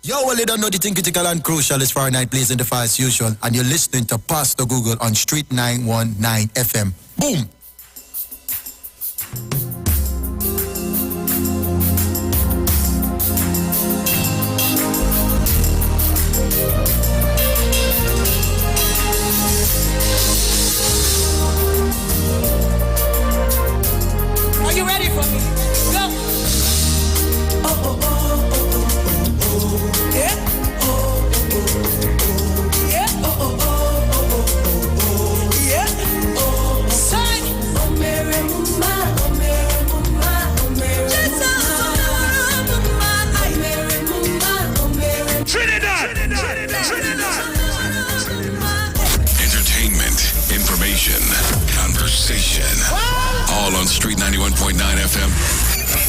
Yo, well, you don't know the thing critical and crucial is Fahrenheit blazing the fire as usual, and you're listening to Pastor Google on Street 919 FM. Boom! Are you ready for me? Go! Oh, oh, oh. Yeah. Yeah. Yeah. Say. Oh Mary Mama, oh Mary Mama, oh Mary Mama. Trinidad. Entertainment, information, conversation. All on Street 91.9 FM,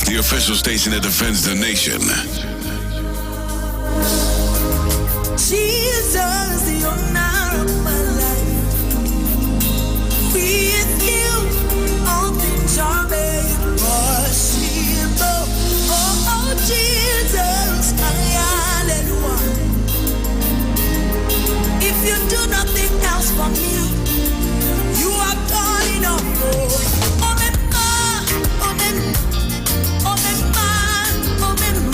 the official station that defends the nation. Jesus, the honor of my life. With you, all things are made possible. Oh, Jesus, hallelujah. If you do nothing else for me, you have done enough. Oh, Mema, oh, Mema, oh, Mema, oh, Mema,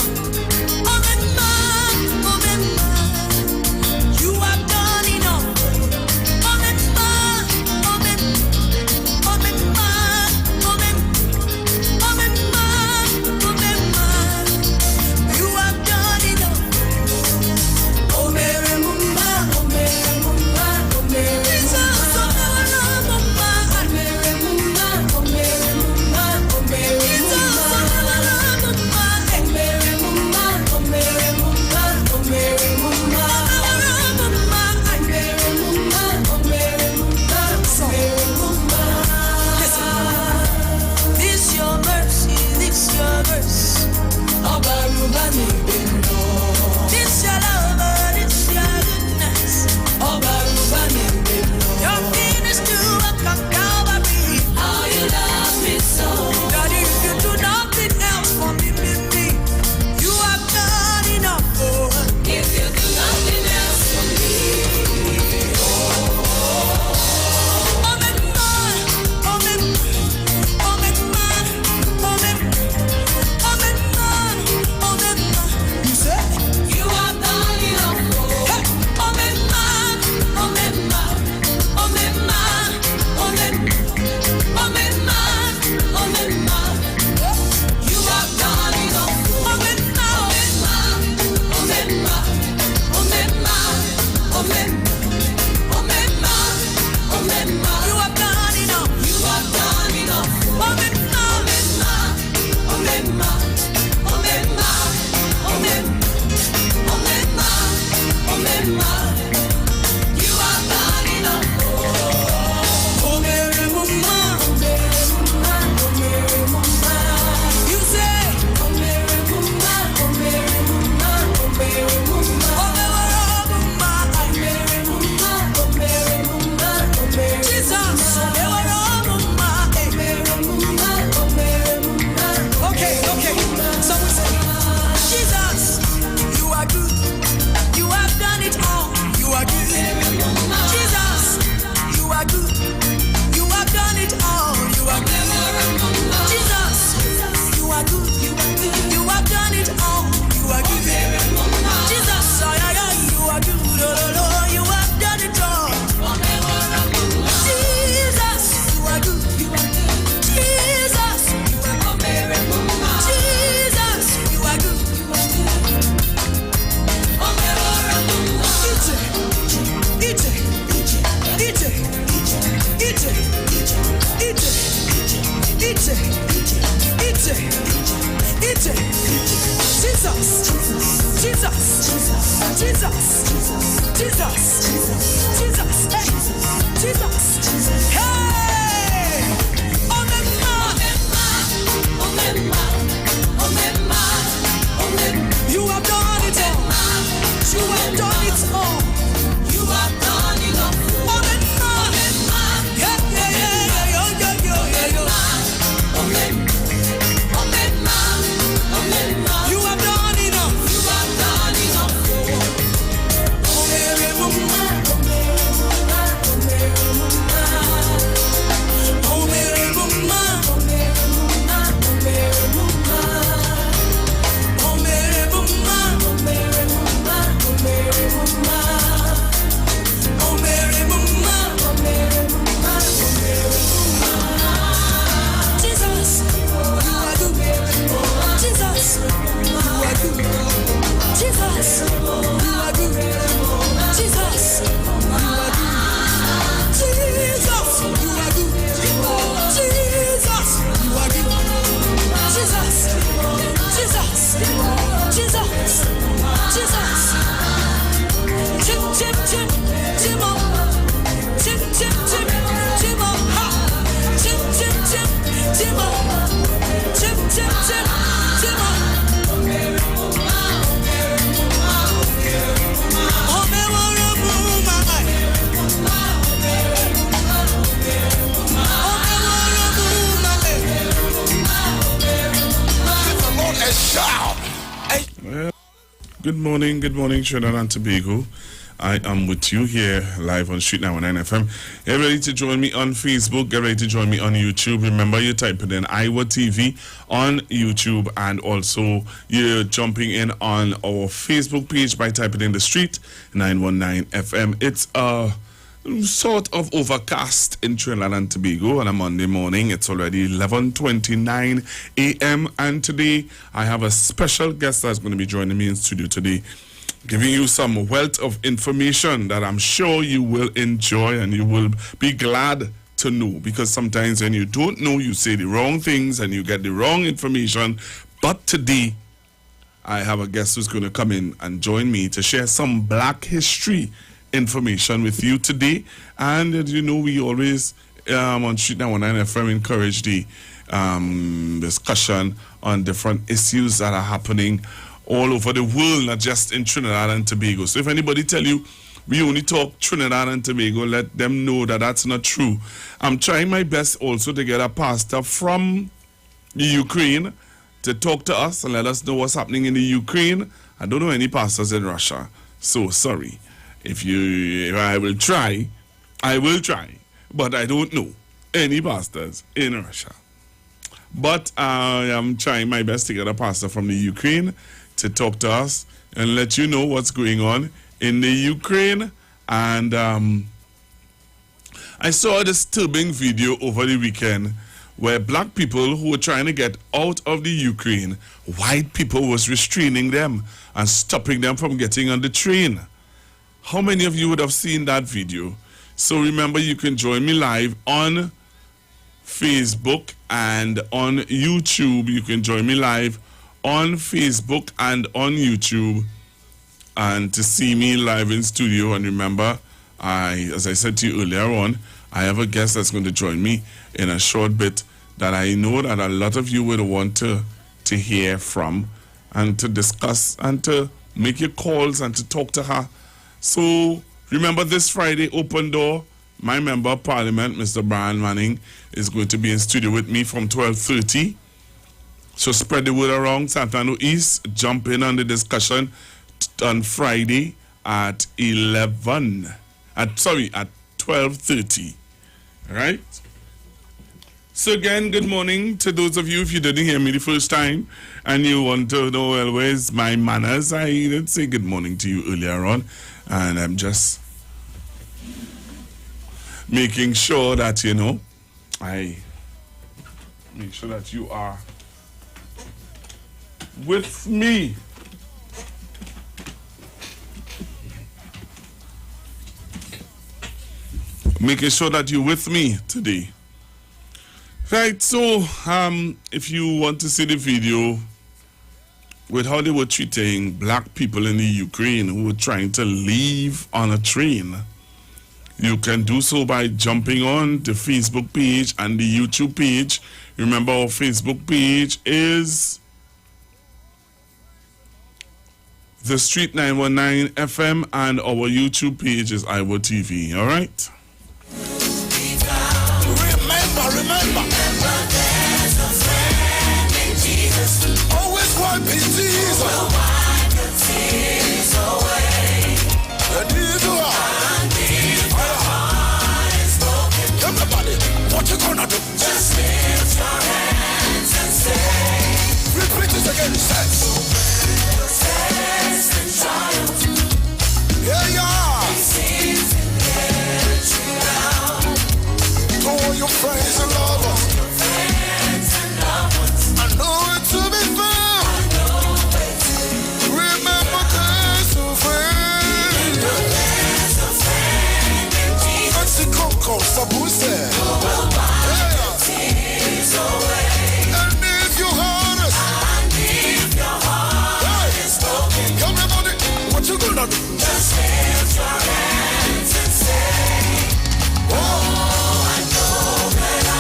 oh, Mema, oh, Mema. You have done enough. Oh, Mema, oh, Mema, oh, Mema, oh, Mema, oh, Mema, oh, Mema. You have done enough. Oh, Mary, Mama, oh, Mary, Mama, oh, Mary. Jesus, oh, Mama, oh, Mary, Mama, oh, Mary, Mama, oh, Mary. Jesus, oh, Mama, oh, Mary, Mama, oh, Mary, Mama, oh, Mary, Mama. This your mercy, this your verse. This your love, this your goodness. Your finish to a Calvary. How you love me so. God, if you do nothing else for me, you have done enough. If you do nothing else for me, oh, make mine, oh, make mine, oh, make mine, oh, make oh, make mine, oh, make mine. You say you have done enough. Hey, oh, make mine, oh, make mine, oh, make mine, oh, make oh, make mine, oh, make mine. You have done enough. Oh, make mine, oh, make mine, oh, make mine, oh, make oh, make mine, oh, make mine. You have done enough. You have done enough. Oh, make mine, oh, make mine, oh, make mine, oh, make oh, make mine, oh, make mine. You have done enough. Oh, Mary, Mama, oh, Mary, Mama, oh, Mary, Mama. You say, oh, Mary, Mama, oh, Mary, Mama, oh, Mary, Mama. Oh, Mary, Mama, oh, Mary, Mama, oh, Mary. Jesus, oh, Mama, eh. Mary, Mama, oh, Mary, Mama. Okay. So we say, Jesus, you are good. You have done it all. Good morning, Trinidad and Tobago. I am with you here live on Street 919 FM. Get ready to join me on Facebook. Get ready to join me on YouTube. Remember, you type it in Iwer TV on YouTube, and also you're jumping in on our Facebook page by typing in the Street 919 FM. It's a sort of overcast in Trinidad and Tobago on a Monday morning. It's already 11:29 a.m. and today I have a special guest that's going to be joining me in studio today, giving you some wealth of information that I'm sure you will enjoy and you will be glad to know, because sometimes when you don't know, you say the wrong things and you get the wrong information. But today I have a guest who's going to come in and join me to share some Black history information with you today. And as you know, we always on Street 919 FM encourage the discussion on different issues that are happening all over the world, not just in Trinidad and Tobago. So if anybody tell you we only talk Trinidad and Tobago, let them know that that's not true. I'm trying my best also to get a pastor from the Ukraine to talk to us and let us know what's happening in the Ukraine. I don't know any pastors in Russia, so sorry. If I will try, but I don't know any pastors in Russia. But I am trying my best to get a pastor from the Ukraine to talk to us and let you know what's going on in the Ukraine. And I saw a disturbing video over the weekend where black people who were trying to get out of the Ukraine, white people was restraining them and stopping them from getting on the train. How many of you would have seen that video? So remember, you can join me live on Facebook and on YouTube. You can join me live on Facebook and on YouTube and to see me live in studio. And remember, as I said to you earlier on, I have a guest that's going to join me in a short bit that I know that a lot of you would want to hear from and to discuss and to make your calls and to talk to her. So remember, this Friday, open door, my member of parliament, Mr. Brian Manning, is going to be in studio with me from 12:30. So spread the word around Santana East. Jump in on the discussion on Friday at 12:30. All right? So again, good morning to those of you. If you didn't hear me the first time and you want to know, well, where's my manners, I did say good morning to you earlier on. And I'm just making sure that, I make sure that you are with me. Making sure that you're with me today. Right, so if you want to see the video with how they were treating black people in the Ukraine who were trying to leave on a train, you can do so by jumping on the Facebook page and the YouTube page. Remember, our Facebook page is The Street 919 FM and our YouTube page is Iwer TV, all right? Remember, there's a friend in Jesus. Always wipe his tears. Will wipe your tears away. And if your heart is broken, everybody, what you gonna do? Just lift your hands and say. Repeat this again, say. Success and triumph. Yeah. He sees and gets you down. To all your friends and lovers. I know it to be fair. Remember, there's a friend. There's a friend in Jesus. That's the Coco Sabuse. Who will wipe your tears away. And if your heart is broken, everybody, what you gonna do? Just lift your hands and say, oh, I know that I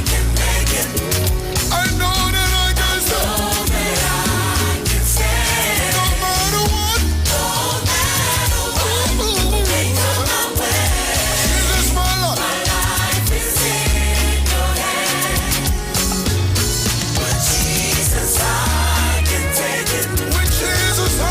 can make it. I know that I can stand. No matter what. They come my way. Jesus, my Lord. My life is in your hands. With Jesus, I can take it. With Jesus, I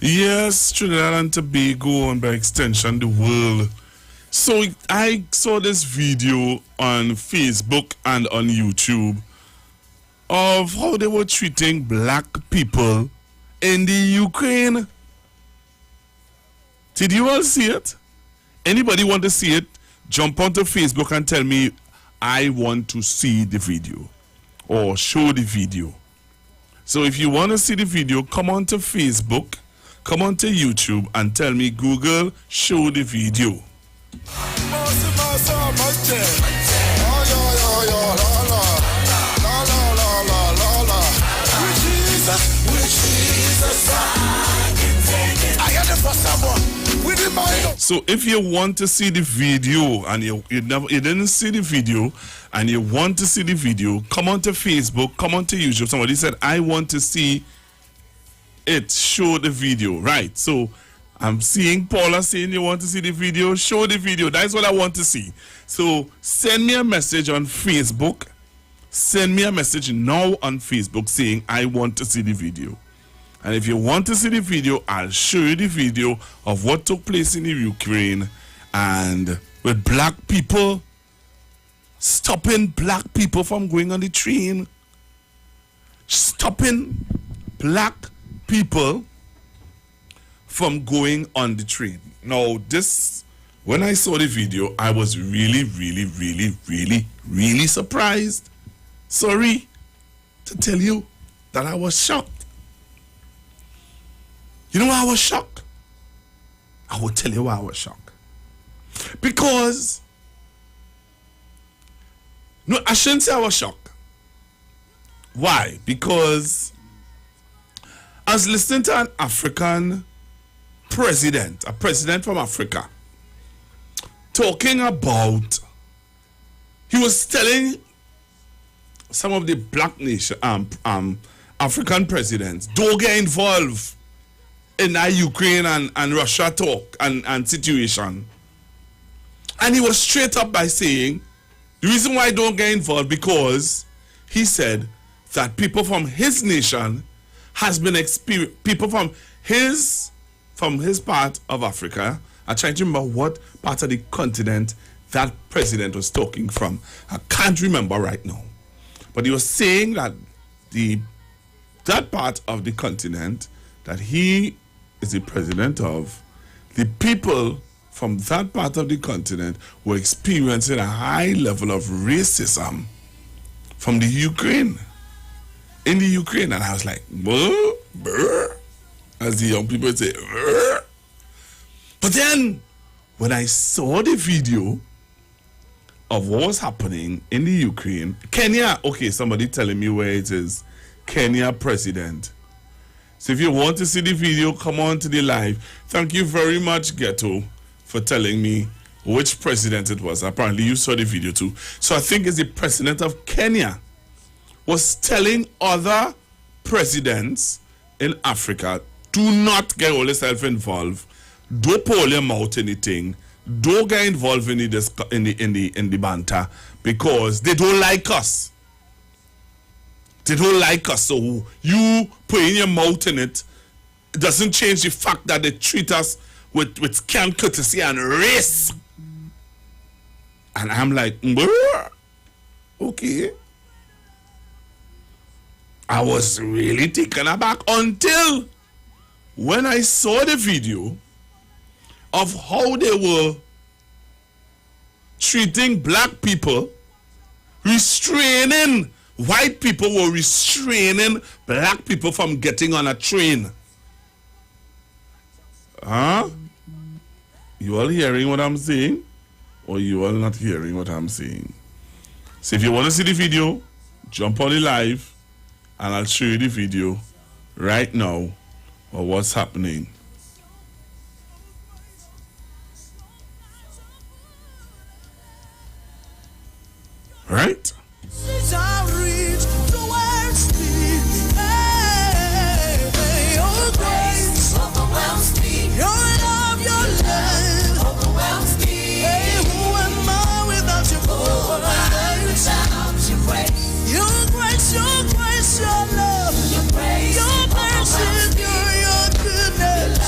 Yes, Trinidad and Tobago, and by extension, the world. So I saw this video on Facebook and on YouTube of how they were treating black people in the Ukraine. Did you all see it? Anybody want to see it? Jump onto Facebook and tell me, I want to see the video, or show the video. So if you want to see the video, come on to Facebook, come on to YouTube and tell me, Google, show the video. So if you want to see the video and you didn't see the video and you want to see the video, come on to Facebook, come on to YouTube. Somebody said, I want to see it, show the video. Right, so I'm seeing Paula saying you want to see the video, show the video. That's what I want to see. So send me a message on Facebook. Send me a message now on Facebook saying I want to see the video. And if you want to see the video, I'll show you the video of what took place in the Ukraine and with black people, stopping black people from going on the train, stopping black people from going on the train. Now, this, when I saw the video, I was really, really, really, really, really surprised. Sorry to tell you that I was shocked. You know why I was shocked? I will tell you why I was shocked. Because, no, I shouldn't say I was shocked. Why? Because I was listening to an African president, a president from Africa, talking about, he was telling some of the black nation, African presidents, don't get involved in that Ukraine and Russia talk and situation. And he was straight up by saying, the reason why I don't get involved, because he said that people from his nation has been people from his part of Africa. I'm trying to remember what part of the continent that president was talking from. I can't remember right now. But he was saying that that part of the continent that he is the president of, the people from that part of the continent were experiencing a high level of racism from the Ukraine. In the Ukraine. And I was like, brr, as the young people say, brr. But then, when I saw the video of what was happening in the Ukraine, Kenya, okay, somebody telling me where it is, Kenya president. So if you want to see the video, come on to the live. Thank you very much, Ghetto, for telling me which president it was. Apparently you saw the video too. So I think it's the president of Kenya was telling other presidents in Africa, do not get all yourself involved. Don't pull your mouth anything. Don't get involved in the banter, because they don't like us. They don't like us. So you putting your mouth in it doesn't change the fact that they treat us with scant courtesy and race. And I'm like, okay. I was really taken aback until when I saw the video of how they were treating black people, restraining, white people were restraining black people from getting on a train. Huh? You all hearing what I'm saying? Or you all not hearing what I'm saying? So if you want to see the video, jump on the live and I'll show you the video right now of what's happening. Right? Your love, your grace, your mercy, your goodness.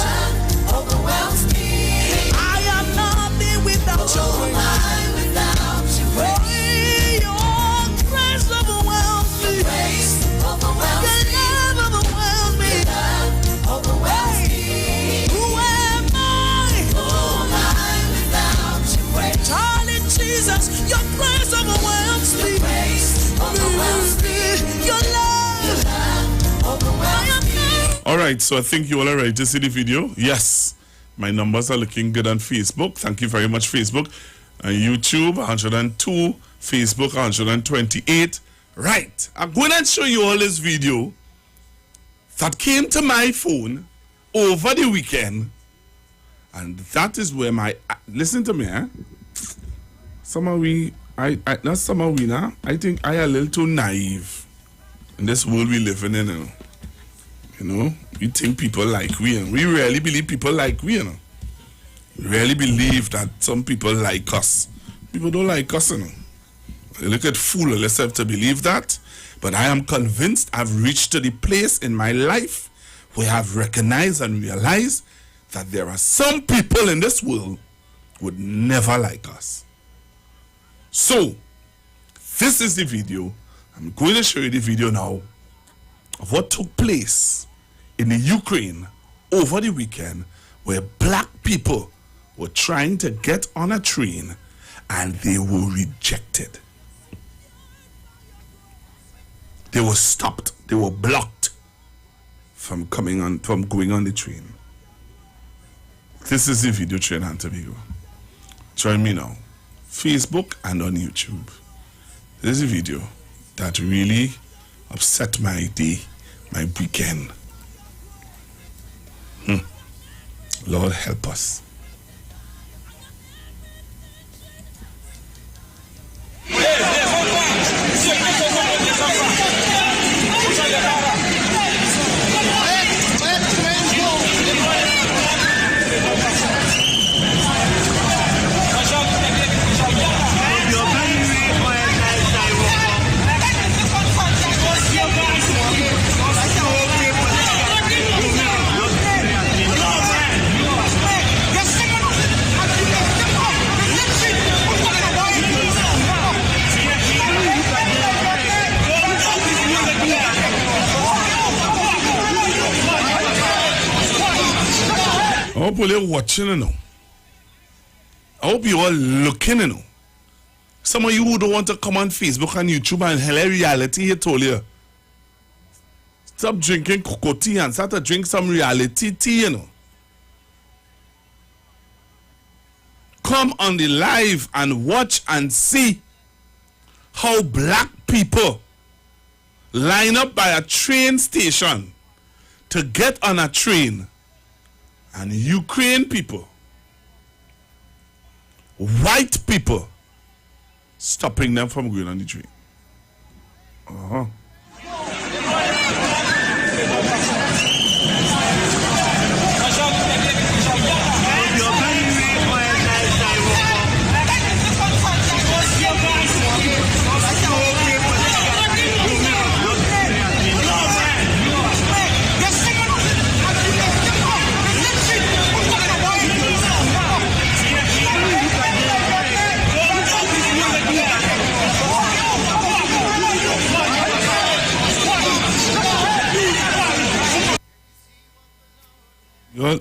right, so I think you all are ready to see the video. Yes, my numbers are looking good on Facebook. Thank you very much, Facebook. YouTube, 102. Facebook, 128. Right, I'm going to show you all this video that came to my phone over the weekend. And that is where my... listen to me, eh? Somehow not somehow we now. I think I a little too naive in this world we living in, you know. You know, we think people like we, and we really believe people like we, you know. We really believe that some people like us. People don't like us, you know. They look at fool themselves to believe that. But I am convinced I've reached to the place in my life where I've recognized and realized that there are some people in this world who would never like us. So, this is the video. I'm going to show you the video now of what took place in the Ukraine over the weekend, where black people were trying to get on a train and they were rejected. They were stopped. They were blocked from going on the train. This is the video train and Tobago. Join me now, Facebook and on YouTube. This is a video that really upset my day, my weekend. Lord help us. I hope you're watching, you know. I hope you're all looking, you know. Some of you who don't want to come on Facebook and YouTube and hell reality, he told you. Stop drinking cocoa tea and start to drink some reality tea, you know. Come on the live and watch and see how black people line up by a train station to get on a train. And Ukraine people, white people, stopping them from going on the train.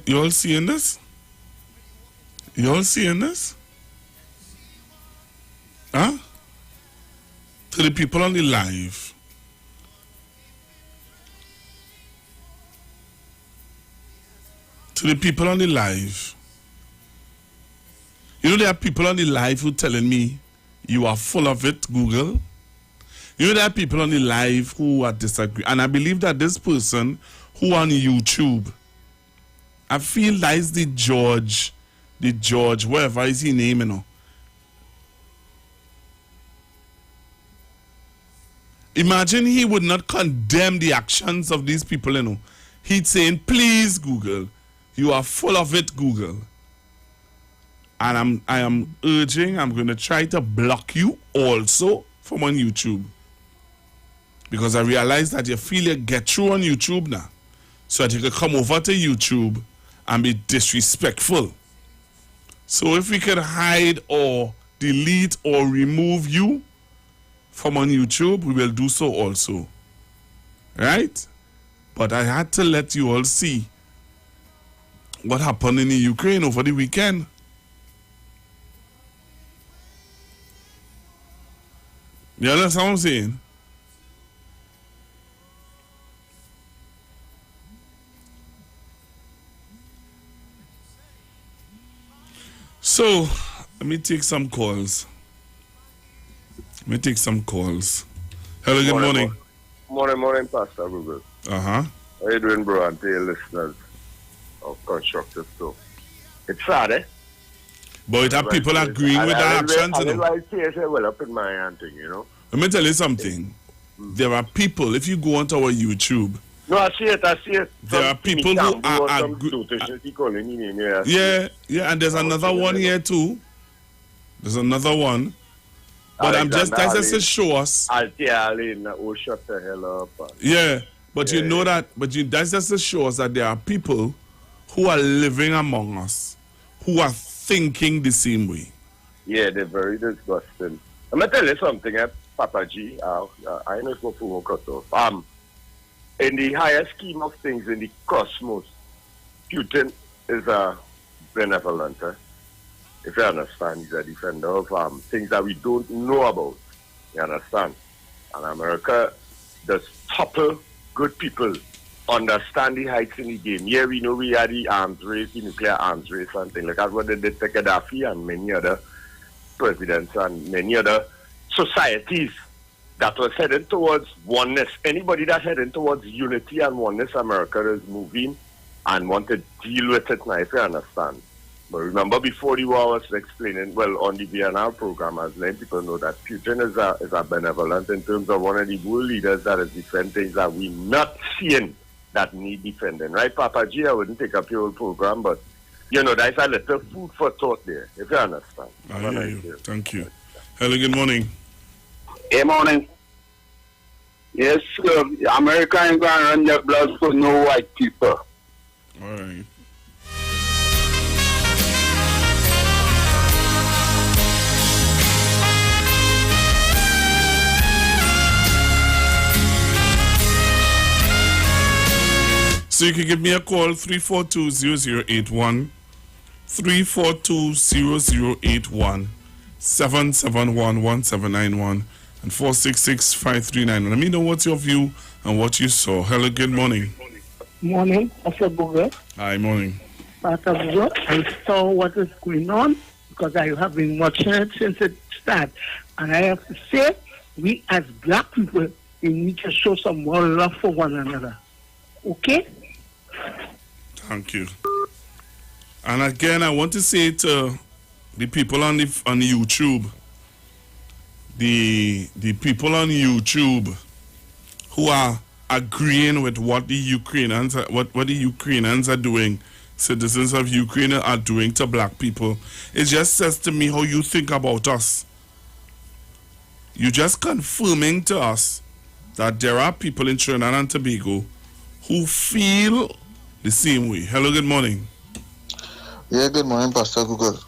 You all seeing this? You all seeing this? Huh? To the people on the live. To the people on the live. You know there are people on the live who telling me you are full of it, Google. You know there are people on the live who are disagreeing. And I believe that this person who on YouTube, I feel that is the George, whatever is his name, you know. Imagine he would not condemn the actions of these people, you know. He'd saying, please, Google, you are full of it, Google. And I am urging, I'm going to try to block you also from on YouTube. Because I realize that you feel you get through on YouTube now. So that you can come over to YouTube and be disrespectful. So if we can hide or delete or remove you from on YouTube, we will do so also. Right? But I had to let you all see what happened in the Ukraine over the weekend. You understand what I'm saying? So, let me take some calls. Hello, good morning. Morning, Pastor Google. Uh-huh. How you doing, bro? And to your listeners of Constructive Talk. It's sad, eh? But it have people agreeing with the actions, you know. Well, up in my hand thing, you know. Let me tell you something. There are people, if you go onto our YouTube, No, I see it. there are people who are yeah, and there's another one here too. There's another one. But that's just to show us. I'll tell you, shut the hell up. Yeah, but you know that, that's just to show us that there are people who are living among us, who are thinking the same way. Yeah, they're very disgusting. I'm going to tell you something, Papa G. I know it's not for cut off. In the higher scheme of things, in the cosmos, Putin is a benevolent. If you understand, he's a defender of things that we don't know about. You understand? And America does topple good people, understand the heights in the game. Yeah, we know we had the arms race, the nuclear arms race and things like that. What they did to Gaddafi and many other presidents and many other societies that was heading towards oneness. Anybody that's heading towards unity and oneness, America is moving and want to deal with it now, if you understand. But remember, before the war, I was explaining, well, on the VNR program, I was letting people know that Putin is a benevolent in terms of one of the world leaders that is defending things that we're not seeing that need defending. Right, Papa G? I wouldn't take up your whole program, but, you know, there's a little food for thought there, if you understand. I hear you. Thank you. Hello, good morning. Good morning. Yes, America ain't going to run their blood for no white people. All right. So you can give me a call, 342-0081, 342-0081, 771-1791, and 466-5391. Let me know what's your view and what you saw. Hello, good morning. Morning, Pastor Google. Hi, morning. Pastor Google, I saw what is going on because I have been watching it since it started. And I have to say, we as black people, we need to show some more love for one another. Okay? Thank you. And again, I want to say to the people on the YouTube, the people on YouTube who are agreeing with what the Ukrainians are doing, citizens of Ukraine are doing to black people, it just says to me how you think about us. You're just confirming to us that there are people in Trinidad and Tobago who feel the same way. Hello, good morning. Yeah, good morning, Pastor Google.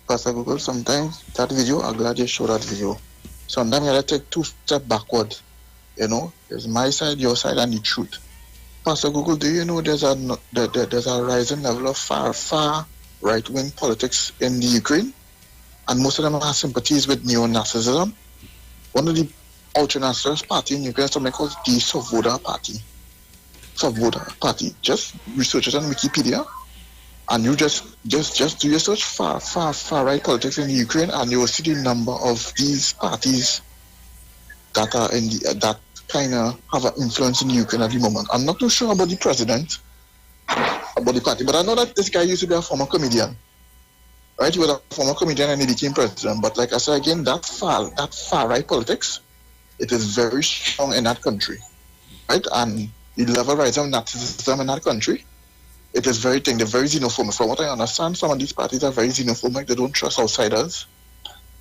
Pastor Google, sometimes that video, I'm glad you showed that video. Sometimes you have to take 2 steps backward. You know, there's my side, your side, and the truth. Pastor Google, do you know there's a rising level of far right-wing politics in the Ukraine? And most of them have sympathies with neo-Nazism. One of the ultra-nationalist party in Ukraine is something called the Svoboda Party. Svoboda Party. Just research it on Wikipedia. And you just do your search far right politics in the Ukraine, and you will see the number of these parties that are in that kind of have an influence in Ukraine at the moment. I'm not too sure about the president, about the party, but I know that this guy used to be a former comedian. Right? He was a former comedian and he became president. But like I said again, that far right politics, it is very strong in that country. Right? And the level rise of Nazism in that country, it is they're very xenophobic. From what I understand, some of these parties are very xenophobic. They don't trust outsiders.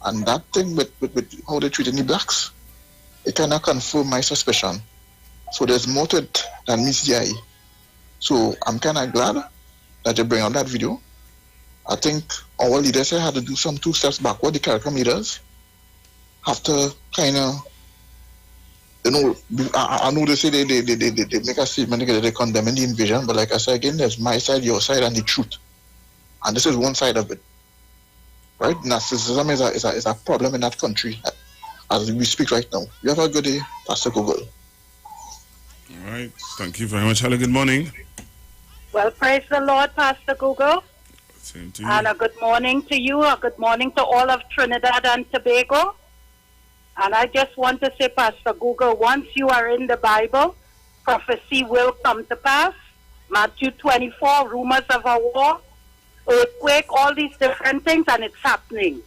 And that thing with how they treat the blacks, it kind of confirmed my suspicion. So there's more to it than meets the eye. So I'm kind of glad that you bring out that video. I think our leaders here had to do some 2 steps backward. The CARICOM leaders have to kind of, you know, I know they say they make a statement that they condemn the invasion, but like I said again, there's my side, your side, and the truth. And this is one side of it. Right? Narcissism is a problem in that country as we speak right now. You have a good day, Pastor Google. All right. Thank you very much. Hello, good morning. Well, praise the Lord, Pastor Google. Same to you. And a good morning to you, a good morning to all of Trinidad and Tobago. And I just want to say, Pastor Google, once you are in the Bible, prophecy will come to pass. Matthew 24, rumors of a war, earthquake, all these different things, and it's happening.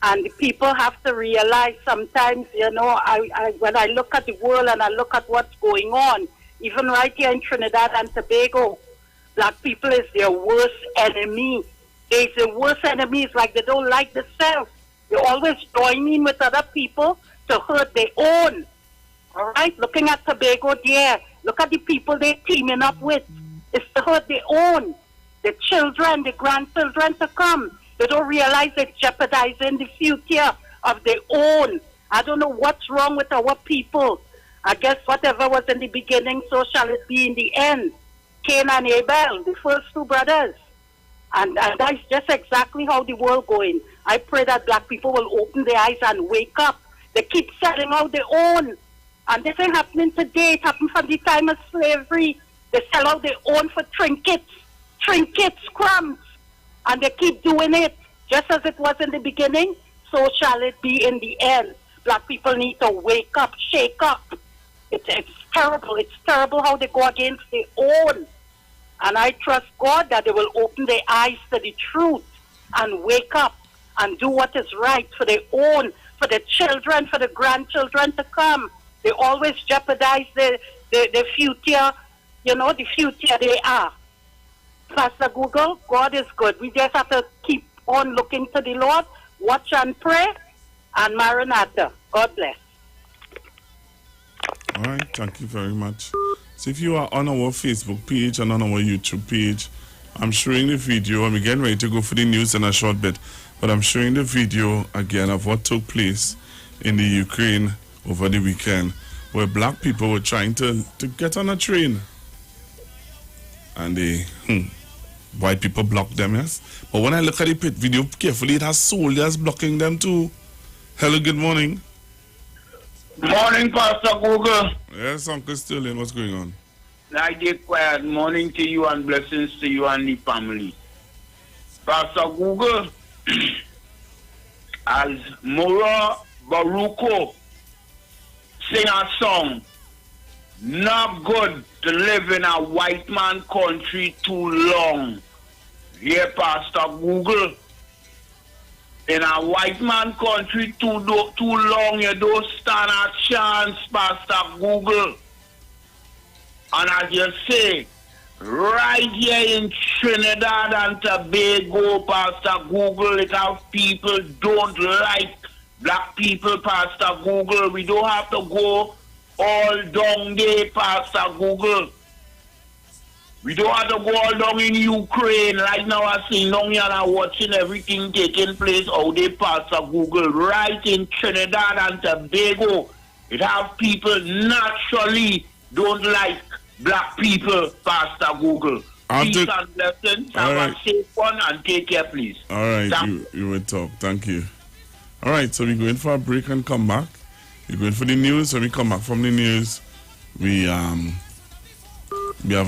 And the people have to realize sometimes, when I look at the world and I look at what's going on, even right here in Trinidad and Tobago, black people is their worst enemy. They're the worst enemies, like they don't like themselves. They always join in with other people to hurt their own. All right? Looking at Tobago there, look at the people they're teaming up with. It's to hurt their own. The children, the grandchildren to come. They don't realize they're jeopardizing the future of their own. I don't know what's wrong with our people. I guess whatever was in the beginning, so shall it be in the end. Cain and Abel, the first two brothers. And that's just exactly how the world going. I pray that black people will open their eyes and wake up. They keep selling out their own. And this ain't happening today. It happened from the time of slavery. They sell out their own for trinkets, crumbs. And they keep doing it. Just as it was in the beginning, so shall it be in the end. Black people need to wake up, shake up. It's terrible. It's terrible how they go against their own. And I trust God that they will open their eyes to the truth and wake up and do what is right for their own, for the children, for the grandchildren to come. They always jeopardize the future, the future they are. Pastor Google, God is good. We just have to keep on looking to the Lord, watch and pray, and Maranatha. God bless. All right, thank you very much. So if you are on our Facebook page and on our YouTube page, I'm showing the video, and we're getting ready to go for the news in a short bit, but I'm showing the video again of what took place in the Ukraine over the weekend, where black people were trying to get on a train. And white people blocked them, yes? But when I look at the video carefully, it has soldiers blocking them too. Hello, good morning. Morning, Pastor Google. Yes, Uncle Sterling, what's going on? I declare morning to you and blessings to you and the family. Pastor Google, as Mora Baruko sing a song, not good to live in a white man country too long. Here, Pastor Google, in a white man country too long, you don't stand a chance, Pastor Google. And as you say, right here in Trinidad and Tobago, Pastor Google, it have people don't like black people, Pastor Google. We don't have to go all down there, Pastor Google. We don't have to go all down in Ukraine. Right now I see down here and I'm watching everything taking place out there, Pastor Google. Right in Trinidad and Tobago, it have people naturally don't like black people, Pastor Google. Peace and blessings. Have a safe one and take care, please. All right, you will talk. Thank you. All right, so we're going for a break and come back. We're going for the news. When we come back from the news, we have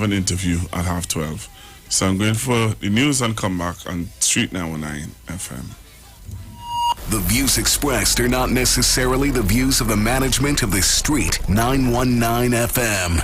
an interview at 12:30. So I'm going for the news and come back on Street 919 FM. The views expressed are not necessarily the views of the management of the Street 919 FM.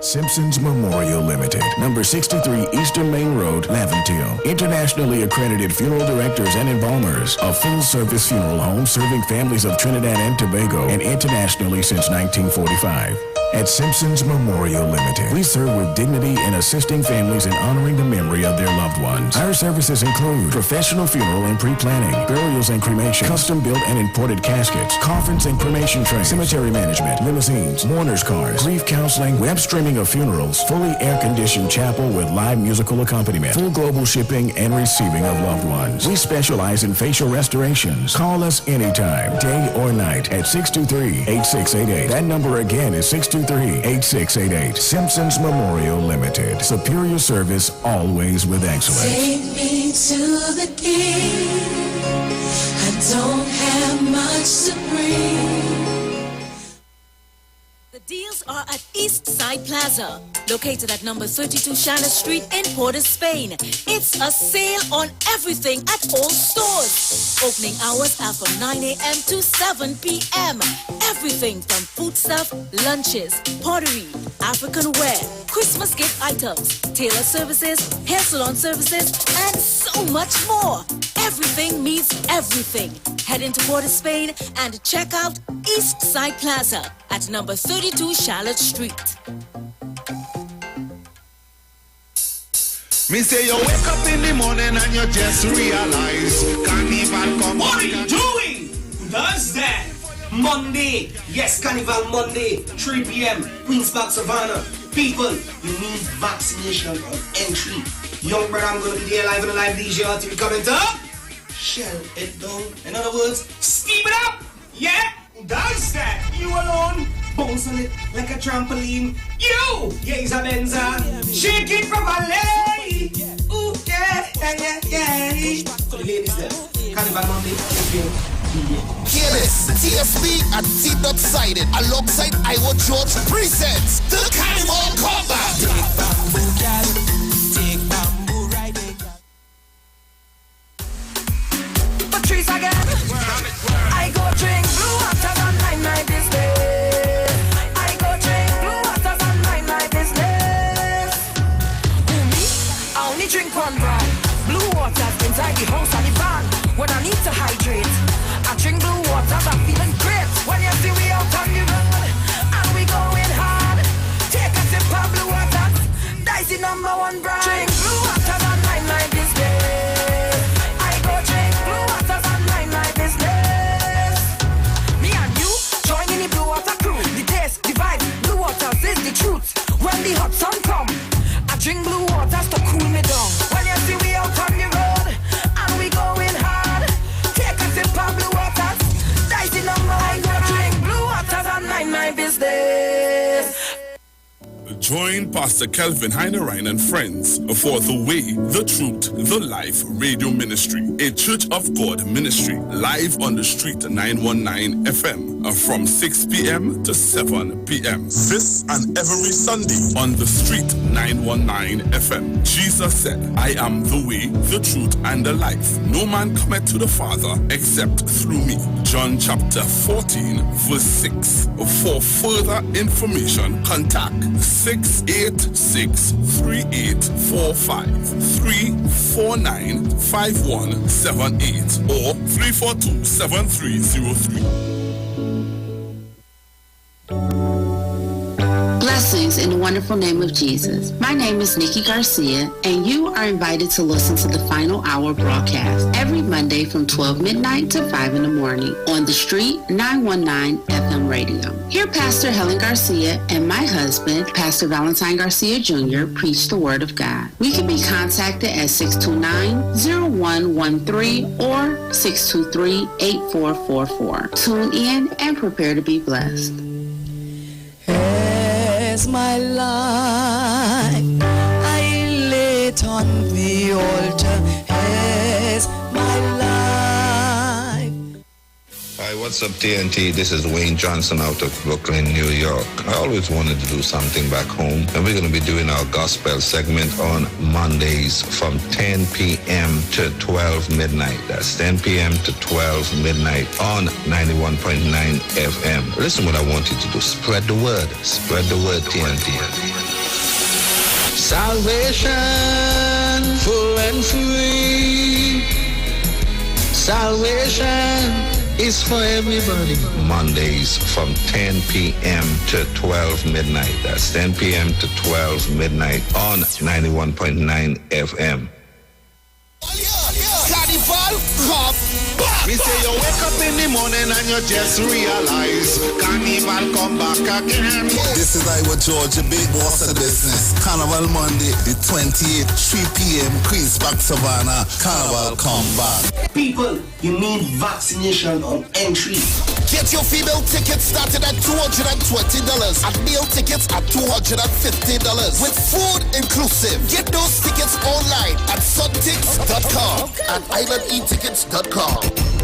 Simpsons Memorial Limited, number 63 Eastern Main Road, Laventille. Internationally accredited funeral directors and embalmers. A full-service funeral home serving families of Trinidad and Tobago and internationally since 1945. At Simpsons Memorial Limited, we serve with dignity in assisting families in honoring the memory of their loved ones. Our services include professional funeral and pre-planning, burials and cremation, custom-built and imported caskets, coffins and cremation trays, cemetery management, limousines, mourners cars, grief counseling, web streaming of funerals, fully air-conditioned chapel with live musical accompaniment, full global shipping and receiving of loved ones. We specialize in facial restorations. Call us anytime, day or night, at 623-8688. That number again is 623-8688. Simpsons Memorial Limited. Superior service, always with excellence. Take me to the king. I don't have much to bring. Deals are at East Side Plaza, located at number 32 Charlotte Street in Port of Spain. It's a sale on everything at all stores. Opening hours are from 9 a.m. to 7 p.m. Everything from food stuff, lunches, pottery, African wear, Christmas gift items, tailor services, hair salon services, and so much more. Everything meets everything. Head into Port of Spain and check out East Side Plaza at number 32 Charlotte Street. Me say you wake up in the morning and you just realize Carnival come. What are you doing? Thursday, Monday, yes, Carnival Monday, 3 p.m. Queen's Park Savannah. People, you need vaccination on entry. Young brother, I'm going to be there live on the live DJ until we coming up. Shell it down. In other words, steam it up. Yeah, does that. You alone, bounce on it like a trampoline. You, yeah, Isabenza, shake it properly. Ooh, yeah. For the ladies there, Carnival Monday, 3 p.m. Hear this, TSB and T-Dot Sided alongside Iwer George presents the Carnival Combat. Take bamboo, girl. Take bamboo, right there. Patrice again. I go drink blue water and mind my business. I go drink blue water and mind my business. Who me? I only drink one brand. Blue water inside the house and the van. When I need to hydrate, I drink blue water. I'm feeling great. When you see we out on the road and we going hard, take a sip of blue water. That's the number one brand. Drink blue water and mind my business. I go drink blue water and mind my business. Me and you join in the blue water crew. The taste, the vibe, blue water is the truth. When the hot sun come, I drink blue water to cool me down. When you see we out on the road and we going hard, take a sip of blue water. That's the number one. I go drink blue water and mind my business. Join Pastor Kelvin Heinerine and friends for The Way, The Truth, The Life Radio Ministry, a Church of God ministry, live on the street 919 FM from 6 p.m. to 7 p.m. This and every Sunday on the street 919 FM. Jesus said, I am the way, the truth, and the life. No man cometh to the Father except through me. John chapter 14, verse 6. For further information, contact 686-3845-349-5178 or 342-7303. Blessings in the wonderful name of Jesus. My name is Nikki Garcia, and you are invited to listen to the Final Hour broadcast every Monday from 12 midnight to 5 in the morning on the street 919 FM radio. Here Pastor Helen Garcia and my husband, Pastor Valentine Garcia Jr., preach the Word of God. We can be contacted at 629-0113 or 623-8444. Tune in and prepare to be blessed. As my life I lay it on the altar, as my life. Hi, what's up, TNT? This is Wayne Johnson out of Brooklyn, New York. I always wanted to do something back home, and we're going to be doing our gospel segment on Mondays from 10 p.m. to 12 midnight. That's 10 p.m. to 12 midnight on 91.9 FM. Listen what I want you to do. Spread the word. Spread the word, TNT. Salvation, full and free. Salvation is for everybody. Mondays from 10 p.m. to 12 midnight. That's 10 p.m. to 12 midnight on 91.9 FM. Carnival come back. Me say you wake up in the morning and you just realize Carnival come back again. This is Iwer George, the big boss of the business. Carnival Monday, the 28th, 3 p.m. Queen's Park Savannah. Carnival come back. People, you need vaccination on entry. Get your female tickets started at $220 and male tickets at $250 with food inclusive. Get those tickets online at suntix.com and islandetickets.com.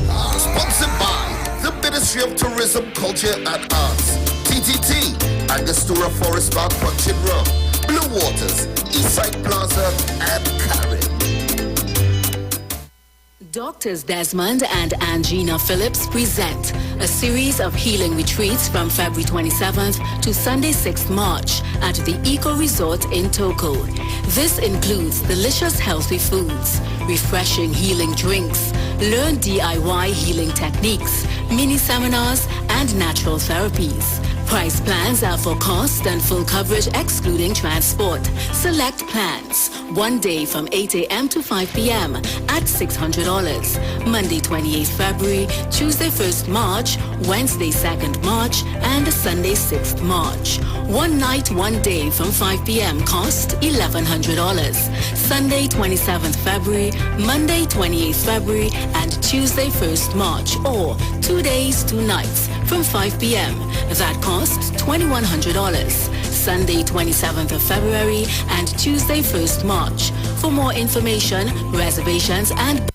Sponsored by the Ministry of Tourism, Culture and Arts, TTT, Angostura Forest Park, Ponchibra, Blue Waters, Eastside Plaza, and Karen. Doctors Desmond and Angina Phillips present a series of healing retreats from February 27th to Sunday 6th March at the Eco Resort in Toko. This includes delicious healthy foods, refreshing healing drinks, learn DIY healing techniques, mini seminars, and natural therapies. Price plans are for cost and full coverage excluding transport. Select plans. 1 day from 8 a.m. to 5 p.m. at $600. Monday 28th February, Tuesday 1st March, Wednesday 2nd March, and Sunday 6th March. 1 night, 1 day from 5 p.m. cost $1,100. Sunday 27th February, Monday 28th February, and Tuesday 1st March, or 2 days, 2 nights from 5 p.m. That costs $2,100. Sunday 27th of February and Tuesday 1st March. For more information, reservations, and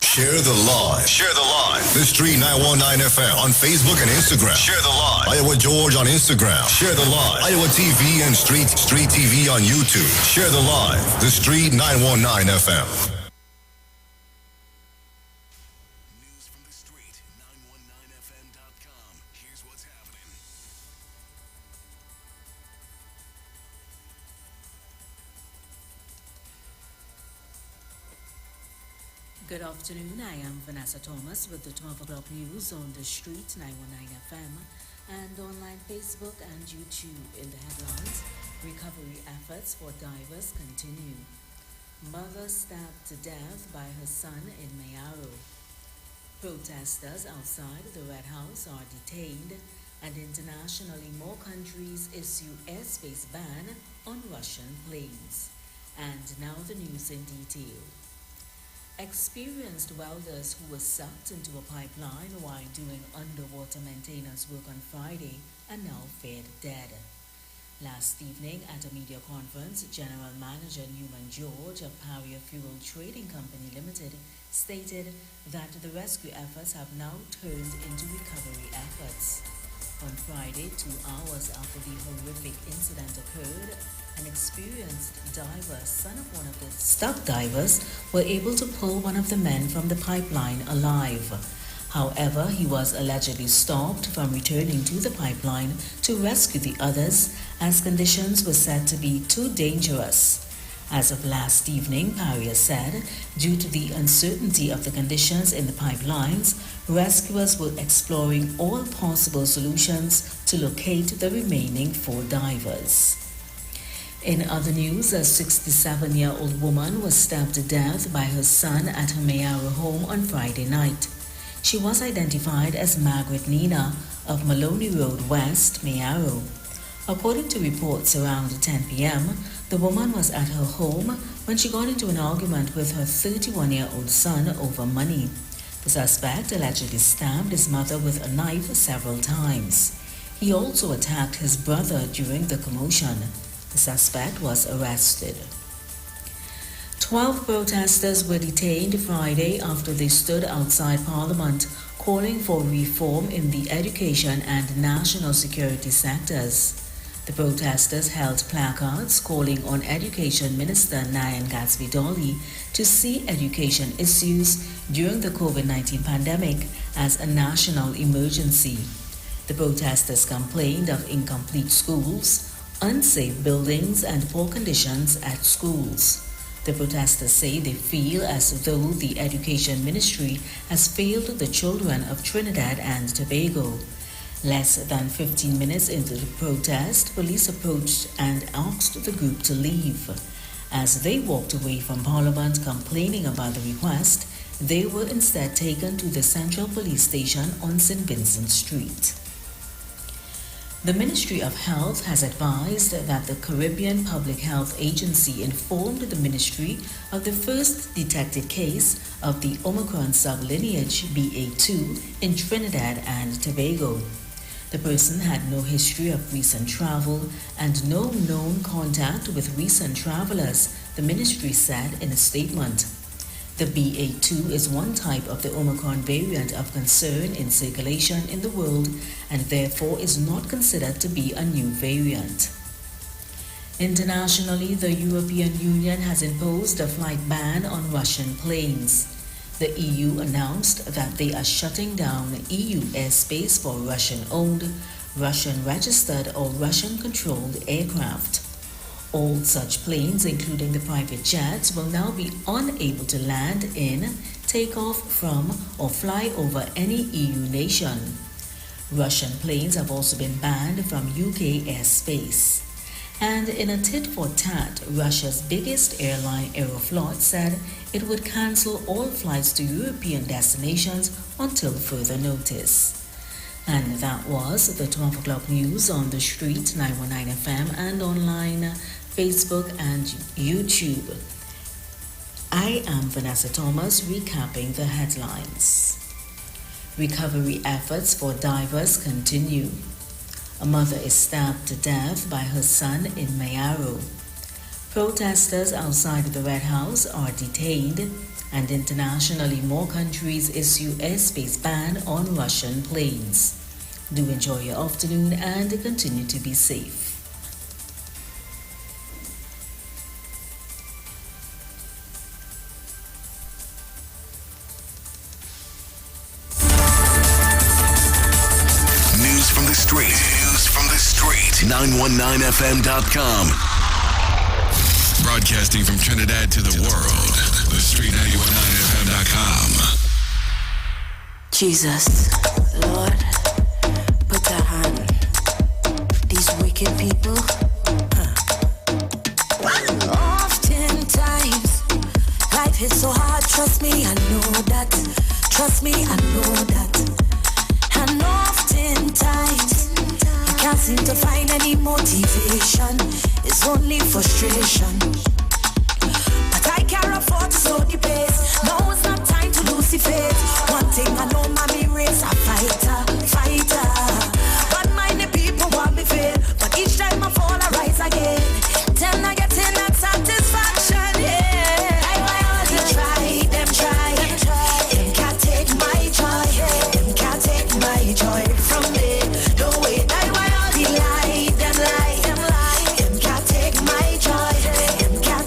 share the live. Share the live. The Street 919 FM on Facebook and Instagram. Share the live. Iowa George on Instagram. Share the live. Iowa TV and Street TV on YouTube. Share the live. The Street 919 FM. Good afternoon, I am Vanessa Thomas with the 12 o'clock news on the Street 919 FM and online Facebook and YouTube. In the headlines, recovery efforts for divers continue. Mother stabbed to death by her son in Mayaro. Protesters outside the Red House are detained, and internationally more countries issue airspace ban on Russian planes. And now the news in detail. Experienced welders who were sucked into a pipeline while doing underwater maintenance work on Friday are now feared dead. Last evening at a media conference, General Manager Newman George of Harrier Fuel Trading Company Limited stated that the rescue efforts have now turned into recovery efforts. On Friday, 2 hours after the horrific incident occurred, an experienced diver, son of one of the stuck divers, were able to pull one of the men from the pipeline alive. However, he was allegedly stopped from returning to the pipeline to rescue the others as conditions were said to be too dangerous. As of last evening, Paria said, due to the uncertainty of the conditions in the pipelines, rescuers were exploring all possible solutions to locate the remaining 4 divers. In other news, a 67-year-old woman was stabbed to death by her son at her Mayaro home on Friday night. She was identified as Margaret Nina of Maloney Road West, Mayaro. According to reports around 10 p.m., the woman was at her home when she got into an argument with her 31-year-old son over money. The suspect allegedly stabbed his mother with a knife several times. He also attacked his brother during the commotion. The suspect was arrested. 12 protesters were detained Friday after they stood outside Parliament calling for reform in the education and national security sectors. The protesters held placards calling on Education Minister Nayan Gatsby-Dolly to see education issues during the COVID-19 pandemic as a national emergency. The protesters complained of incomplete schools, unsafe buildings, and poor conditions at schools. The protesters say they feel as though the Education Ministry has failed the children of Trinidad and Tobago. Less than 15 minutes into the protest, police approached and asked the group to leave. As they walked away from Parliament complaining about the request, they were instead taken to the Central Police Station on St. Vincent Street. The Ministry of Health has advised that the Caribbean Public Health Agency informed the ministry of the first detected case of the Omicron sublineage BA2 in Trinidad and Tobago. The person had no history of recent travel and no known contact with recent travelers, the ministry said in a statement. The BA.2 is one type of the Omicron variant of concern in circulation in the world and therefore is not considered to be a new variant. Internationally, the European Union has imposed a flight ban on Russian planes. The EU announced that they are shutting down EU airspace for Russian-owned, Russian-registered or Russian-controlled aircraft. All such planes, including the private jets, will now be unable to land in, take off from, or fly over any EU nation. Russian planes have also been banned from UK airspace. And in a tit-for-tat, Russia's biggest airline, Aeroflot, said it would cancel all flights to European destinations until further notice. And that was the 12 o'clock news on the street, 919 FM, and online, Facebook and YouTube. I am Vanessa Thomas, recapping the headlines. Recovery efforts for divers continue. A mother is stabbed to death by her son in Mayaro. Protesters outside the Red House are detained, and internationally more countries issue airspace ban on Russian planes. Do enjoy your afternoon and continue to be safe. News from the street. News from the street. 919fm.com. Broadcasting from Trinidad to the world. The street 919fm.com. Jesus, Lord, put a hand. These wicked people. Oftentimes, life is so hard. Trust me, I know that. Trust me, I know that. And oftentimes, I can't seem to find any motivation. It's only frustration. But I can't afford to slow the pace. No, it's not time to lose the faith. One thing I know, mommy race a fighter, fighter. But mind the people want me fail. But each time I fall, I rise again. Till I get in that satisfaction, yeah. I want to try, them try. Them can't take my joy. Them can't take my joy from me. No way, I want the lie, them lie. Them can't take my joy. Them can't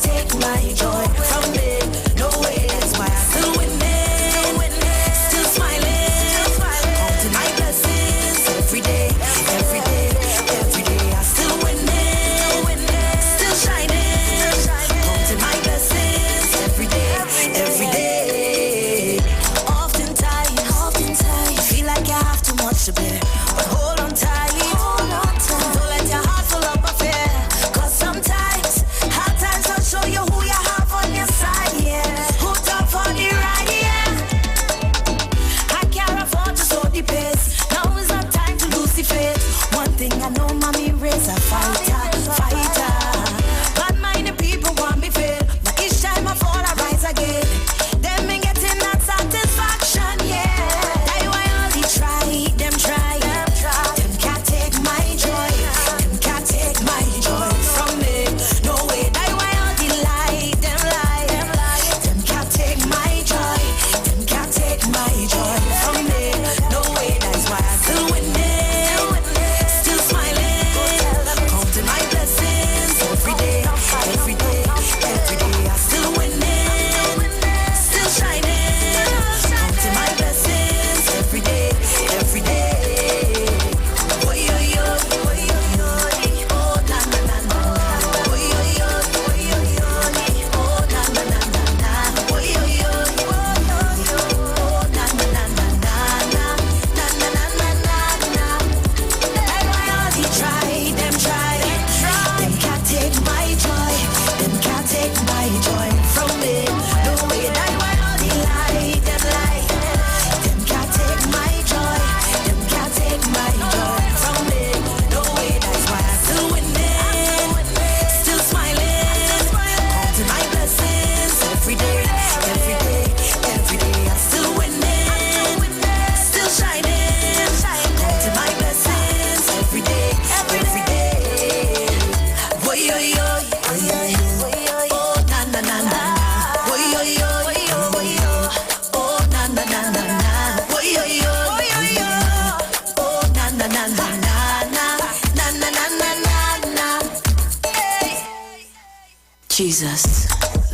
Jesus,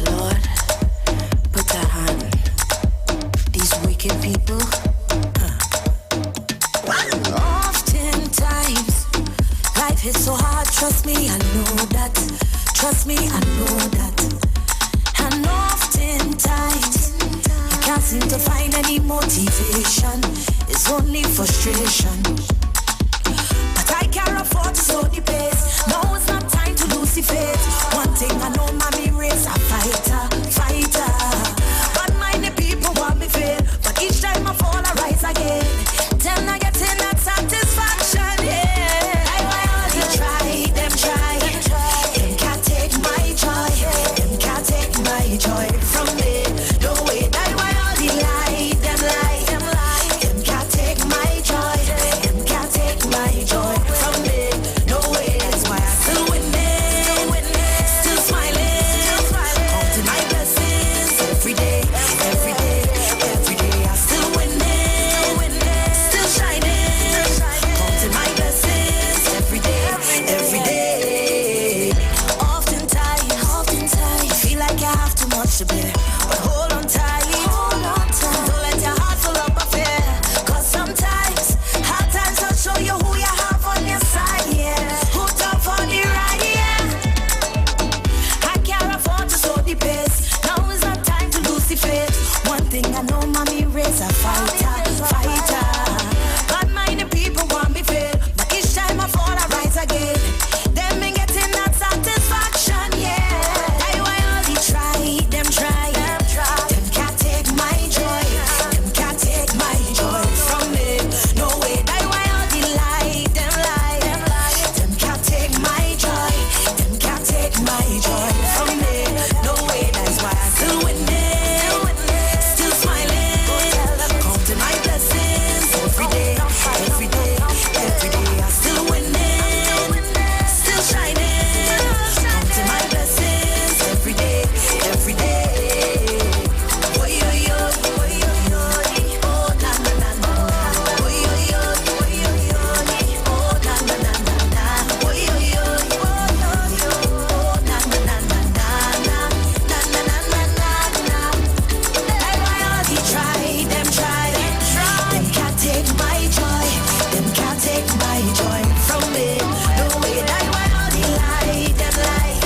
Lord, put that on these wicked people. Oftentimes, life is so hard, trust me, I know that. Trust me, I know that. And oftentimes, I can't seem to find any motivation. It's only frustration. But I can't afford to slow the pace. No, it's not time to lose the faith. One thing I know, mommy race a fighter, fighter. But mind the people want me fail. But each time I fall, I rise again. Then I get in that satisfaction, yeah. I will try, them try. Them can't take my joy. Them can't take my joy from me. No way, I will lie, them lie, them lie. Them can't take my joy. Them can't take my joy from me. No way, that's why I still winning, still smiling, counting my blessings every day, every day, every day. I still winning, still shining, counting my blessings every day, every day. Oftentimes, you feel like you have too much to bear, but hold on tight, don't let your heart full up of fear. 'Cause sometimes, hard times will show you who you have on your side, yeah. Who tough on the ride, yeah. I can't afford to slow the pace. Now is not time to lose the faith. One thing I know, mommy raise a fighter, fighter. But mind the people want me fail. But each time I fall, I rise again. Them ain't getting that satisfaction, yeah. I will try, them try. Them can't take my joy. Them can't take my joy from me. No way, I will lie, them lie. Them can't take my joy. Them can't take my joy from me. No way, that's why I still winning, still smiling, counting my blessings every day, every day, every day. I still winning, still shining, counting my blessings every day, every day. Oy, oy, oy, oy, oy, oy. Oh, na, na, na, na. Oy, oy, oy, oy, oy, oy. Oh, na, na, na, na, na. Oy, oy, oy, oy, oy, oy. Oh, na, na, na, na, na, na. Na, na, na, na, na, na. Everybody try, them try. Them can't take my joy. Them can't take my joy from me. No way, I will lie, them lie.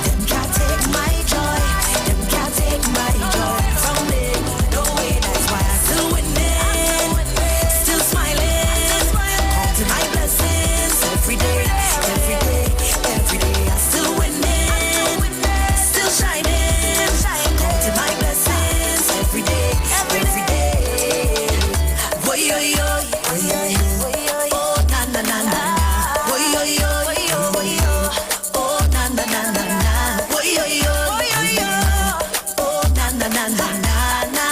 Them can't take my joy. Them can't take my joy from me. No way, that's why I still winning, still smiling, counting my blessings every day, every day, every day. I still winning, still shining, counting my blessings every day, every day. Oy, oy, oy, oy, oy, oy, oh, na, na, na, na. Oy, oy, oy, oy, oy, oh, na, na, na, na, na. Oy, oy, oy, oy, oy, oh, na, na, na, na, na, na.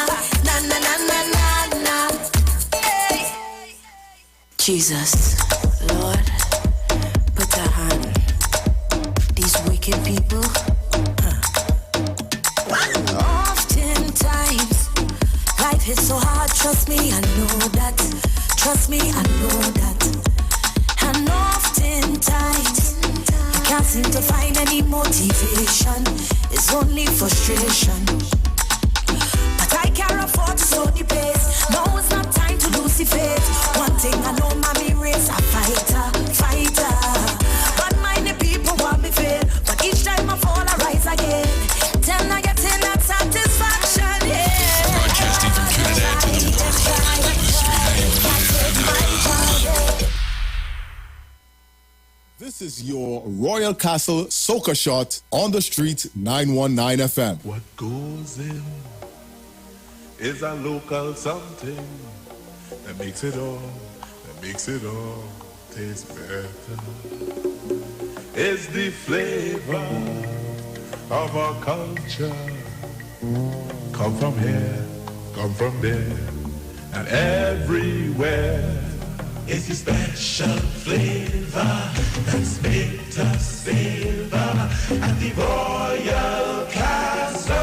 Na, na, na, na, na, na. Hey. Jesus, Lord, put that on these wicked people. Oftentimes, life is so hard, trust me, I know that. Trust me, I know that. And oftentimes, I can't seem to find any motivation. It's only frustration. But I can't afford to slow the pace. No, it's not time to lose the faith. One thing I know, mommy race a fighter, fighter. But mind the people want me fail. But each time I fall, I rise again. Then I get in that satisfaction, yeah. Broadcasting from Trinidad to the world. This is your Royal Castle Soca Shot on the Street 919 FM. What goes in is a local something that makes it all taste better. It's the flavor of our culture. Come from here, come from there, and everywhere. It's the special flavor that's made us savor at the Royal Castle.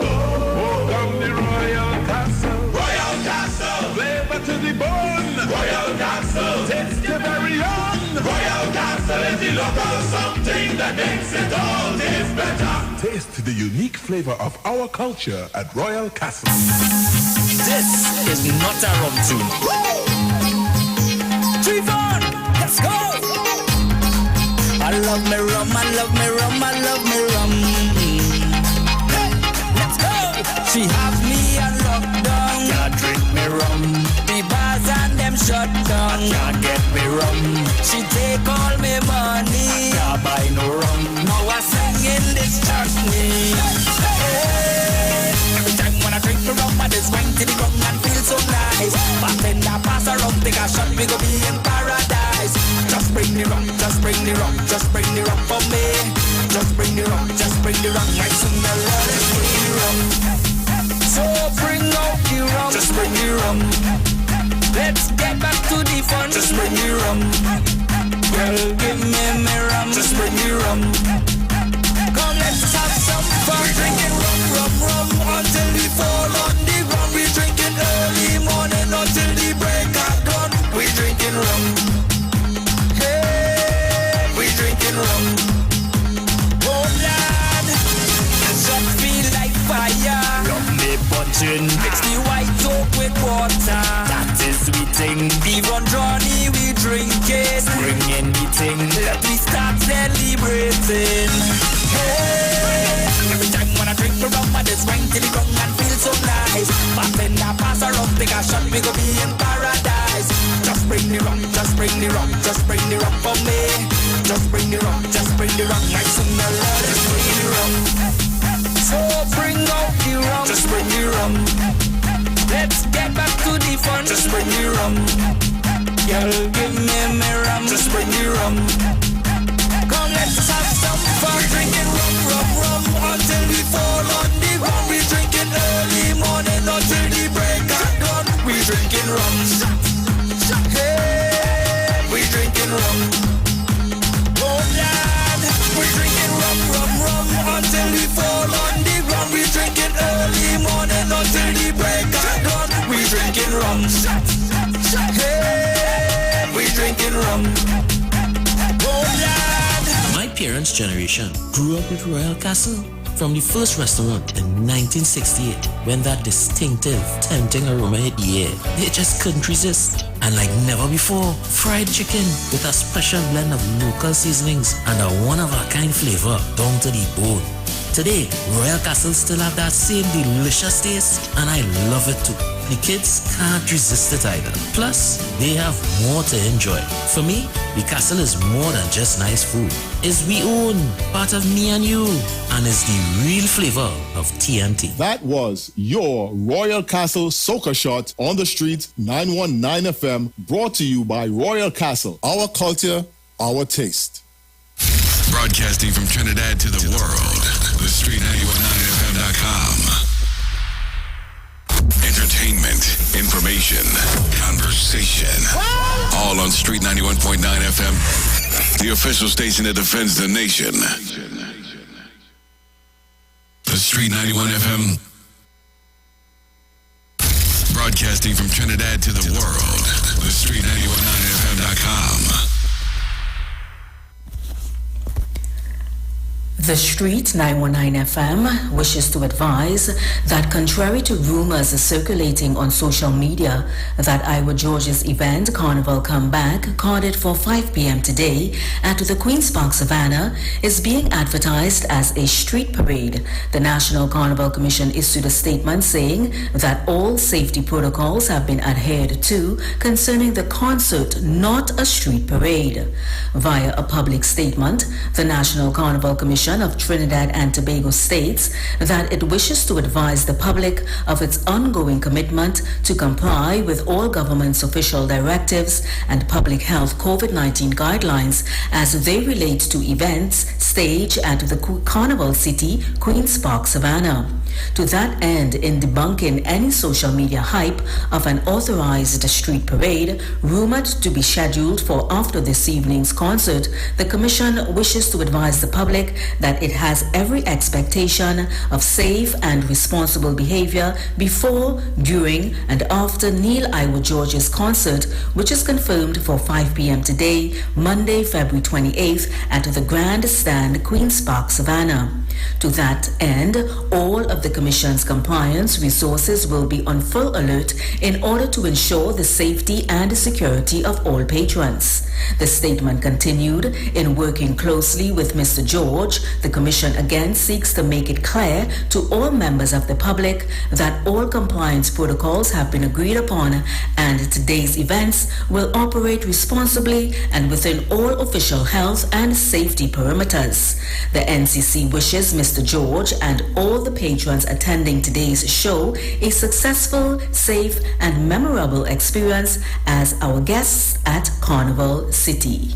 Oh, come the Royal Castle. Royal Castle. Flavor to the bone. Royal Castle. Taste the very own. Royal Castle is the local something that makes it all taste better. Taste the unique flavor of our culture at Royal Castle. This is not a rum tune. Trevor, let's go! I love me rum, I love me rum, I love me rum. Hey, let's go! She have me on lockdown. Can't drink me rum. The bars and them shut down. I can't get me rum. She take all me money. I can't buy no rum. Now I sing in this chutney. Hey, every time when I drink the rum, I just went to the rum and feel so nice. Bartender pass a rum, take a shot, we go be in paradise. Just bring the rum, just bring the rum, just bring the rum for me. Just bring the rum, just bring the rum. I sing the Lord is bring the rum. So bring out the rum, just bring the rum. Let's get back to the fun, just bring the rum. Girl, give me rum, just bring the rum. Come, let's have some fun. We drinking rum, rum, rum until we fall on the ground. We drinking early morning until the break of dawn. We drinking rum. Hey, we drinking rum. Oh lad, it's up feel like fire. Love me punching, mix the white oak with water. That is sweet thing. Even Johnny we drink it. Bring in the thing, let me start celebrating. Hey, every time when I drink the rum, I just wine till the rum and feel so nice. Bartender pass a rum, take a shot, we go be in paradise. Just bring the rum, just bring the rum, just bring the rum for me. Just bring the rum, just bring the rum. I sing the Lord, just bring the rum. So bring out the rum, just bring the rum. Let's get back to the fun, just bring the rum. Girl, give me rum, just bring the rum. Come, let's have some fun. We drinking rum, rum, rum until we fall on the ground. We drinking early morning until the break of dawn. We drinking rum. Hey, we drinking rum. Oh lad, we drinking rum, rum, rum until we fall on the ground. We drinking early morning until the break of dawn. We drinking rum. Hey, we drinking rum. Oh lad. My parents' generation grew up with Royal Castle. From the first restaurant in 1968, when that distinctive, tempting aroma hit the air, they just couldn't resist. And like never before, fried chicken with a special blend of local seasonings and a one-of-a-kind flavor down to the bone. Today, Royal Castle still have that same delicious taste, and I love it too. The kids can't resist it either. Plus, they have more to enjoy. For me, the castle is more than just nice food. It's we own, part of me and you, and it's the real flavor of TNT. That was your Royal Castle Soca Shot on the Street 919 FM, brought to you by Royal Castle. Our culture, our taste. Broadcasting from Trinidad to the world, the Street919FM.com. Entertainment, information, conversation. All on Street 91.9 FM, the official station that defends the nation. The Street 91 FM. Broadcasting from Trinidad to the world, the Street919FM.com. The Street 919 FM wishes to advise that contrary to rumors circulating on social media that Iwer George's event Carnival Comeback, carded for 5 p.m. today at the Queen's Park Savannah, is being advertised as a street parade, the National Carnival Commission issued a statement saying that all safety protocols have been adhered to concerning the concert, not a street parade. Via a public statement, the National Carnival Commission of Trinidad and Tobago states that it wishes to advise the public of its ongoing commitment to comply with all government's official directives and public health COVID-19 guidelines as they relate to events staged at the Carnival City, Queen's Park, Savannah. To that end, in debunking any social media hype of an authorized street parade rumored to be scheduled for after this evening's concert, the Commission wishes to advise the public that it has every expectation of safe and responsible behavior before, during, and after Neil Iwer George's concert, which is confirmed for 5 p.m. today, Monday, February 28th, at the Grand Stand, Queen's Park, Savannah. To that end, all of the Commission's compliance resources will be on full alert in order to ensure the safety and security of all patrons. The statement continued, in working closely with Mr. George, the Commission again seeks to make it clear to all members of the public that all compliance protocols have been agreed upon and today's events will operate responsibly and within all official health and safety perimeters. The NCC wishes Mr. George and all the patrons attending today's show a successful, safe, and memorable experience as our guests at Carnival City.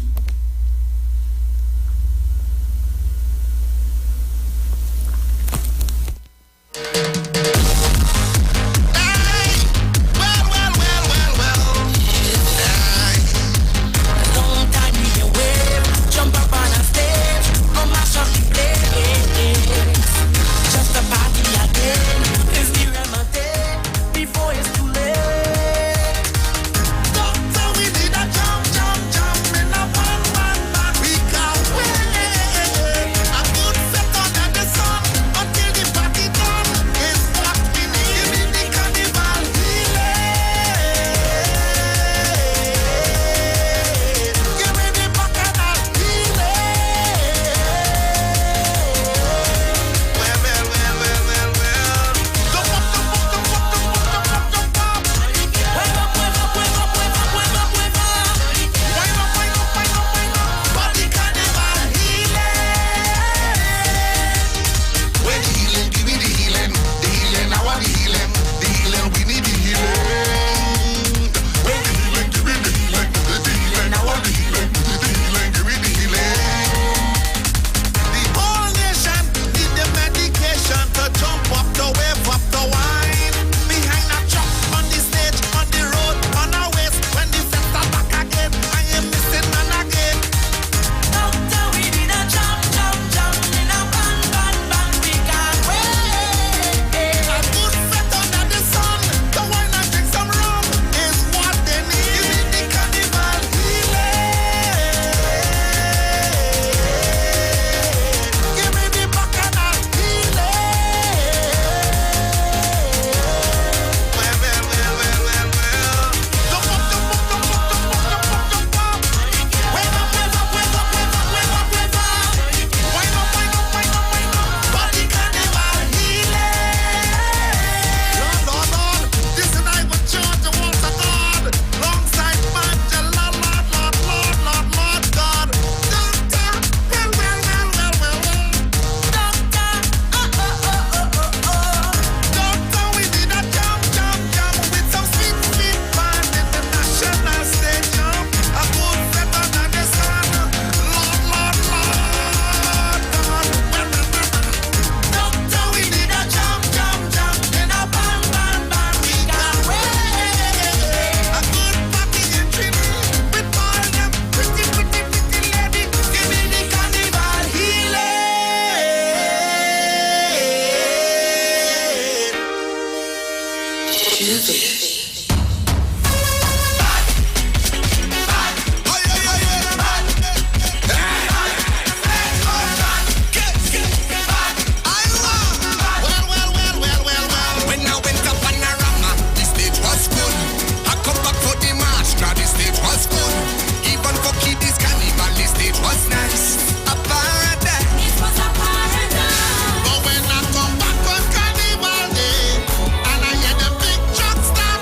But when I come back on Carnival Day, and I hear the big trucks start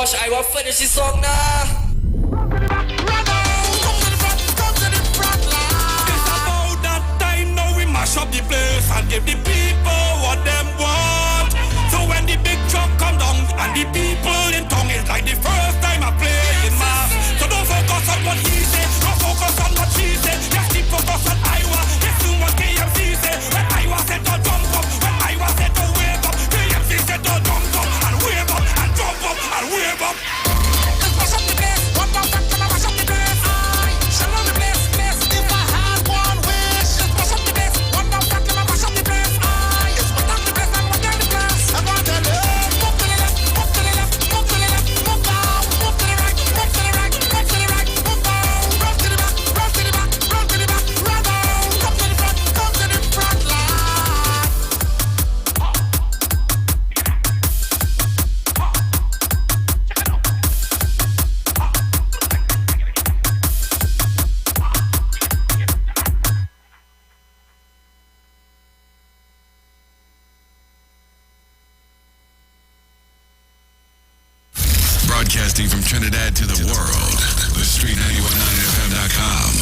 gosh, I will finish this song now. Mash up the place and give the people what them want. So when the big truck come down and the people in tongue is like the first time I play in mass. So don't focus on what he say, don't focus on what she say. Just keep focus on Iwer. Listen what KMC say. When Iwer said to jump up, when Iwer said to wave up, KMC said to jump up and wave up and jump up and wave up. Let's mash up the place. One more time, come on, mash up the place. Shall on the place, place. If I had one wish, let's mash up the place. Broadcasting from Trinidad to the world, the Street919FM.com.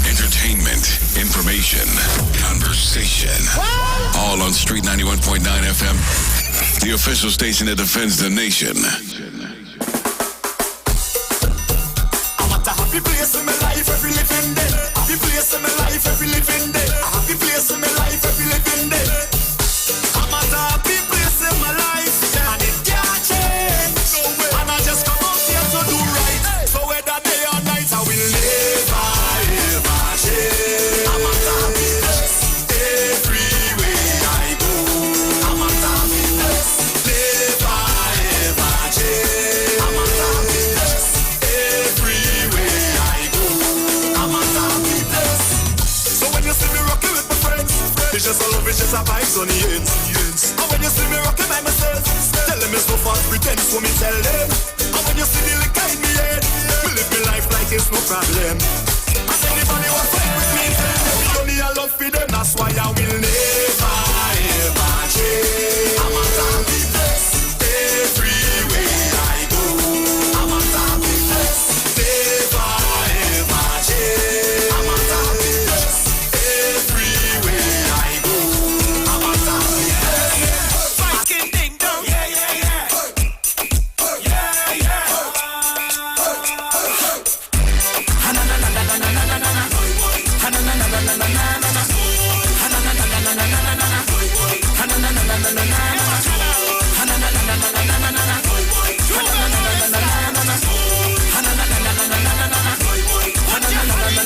Entertainment, information, conversation, all on Street 91.9 FM, the official station that defends the nation. I want a happy place in my life every living day. Happy place in my life every living day. A happy place in my life every living day. I want a happy place in my life. And I just come out here to do right. So whether day or night, I will never, ever change. I'm at happiness everywhere I go. I'm at happiness, never, ever change. I'm at happiness everywhere I go. I'm at happiness. So when you see me rocking with my friends, it's just a love, it's just a vibes on the ends. And when you see me rocking by myself, tell them it's no false pretense when me tell them. And when you see the liquor in me head, we live my life like it's no problem. And anybody want fight with me, tell them it's only a love for them. That's why I will never, ever change. I'm at happiness everywhere I go. I'm at happiness, never, ever change. I'm at happiness everywhere I go. I'm at happiness. Fighting ding dong. Yeah, yeah, yeah. Yeah, yeah. Na na na na na na na na na. Na na na na na na na na na. Na na na na na na na na na. Na na na na na na na na. Na na na na na na na na na. Na na na na na na na na. Na na na na na na na na. Na na na na na na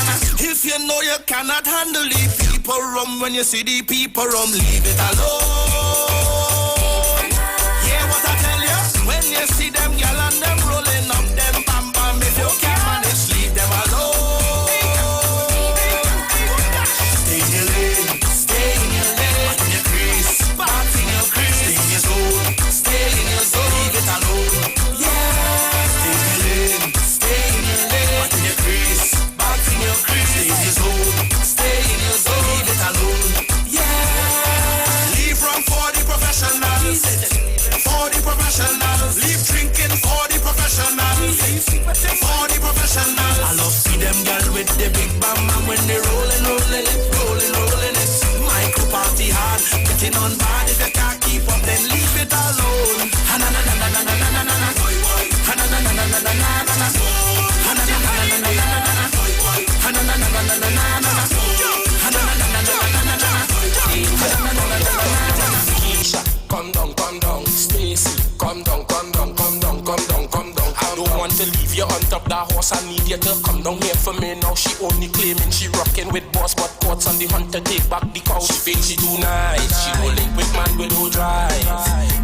na. If you know you cannot handle the people rum, when you see the people rum, leave it alone. Yeah, what I tell you? When you see them gyal and them rolling up them bam bam, if you can't manage, leave them alone. Stay in your lane, stay in your lane. Back in your crease, back in your crease. Stay in your zone, stay in your zone. Leave it alone. Yeah. Stay in your lane, stay in your lane. Back in your crease, back in your crease. Stay in your zone, stay in your zone. Leave it alone. Yeah. Leave rum for the professionals. For the professionals. Leave drinking for the professionals. For the professionals. I love see them girl with the big bam and when they rolling, rolling it, rolling, rolling it. Micro party hard, getting on bad. If you can't keep up, then leave it alone. Ha na na na na na na na na na. Ha na na na na na na na na. Ha na na na na na na na. Ha na na na na na na na. Ha na na na na na na na. Keisha, come down, Stacy, come down, come down, come down, come down, come down. I don't want to leave you on top that horse. I need you to come down here for me now. She only claiming she rocking with boss, but courts on the hunt to take back the couch. She thinks she too nice. She rolling with man with no drive.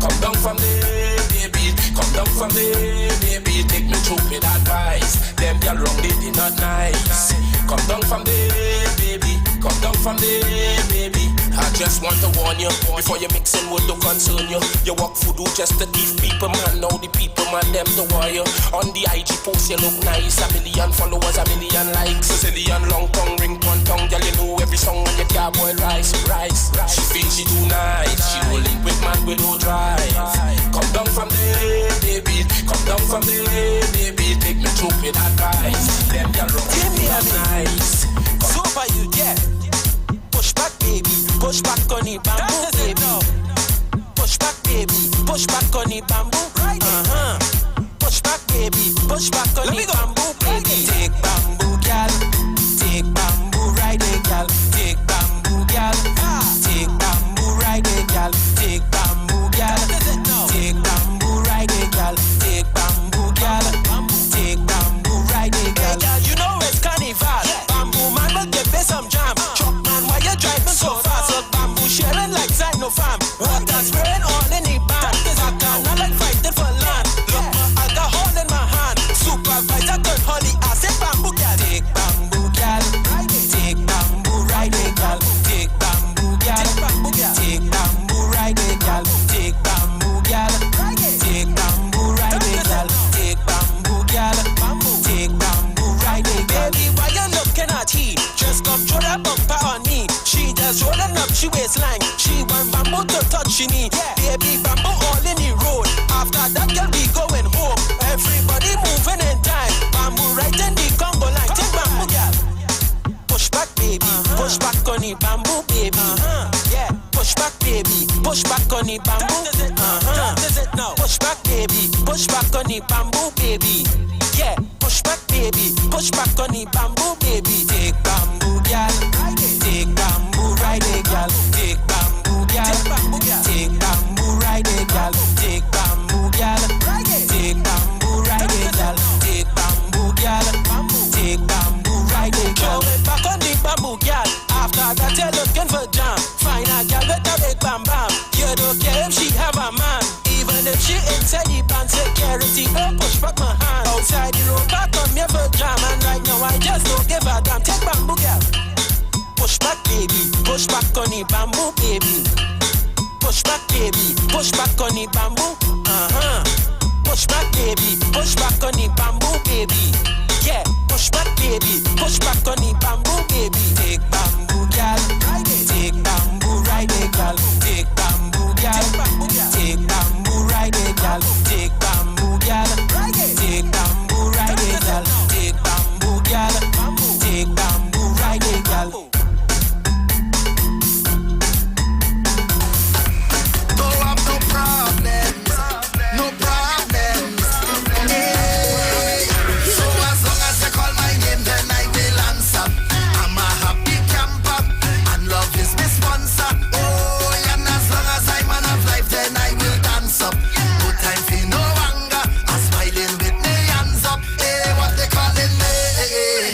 Come down from there, baby. Come down from there, baby. Take me through with advice. Them girl wrong, they not nice. Come down from there, baby. Come down from there, baby. I just want to warn you before you mix in with the concern you. You walk voodoo just to give people, man. Now the people, man, them the warrior. On the IG post, you look nice. 1 million followers, 1 million likes. A zillion long tongue, ring one tongue. Girl, you know every song when you car boy rise. She thinks she too nice. She rolling with man with no drive. Come down from the way, baby, take me through with advice. Them girl rock me nice. So for you, yeah. Push back, baby. Push back on the bamboo, baby. Push back, baby. Push back on the bamboo. Right. Push back, baby. Push back on the bamboo, baby. Take bamboo, gal. Take bamboo, ride it, gal. Take bamboo, gal. Take bamboo, ride it, gal. Take bamboo, gal. Take bamboo, ride it, gal. Take bamboo, gal. Take bamboo, ride it, gal. You know it's carnival. Bamboo man will give me some jam. Truck man, why you driving so fast? Look, bamboo sharing like side no farm. Water spraying all in the band. I can't like fighting for land. Look, alcohol in my hand. Supervisor good holly. I said bamboo gal. Take bamboo gal. Take bamboo ride it gal. Take bamboo gal. Take bamboo ride it gal. Take bamboo gal. Take bamboo ride it gal. Take bamboo gal. Take bamboo ride it gal. Baby, why you looking at he? Just come throw that bumper on me. She just rolling up she waistline. She want bamboo to touch she knee. Baby, bamboo all in the road. After that girl we going home. Everybody moving in time. Bamboo right in the Congo line. Take bamboo girl. Push back, baby. Push back on the bamboo, baby. Yeah. Push back, baby. Push back on the bamboo. Push back, baby. Push back on the bamboo, baby. Yeah. Push back, baby. Push back on the bamboo, baby. Take bamboo, girl. Take bamboo, ride it, girl. Take bamboo, girl. Take bamboo, ride it, girl. Take bamboo, girl. Take bamboo, ride it, girl. Take bamboo, girl. Take bamboo, ride it, girl. Back on the bamboo, girl. After that, you're looking for jam. Find a girl with a big bam bam. You don't care if she have a man. Even if she inside the band security, don't push back my hand. Outside the road, back on me for jam. And right now, I just don't give a damn. Take bamboo, girl. Push back, baby. Push back on the bamboo, baby. Push back, baby. Push back on the bamboo. Push back, baby. Push back on the bamboo, baby. Yeah. Push back, baby. Push back on the bamboo, baby. Take bamboo, gal. Take bamboo, ride it, gal. Take bamboo, gal. Take bamboo, ride it, gal. Take bamboo, gal. Take bamboo, ride it, gal. Take bamboo, gal. Take bamboo, ride it, gal.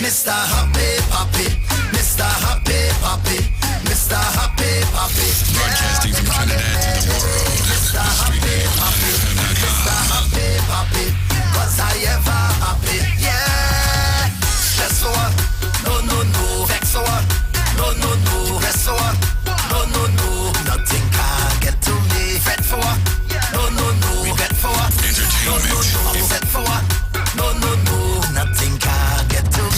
Mr. Happy Papi, Mr. Happy Papi, Mr. Happy Papi. Broadcasting from Trinidad to the world. Mr. Happy Papi, Mr. Happy Papi, 'cause I ever happy, yeah. Stress for what? No. Vex for what? No. Rest for what? No. Nothing can get to me. Fret for what? No. Regret for what? Entertainment. No. Upset for what? No. Nothing can get to me.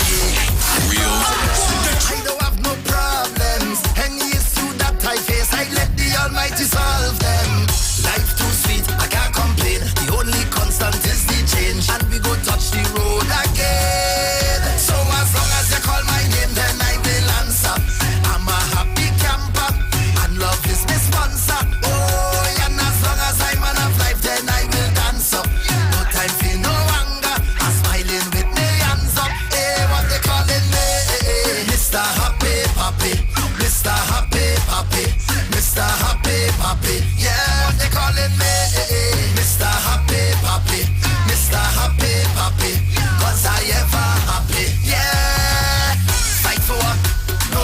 I don't have no problems. Any issue that I face, I let the Almighty solve them. Life too sweet, I can't complain. The only constant is the change, and we go touch the road again. So as long as you call my name, then I will answer. I'm a happy camper, and love is my sponsor. Oh, and as long as I'm man of life, then I will dance up. No time for no anger, I'm smiling with me hands up. Hey, what they calling me? Mr. Happy Papi, Mr. Happy Papi, Mr. Happy Papi. Yeah, what they calling me? Mr. Happy Papi, Mr. Happy Papi, 'cause I ever happy. Yeah, fight for what? No.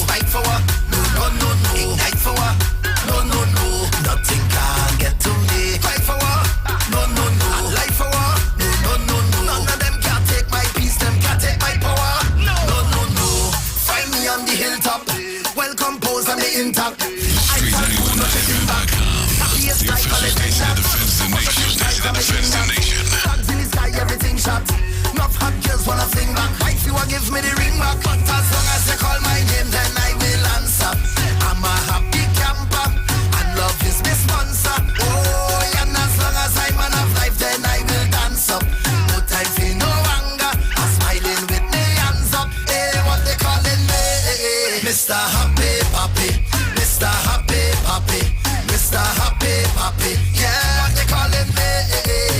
Fight for what? No. Ignite for what? No. Nothing can get to me. Fight for what? No. Life for what? No. None of them can take my peace, them can't take my power. No. Find me on the hilltop, well composed and the intact. I can't do nothing back. The official station that defends the nation. Flags in the sky, everything shot. Enough hot girls wanna fling back. Wife, you a give me the ring back. But as long as you call my name, then I will answer. I'm a happy camper, and love is my sponsor. Oh, and as long as I'm man of life, then I will dance. Mr. Happy Papi, Mr. Happy Papi, Mr. Happy Papi. Yeah, they calling me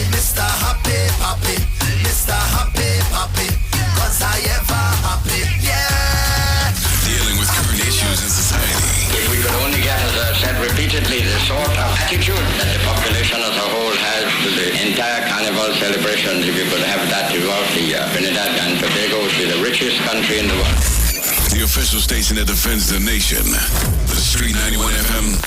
Mr. Happy Papi, Mr. Happy Papi, 'cause I ever happy. Yeah. Dealing with current issues in society. If we could only get, as I've said repeatedly, the sort of attitude that the population as a whole has to the entire carnival celebrations, if you could have that throughout the year. Trinidad and Tobago would be the richest country in the world. The official station that defends the nation. The Street 91 FM.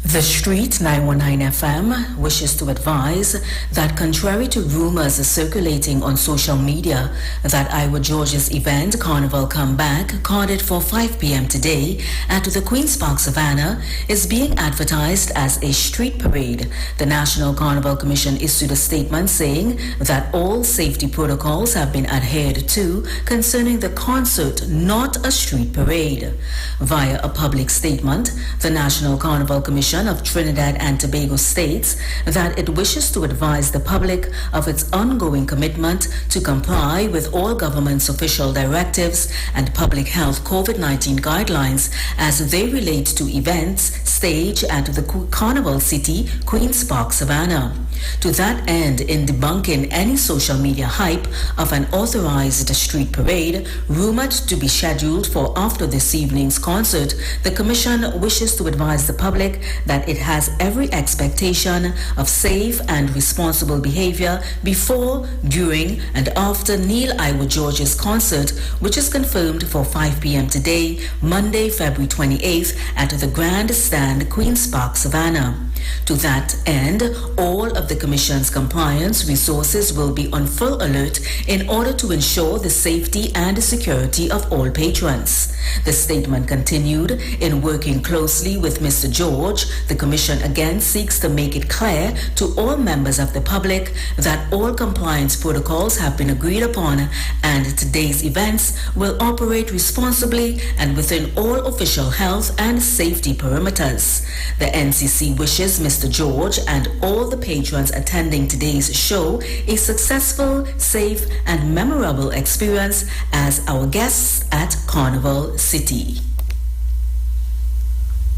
The Street 919 FM wishes to advise that contrary to rumors circulating on social media that Iwer George's event Carnival Comeback, carded for 5 p.m. today at the Queen's Park Savannah, is being advertised as a street parade. The National Carnival Commission issued a statement saying that all safety protocols have been adhered to concerning the concert, not a street parade. Via a public statement, the National Carnival Commission of Trinidad and Tobago states that it wishes to advise the public of its ongoing commitment to comply with all government's official directives and public health COVID-19 guidelines as they relate to events staged at the Carnival City, Queen's Park, Savannah. To that end, in debunking any social media hype of an authorized street parade rumored to be scheduled for after this evening's concert, the Commission wishes to advise the public that it has every expectation of safe and responsible behavior before, during, and after Neil Iwer George's concert, which is confirmed for 5 p.m. today, Monday, February 28th, at the Grand Stand, Queen's Park, Savannah. To that end, all of the Commission's compliance resources will be on full alert in order to ensure the safety and security of all patrons. The statement continued, in working closely with Mr. George, the Commission again seeks to make it clear to all members of the public that all compliance protocols have been agreed upon and today's events will operate responsibly and within all official health and safety perimeters. The NCC wishes Mr. George and all the patrons attending today's show a successful, safe, and memorable experience as our guests at Carnival City.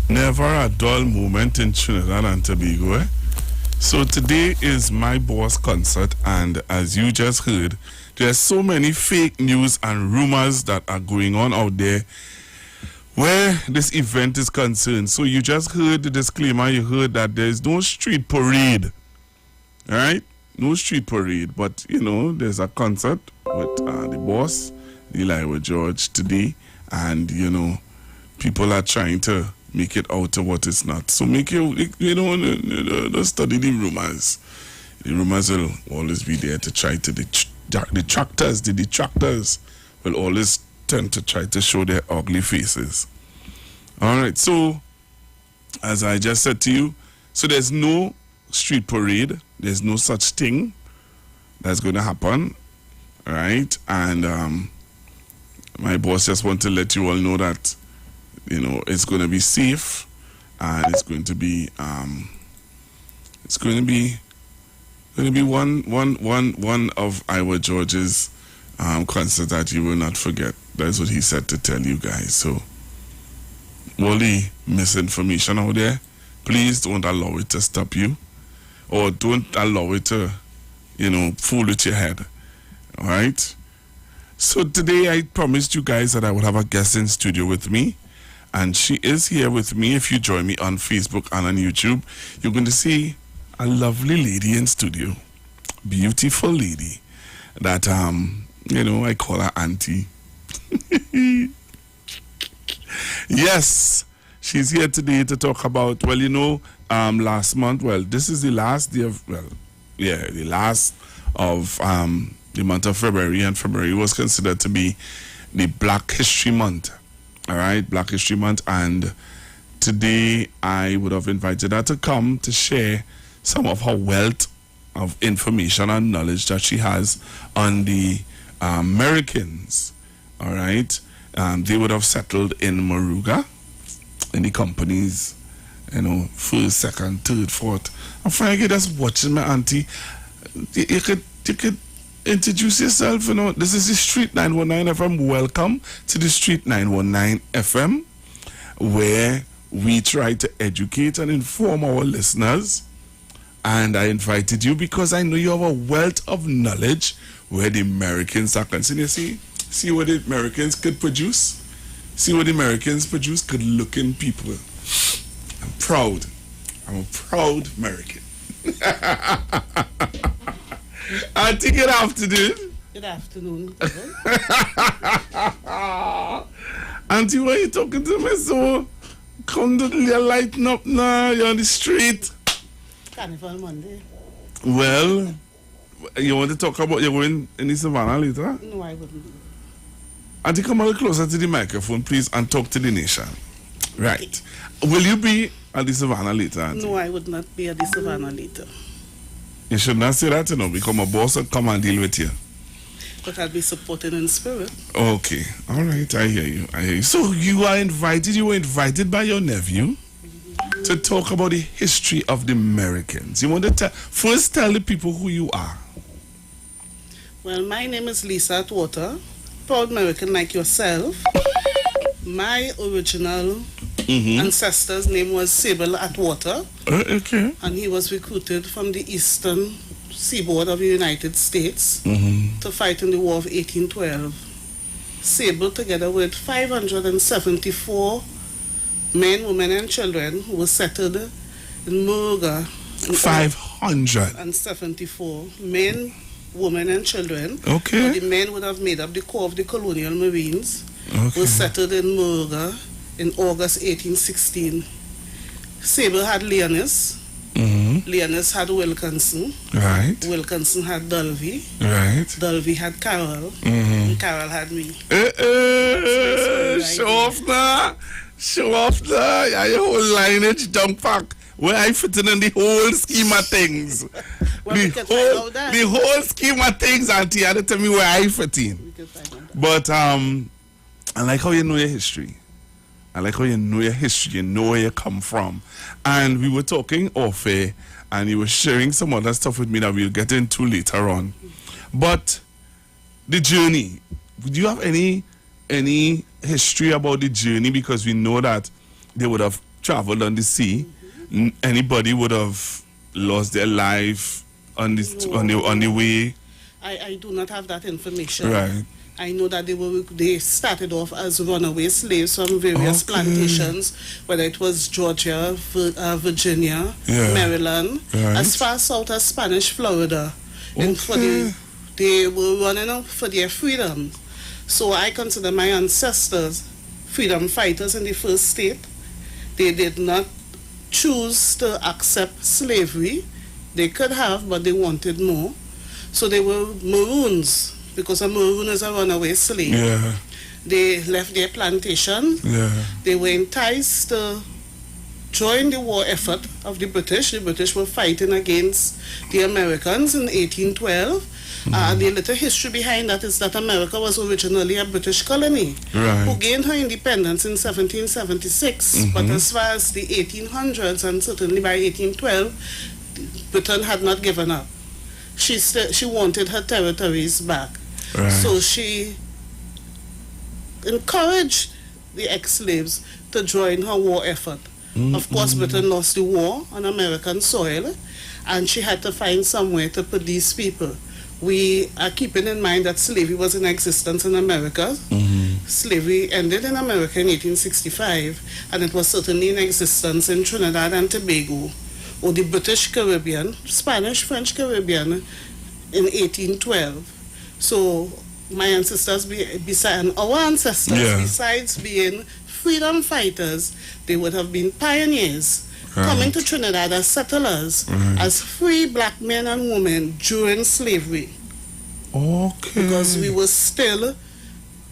Never a dull moment in Trinidad and Tobago. Eh? So today is my boss concert, and as you just heard, there's so many fake news and rumors that are going on out there where this event is concerned. So you just heard the disclaimer, you heard that there's no street parade, right? No street parade, but you know, there's a concert with the boss, Iwer George, today, and you know, people are trying to make it out to what it's not. So make don't study the rumors. The rumors will always be there to try to the detractors will always tend to try to show their ugly faces. All right, so as I just said to you, so there's no street parade, there's no such thing that's going to happen, right? And my boss just want to let you all know that, you know, it's going to be safe, and it's going to be one of Iwer George's concerts that you will not forget. That's what he said to tell you guys. So all the misinformation out there, please don't allow it to stop you, or don't allow it to, you know, fool with your head. All right. So today I promised you guys that I would have a guest in studio with me, and she is here with me. If you join me on Facebook and on YouTube, you're going to see a lovely lady in studio, beautiful lady that you know, I call her auntie. Yes, she's here today to talk about, well, you know, last month, well, this is the last day of, the last of the month of February, and February was considered to be the Black History Month. All right, Black History Month, and today I would have invited her to come to share some of her wealth of information and knowledge that she has on the Americans. All right, they would have settled in Moruga, in the companies, you know, first, second, third, fourth. I'm finally just watching my auntie. You could introduce yourself. You know, this is the Street 919 FM. Welcome to the Street 919 FM, where we try to educate and inform our listeners. And I invited you because I know you have a wealth of knowledge where the Americans are concerned. You see what the Americans could produce? See what the Americans produce? Good-looking people. I'm proud. I'm a proud American. Auntie, good afternoon. Good afternoon. Auntie, why are you talking to me so? Come to lighten up now. You're on the street. Carnival Monday. Well, you want to talk about you're going in the savannah later? No, I wouldn't. Auntie, come a little closer to the microphone, please, and talk to the nation. Right. Will you be at the savannah later, Auntie? No, I would not be at the savannah later. You should not say that, you know, become a boss and come and deal with you. But I'll be supporting in spirit. Okay. All right, I hear you. I hear you. So you were invited by your nephew to talk about the history of the Americans. You want to first tell the people who you are. Well, my name is Lisa Atwater, proud American like yourself. My original ancestor's name was Sable Atwater. Okay. And he was recruited from the eastern seaboard of the United States to fight in the War of 1812. Sable, together with 574 men, women, and children who were settled in Muruga. 574 men, women, and children. Okay. But the men would have made up the core of the colonial Marines. Were settled in Muruga in August 1816. Sable had Leonis. Leonis had Wilkinson. Right. Wilkinson had Dulvey. Right. Dulvey had Carroll. And Carroll had me. Show off now. Show off now. Yeah, your whole lineage jump back. Where I fit in the whole scheme of things. The whole scheme of things, Auntie, you tell me where I fit in. But I like how you know your history. I like how you know your history, you know where you come from. And we were talking off air, and you were sharing some other stuff with me that we'll get into later on. But the journey, do you have any history about the journey? Because we know that they would have traveled on the sea. Anybody would have lost their life on the way. I do not have that information. Right. I know that they started off as runaway slaves from various plantations, whether it was Georgia, Virginia, Maryland, as far south as Spanish Florida. And they were running for their freedom. So I consider my ancestors freedom fighters in the first state. They did not choose to accept slavery. They could have, but they wanted more. So they were Maroons, because a Maroon is a runaway slave. Yeah. They left their plantation. Yeah. They were enticed to join the war effort of the British. The British were fighting against the Americans in 1812. The little history behind that is that America was originally a British colony who gained her independence in 1776. But as far as the 1800s, and certainly by 1812, Britain had not given up. She wanted her territories back. So she encouraged the ex-slaves to join her war effort. Of course, Britain lost the war on American soil, and she had to find somewhere to put these people. We are keeping in mind that slavery was in existence in America. Slavery ended in America in 1865, and it was certainly in existence in Trinidad and Tobago, or the British Caribbean, Spanish, French Caribbean, in 1812. So my ancestors, besides being freedom fighters, they would have been pioneers, coming to Trinidad as settlers, as free black men and women during slavery. Okay. Because we were still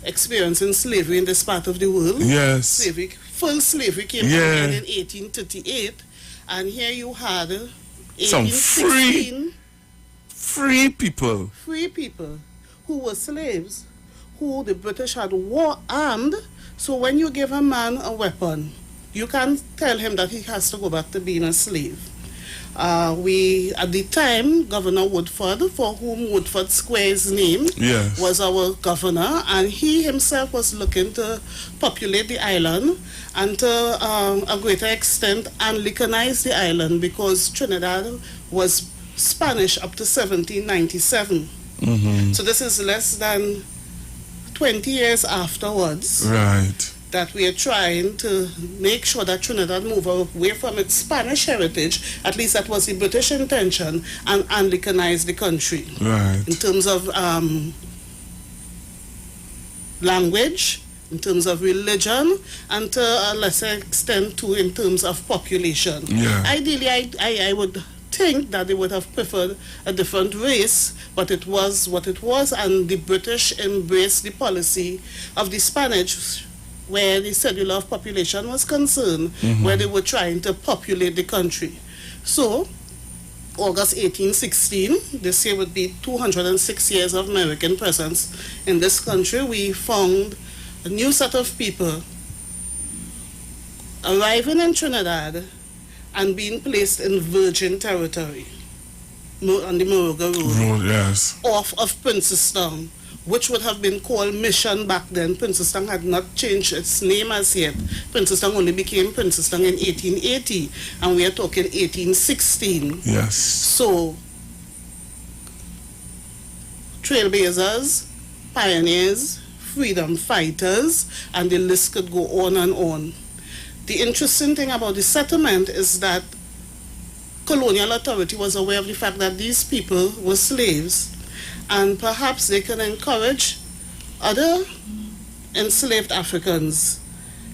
experiencing slavery in this part of the world. Yes. Full slavery came to an end in 1838, and here you had some free people. Free people who were slaves, who the British had war armed. So when you give a man a weapon, you can't tell him that he has to go back to being a slave. We, at the time, Governor Woodford, for whom Woodford Square's name was our governor, and he himself was looking to populate the island and to a greater extent Anglicanize the island, because Trinidad was Spanish up to 1797. So this is less than 20 years afterwards. Right. That we are trying to make sure that Trinidad move away from its Spanish heritage, at least that was the British intention, and Anglicanize the country. Right. In terms of language, in terms of religion, and to a lesser extent too in terms of population. Yeah. Ideally, I would think that they would have preferred a different race, but it was what it was, and the British embraced the policy of the Spanish, where the cellular of population was concerned, where they were trying to populate the country. So, August 1816, this year would be 206 years of American presence in this country. We found a new set of people arriving in Trinidad and being placed in virgin territory on the Moruga Road, yes, off of Princestown, which would have been called Mission back then. Princestown had not changed its name as yet. Princestown only became Princestown in 1880, and we are talking 1816. Yes. So, trailblazers, pioneers, freedom fighters, and the list could go on and on. The interesting thing about the settlement is that colonial authority was aware of the fact that these people were slaves, and perhaps they can encourage other enslaved Africans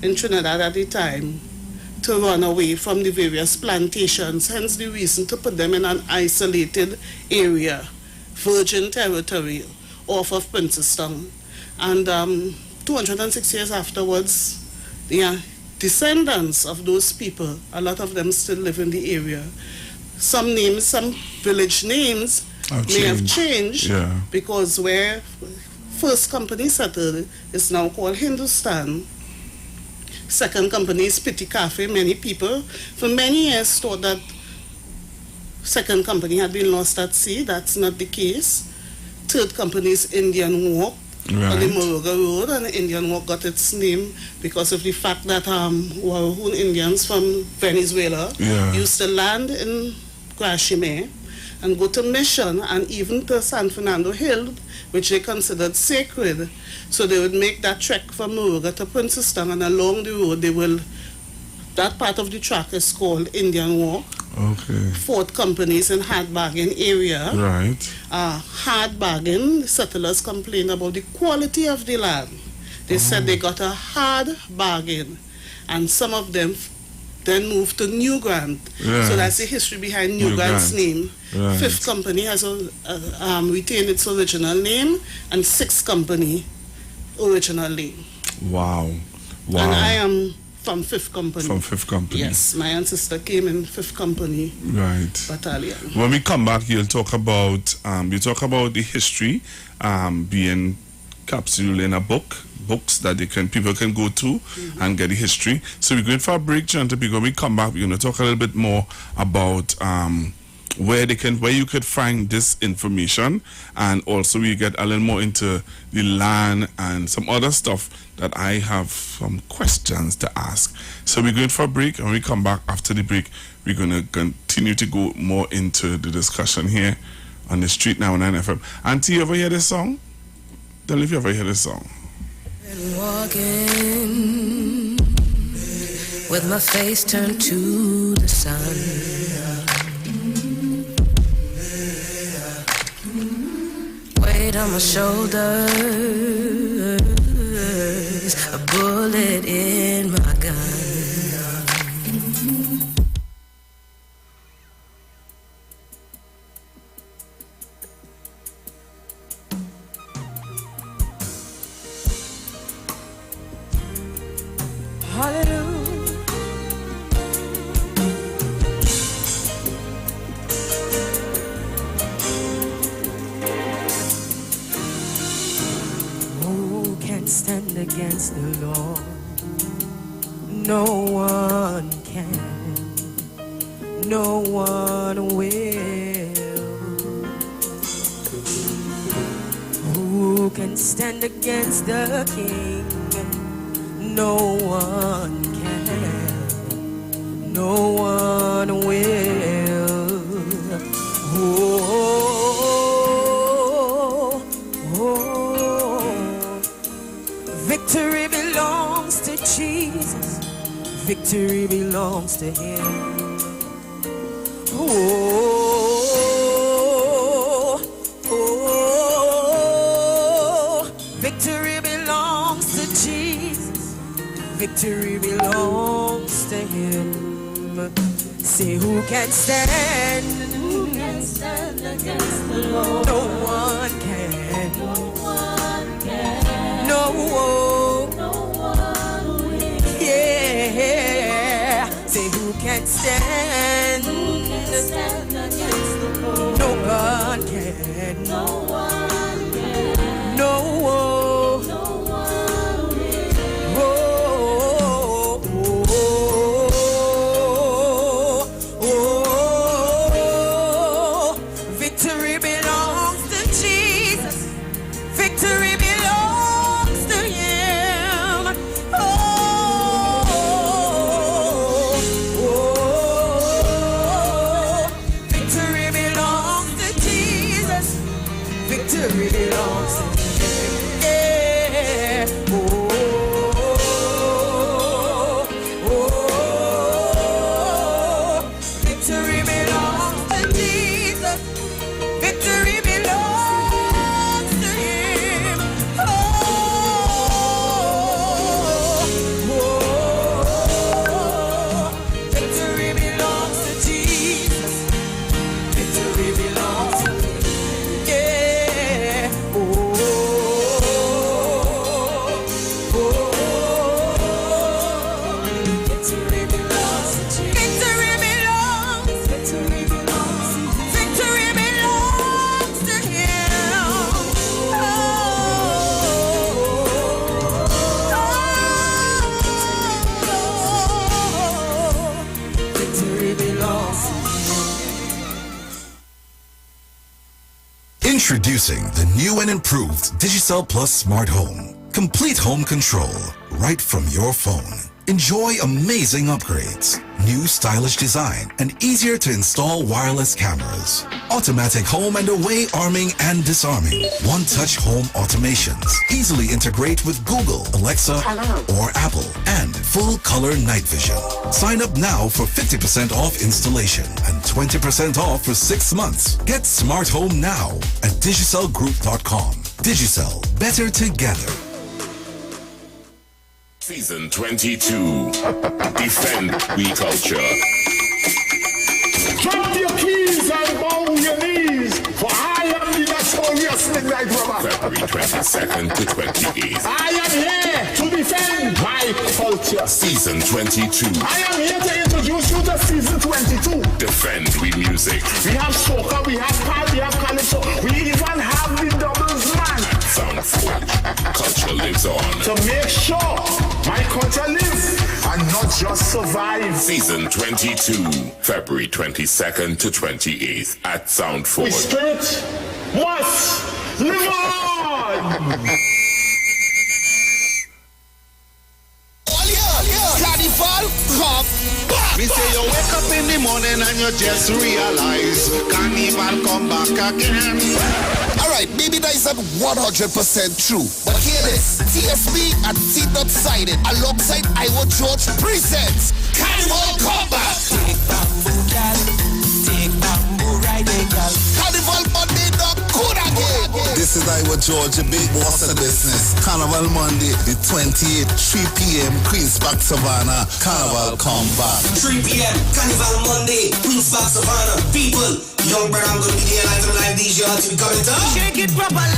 in Trinidad at the time to run away from the various plantations, hence the reason to put them in an isolated area, virgin territory, off of Princestown. And 206 years afterwards, the descendants of those people, a lot of them still live in the area. Some names, some village names may have changed, because where first company settled is now called Hindustan. Second company is Pitti Cafe. Many people for many years thought that second company had been lost at sea. That's not the case. Third company is Indian Walk on the Moruga Road, and the Indian Walk got its name because of the fact that Warohoon Indians from Venezuela used to land in Guashime and go to Mission and even to San Fernando Hill, which they considered sacred. So they would make that trek from Moruga to Princestown, and along the road that part of the track is called Indian Walk. Okay. Fourth companies in hard bargain area. Right. Hard bargain, the settlers complained about the quality of the land. They said they got a hard bargain, and some of them then moved to New Grant. Right. So that's the history behind New Grant's name. Right. Fifth company has retained its original name, and sixth company original name. Wow. And I am from Fifth Company. From Fifth Company. Yes, my ancestor came in Fifth Company battalion. When we come back, you'll talk about the history being capsuled in a books that people can go to and get the history. So we're going for a break, Jonathan. When we come back, we're going to talk a little bit more about where you could find this information, and also we get a little more into the land and some other stuff that I have some questions to ask. So we're going for a break, and when we come back after the break, we're going to continue to go more into the discussion here on the Street 919 FM. Auntie, you ever hear this song? Tell me if you ever hear this song. Walking with my face turned to the sun, weight on my shoulders, a bullet in my gun. Stand against the law. No one can. no one will. Who can stand against the King? No one can. No one will. Victory belongs to Jesus. Victory belongs to Him. Victory belongs to Jesus. Victory belongs to Him. Say, who can stand? Who can stand against the Lord? No one can. No one can. No one will. Yeah. Say, who can stand? Who can stand against the Lord? No one can. No one can. No one. Introducing the new and improved Digicel Plus Smart Home. Complete home control right from your phone. Enjoy amazing upgrades, new stylish design, and easier to install wireless cameras. Automatic home and away arming and disarming. One-touch home automations. Easily integrate with Google, Alexa, or Apple. And full color night vision. Sign up now for 50% off installation and 20% off for 6 months. Get smart home now at digicelgroup.com. Digicel, better together. Season 22. Defend we culture. Drop your keys and bow your knees, for I am the notorious midnight robber. February 22nd to 28th. I am here to defend my culture. Season 22. I am here to introduce you to season 22. Defend we music. We have soca, we have pop, we have calypso, we even have the doubles man. Sound Forge. Culture lives on. To make sure my culture lives and not just survive. Season 22, February 22nd to 28th at Sound Forge. The spirit must live on! Carnival, come back. Me say you wake up in the morning and you just realize Carnival come back again. Alright, maybe that isn't 100% true, but hear this. TSB and T-Dot Sided alongside Iwer George presents Carnival Comeback. Take bamboo, gal. Take bamboo, riding, gal. Carnival Monday, not good again. This is Iwer George, a big boss of business. Carnival Monday, the 28th, 3 p.m., Queen's Park, Savannah. Carnival Comeback. 3 p.m. Carnival Monday, Queen's Park, Savannah. People, young brother, I'm gonna be there live and live DJ until we come in town. Shake it properly.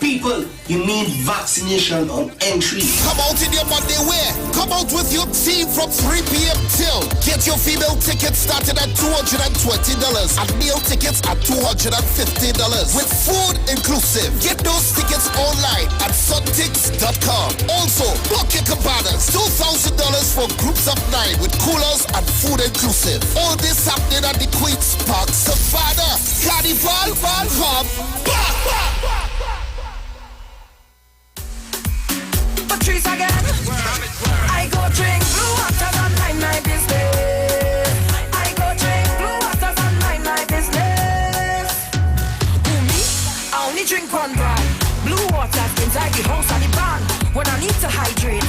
People, you need vaccination on entry. Come out in your Monday wear. Come out with your team from 3 p.m. till. Get your female tickets started at $220 and male tickets at $250 with food inclusive. Get those tickets online at suntix.com. Also, book your cabanas, $2,000 for groups of 9 with coolers and food inclusive. All this happening at the Queen's Park Savannah. Carnival, come back. Patrice again. I go drink blue waters and mind my business. I go drink blue waters and mind my business. Who me? I only drink one brand. Blue waters inside the house and the barn. When I need to hydrate,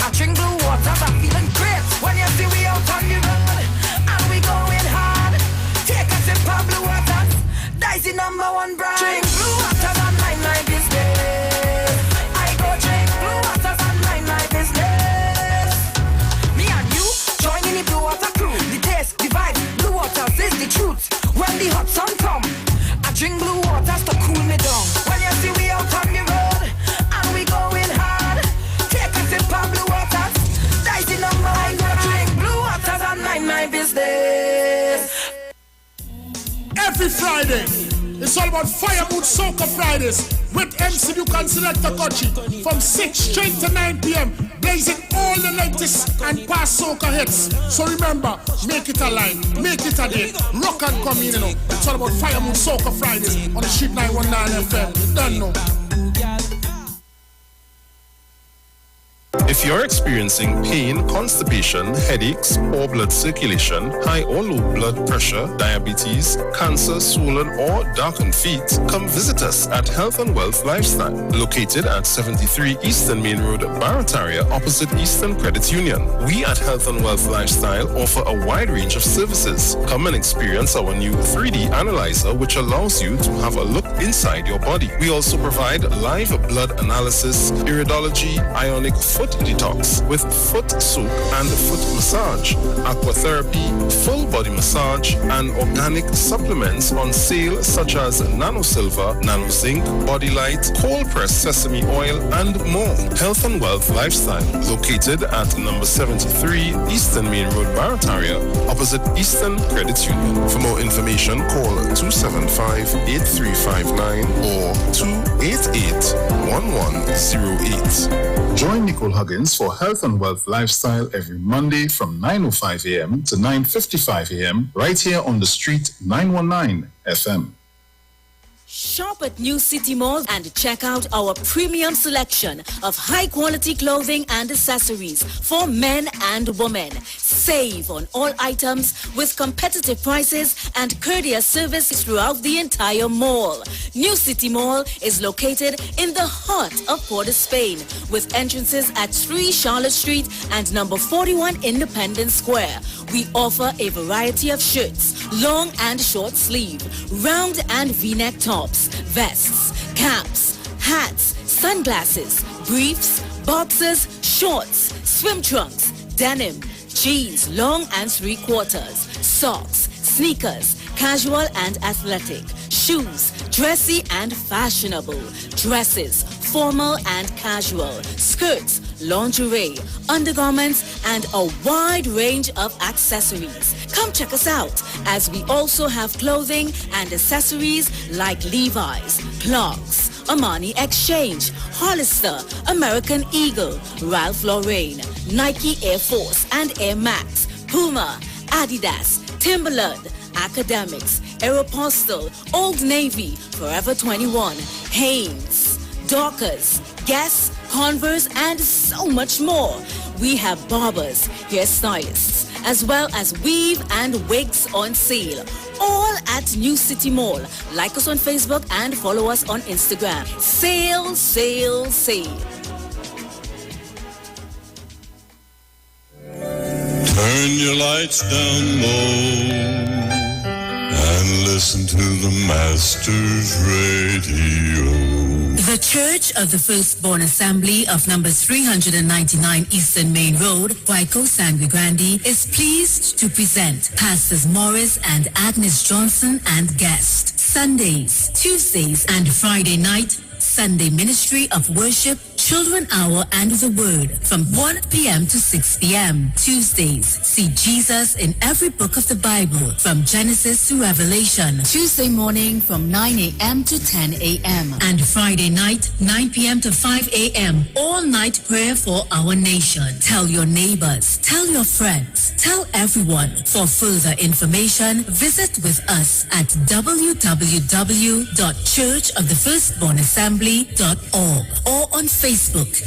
I drink blue waters. I'm feeling great. When you see we out on the road and we going hard, take a sip of blue waters. That's the #1 brand. Drink blue waters and mind my business. I go drink blue waters and mind my business. Me and you join in the blue water crew. The taste, the vibe, blue waters is the truth. When the hot sun come, I drink blue waters to cool me down. When you see we out on the road and we going hard, take a sip of blue waters. That's the #1 brand. Drink blue waters and mind my business. Every Friday, it's all about Fire Mood Soca Fridays with MC Duke and Selector Kochi from 6 straight to 9 p.m. blazing all the latest and past soca hits. So remember, make it a line, make it a day, rock and come in, you know. It's all about Fire Mood Soca Fridays on the Street 919 FM. Done know. If you're experiencing pain, constipation, headaches, poor blood circulation, high or low blood pressure, diabetes, cancer, swollen or darkened feet, come visit us at Health and Wealth Lifestyle, located at 73 Eastern Main Road, Barataria, opposite Eastern Credit Union. We at Health and Wealth Lifestyle offer a wide range of services. Come and experience our new 3D analyzer, which allows you to have a look inside your body. We also provide live blood analysis, iridology, ionic foot detox with foot soak and foot massage, aquatherapy, full body massage, and organic supplements on sale such as nano silver, nano zinc, body light, cold pressed sesame oil, and more. Health and Wealth Lifestyle, located at number 73 Eastern Main Road, Barataria, opposite Eastern Credit Union. For more information, call 275-8359 or 288-1108. Join Nicole Huggins for Health and Wealth Lifestyle every Monday from 9:05 a.m. to 9:55 a.m. right here on the Street 919 FM. Shop at New City Mall and check out our premium selection of high-quality clothing and accessories for men and women. Save on all items with competitive prices and courteous service throughout the entire mall. New City Mall is located in the heart of Port of Spain with entrances at 3 Charlotte Street and number 41 Independence Square. We offer a variety of shirts, long and short sleeve, round and V-neck tops, vests, caps, hats, sunglasses, briefs, boxers, shorts, swim trunks, denim, jeans, long and 3/4, socks, sneakers, casual and athletic, shoes, dressy and fashionable, dresses, formal and casual, skirts, lingerie, undergarments, and a wide range of accessories. Come check us out as we also have clothing and accessories like Levi's, Clarks, Armani Exchange, Hollister, American Eagle, Ralph Lauren, Nike Air Force and Air Max, Puma, Adidas, Timberland, Academics, Aeropostale, Old Navy, Forever 21, Hanes, Dockers, Guess, Converse, and so much more. We have barbers, hairstylists, as well as weave and wigs on sale. All at New City Mall. Like us on Facebook and follow us on Instagram. Sale, sale, sale. Turn your lights down low and listen to the Master's Radio. The Church of the Firstborn Assembly of number 399 Eastern Main Road, Waiko Sangre Grande, is pleased to present Pastors Morris and Agnes Johnson and guest Sundays, Tuesdays, and Friday night Sunday Ministry of Worship, Children Hour and the Word from 1 p.m. to 6 p.m. Tuesdays, see Jesus in every book of the Bible from Genesis to Revelation. Tuesday morning from 9 a.m. to 10 a.m. And Friday night, 9 p.m. to 5 a.m. All-night prayer for our nation. Tell your neighbors, tell your friends, tell everyone. For further information, visit with us at www.churchofthefirstbornassembly.org or on Facebook.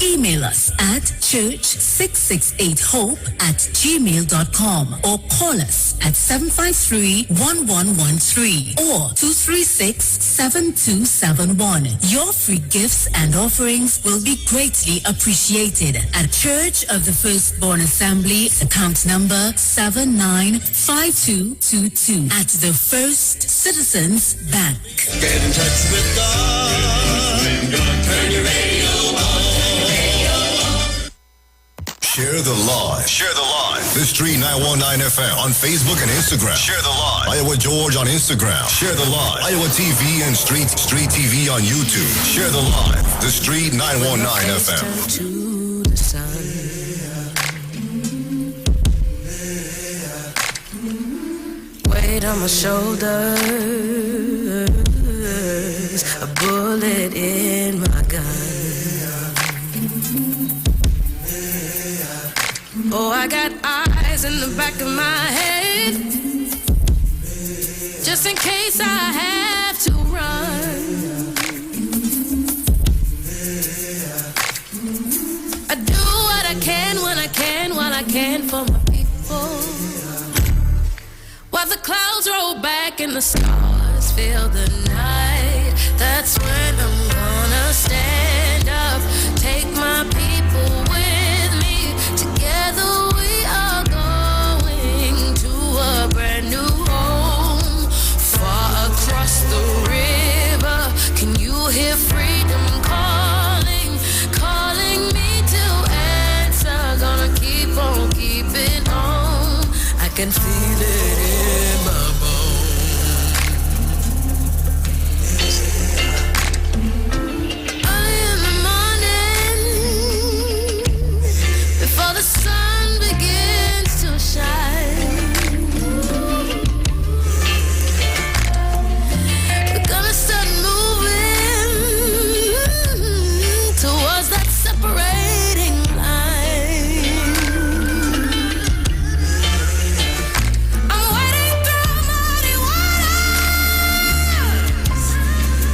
Email us at church668hope@gmail.com or call us at 753-1113 or 236-7271. Your free gifts and offerings will be greatly appreciated at Church of the Firstborn Assembly, account number 795222 at the First Citizens Bank. Get in touch with God. Turn your radio on. Share the live. Share the live. The Street 919 FM on Facebook and Instagram. Share the live. Iowa George on Instagram. Share the live. Iowa TV and Street TV on YouTube. Share the live. The Street 919 FM. To the sun. Weight on my shoulders, a bullet in my gun. Oh, I got eyes in the back of my head, just in case I have to run. I do what I can when I can, while I can for my people. While the clouds roll back and the stars fill the night, that's when I'm gonna stand up, take my people with me. Together we are going to a brand new home, far across the river. Can you hear freedom calling, calling me to answer? Gonna keep on keeping on. I can feel it in my bones. Early in the morning, before the sun begins to shine, we're gonna start moving towards that separating line. I'm wading through muddy waters.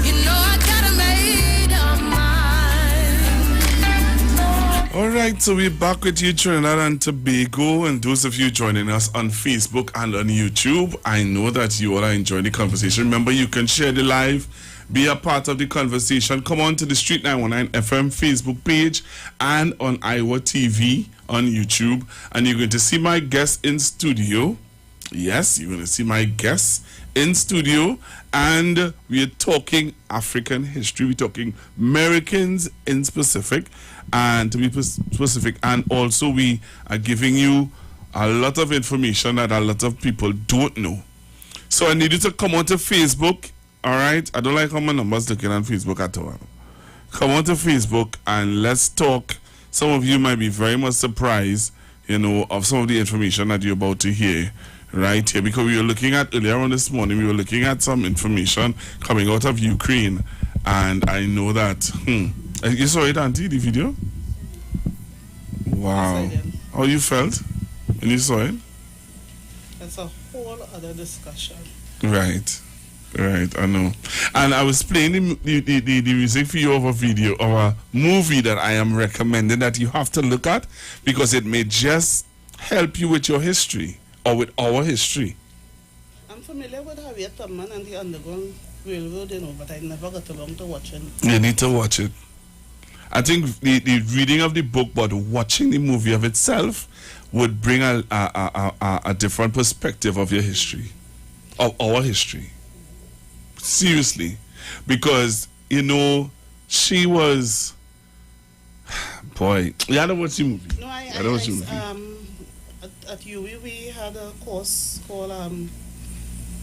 You know I gotta make up mine. All right, so we're back with you, Trinidad and Tobago, and those of you joining us on Facebook and on YouTube. I know that you all are enjoying the conversation. Remember, you can share the live, be a part of the conversation. Come on to the Street 919 FM Facebook page and on Iwer TV on YouTube, and you're going to see my guest in studio. Yes, you're going to see my guests in studio, and we're talking African history. We're talking Americans in specific, and to be specific, and also we are giving you a lot of information that a lot of people don't know. So I need you to come onto Facebook, all right? I don't like how my number's looking on Facebook at all. Come onto Facebook and let's talk. Some of you might be very much surprised, you know, of some of the information that you're about to hear right here, because we were looking at earlier on this morning, we were looking at some information coming out of Ukraine, and I know that you saw it, Auntie, the video? Wow. How you felt when you saw it? That's a whole other discussion. Right, I know. And I was playing the music for you of a video, of a movie that I am recommending that you have to look at, because it may just help you with your history, or with our history. I'm familiar with Harriet Tubman and the Underground Railroad, you know, but I never got along to watching. You need to watch it. I think the reading of the book, but watching the movie of itself would bring a different perspective of your history, of our history. Seriously. Because, you know, she was... Boy, you had to watch the movie. No, at UWI we had a course called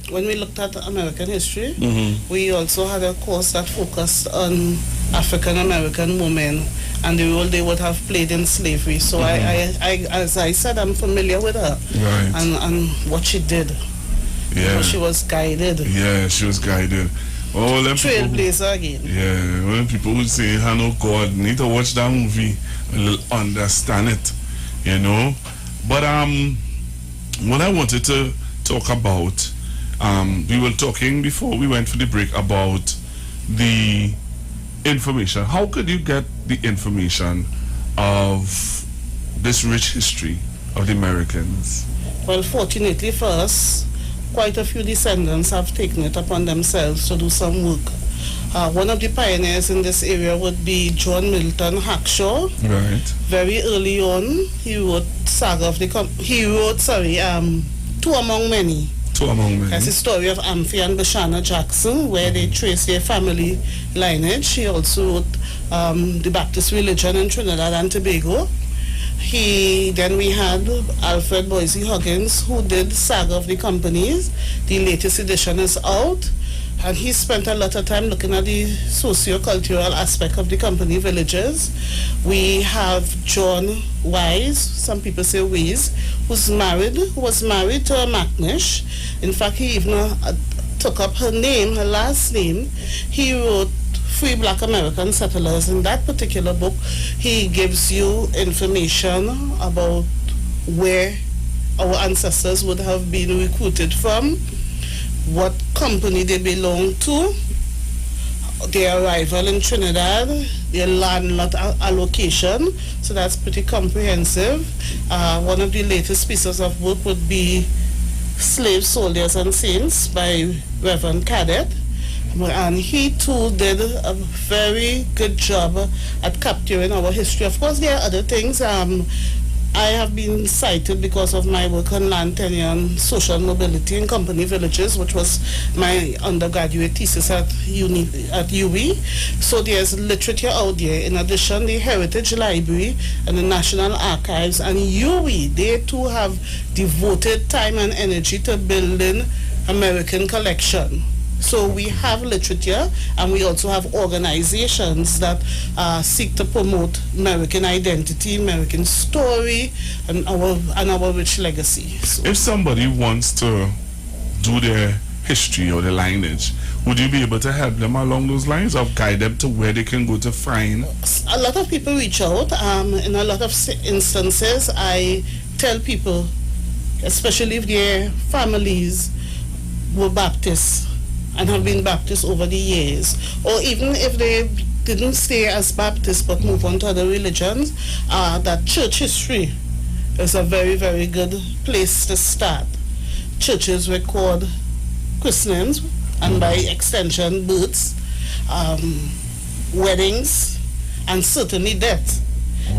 when we looked at American history, we also had a course that focused on African American women and the role they would have played in slavery. So I as I said, I'm familiar with her and what she did. Yeah. She was guided. Yeah, she was guided. Oh, Trailblazer again. Yeah, when people who say, "I know God," need to watch that movie and understand it, you know. But what I wanted to talk about, we were talking before we went for the break about the information. How could you get the information of this rich history of the Americans? Well, fortunately for us, quite a few descendants have taken it upon themselves to do some work. One of the pioneers in this area would be John Milton Hackshaw. Right. Very early on, he wrote Two Among Many. Two Among Many. That's the story of Amphi and Bashana Jackson, where they trace their family lineage. He also wrote the Baptist religion in Trinidad and Tobago. Then we had Alfred Boise Huggins, who did Saga of the Companies. The latest edition is out, and he spent a lot of time looking at the socio-cultural aspect of the company villages. We have John Wise, some people say Wise, who was married to a Macnish. In fact, he even took up her last name. He wrote Free Black American Settlers. In that particular book, he gives you information about where our ancestors would have been recruited from, what company they belonged to, their arrival in Trinidad, their land lot allocation. So that's pretty comprehensive. One of the latest pieces of work would be Slave Soldiers and Saints by Reverend Cadet. And he too did a very good job at capturing our history. Of course, there are other things. I have been cited because of my work on land tenure and social mobility in company villages, which was my undergraduate thesis at UWI. So there's literature out there. In addition, the Heritage Library and the National Archives and UWI, they too have devoted time and energy to building American collection. So we have literature, and we also have organizations that seek to promote American identity, American story, and our rich legacy. So if somebody wants to do their history or their lineage, would you be able to help them along those lines, or guide them to where they can go to find? A lot of people reach out. In a lot of instances, I tell people, especially if their families were Baptists and have been Baptist over the years, or even if they didn't stay as Baptist but move on to other religions, that church history is a very, very good place to start. Churches record christenings and by extension births, weddings, and certainly death.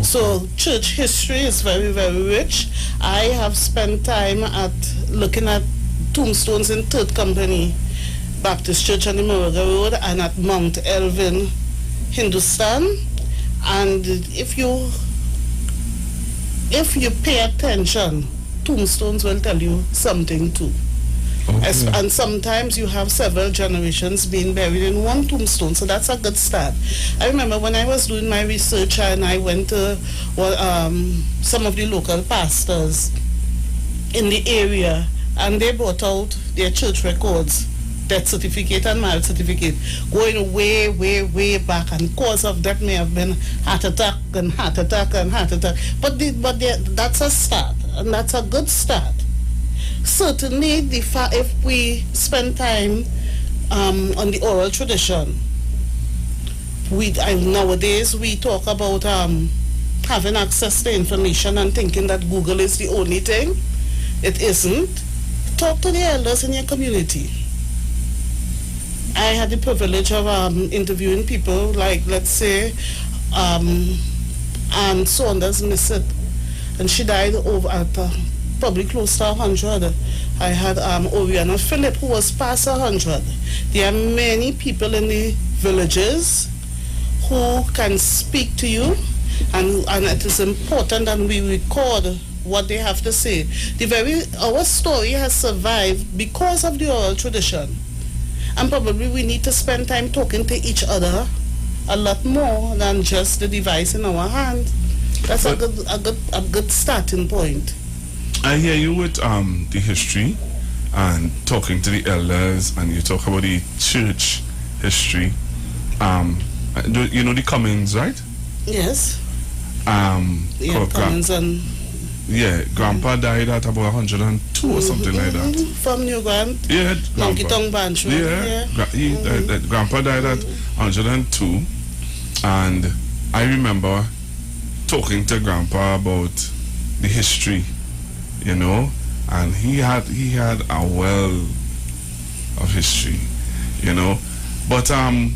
So church history is very, very rich. I have spent time at looking at tombstones in Third Company Baptist Church on the Moraga Road and at Mount Elvin, Hindustan. And if you pay attention, tombstones will tell you something too. And sometimes you have several generations being buried in one tombstone, so that's a good start. I remember when I was doing my research and I went to some of the local pastors in the area, and they brought out their church records, death certificate and marriage certificate, going way, way, way back, and cause of death may have been heart attack and heart attack and heart attack. But that's a start, and that's a good start. Certainly, if we spend time on the oral tradition, nowadays we talk about having access to information and thinking that Google is the only thing. It isn't. Talk to the elders in your community. I had the privilege of interviewing people like, let's say, Anne Saunders Missett, and she died over at probably close to 100. I had Oriana Phillip, who was past 100. There are many people in the villages who can speak to you, and it is important that we record what they have to say. Our story has survived because of the oral tradition. And probably we need to spend time talking to each other a lot more than just the device in our hand. That's a good starting point. I hear you with the history and talking to the elders, and you talk about the church history. You know the Cummins, right? Yes. Cummins and... Yeah, Grandpa died at about 102 or something like that. From New Grant? Yeah, Grandpa. Grandpa died at 102, and I remember talking to Grandpa about the history, you know, and he had a well of history, you know. But I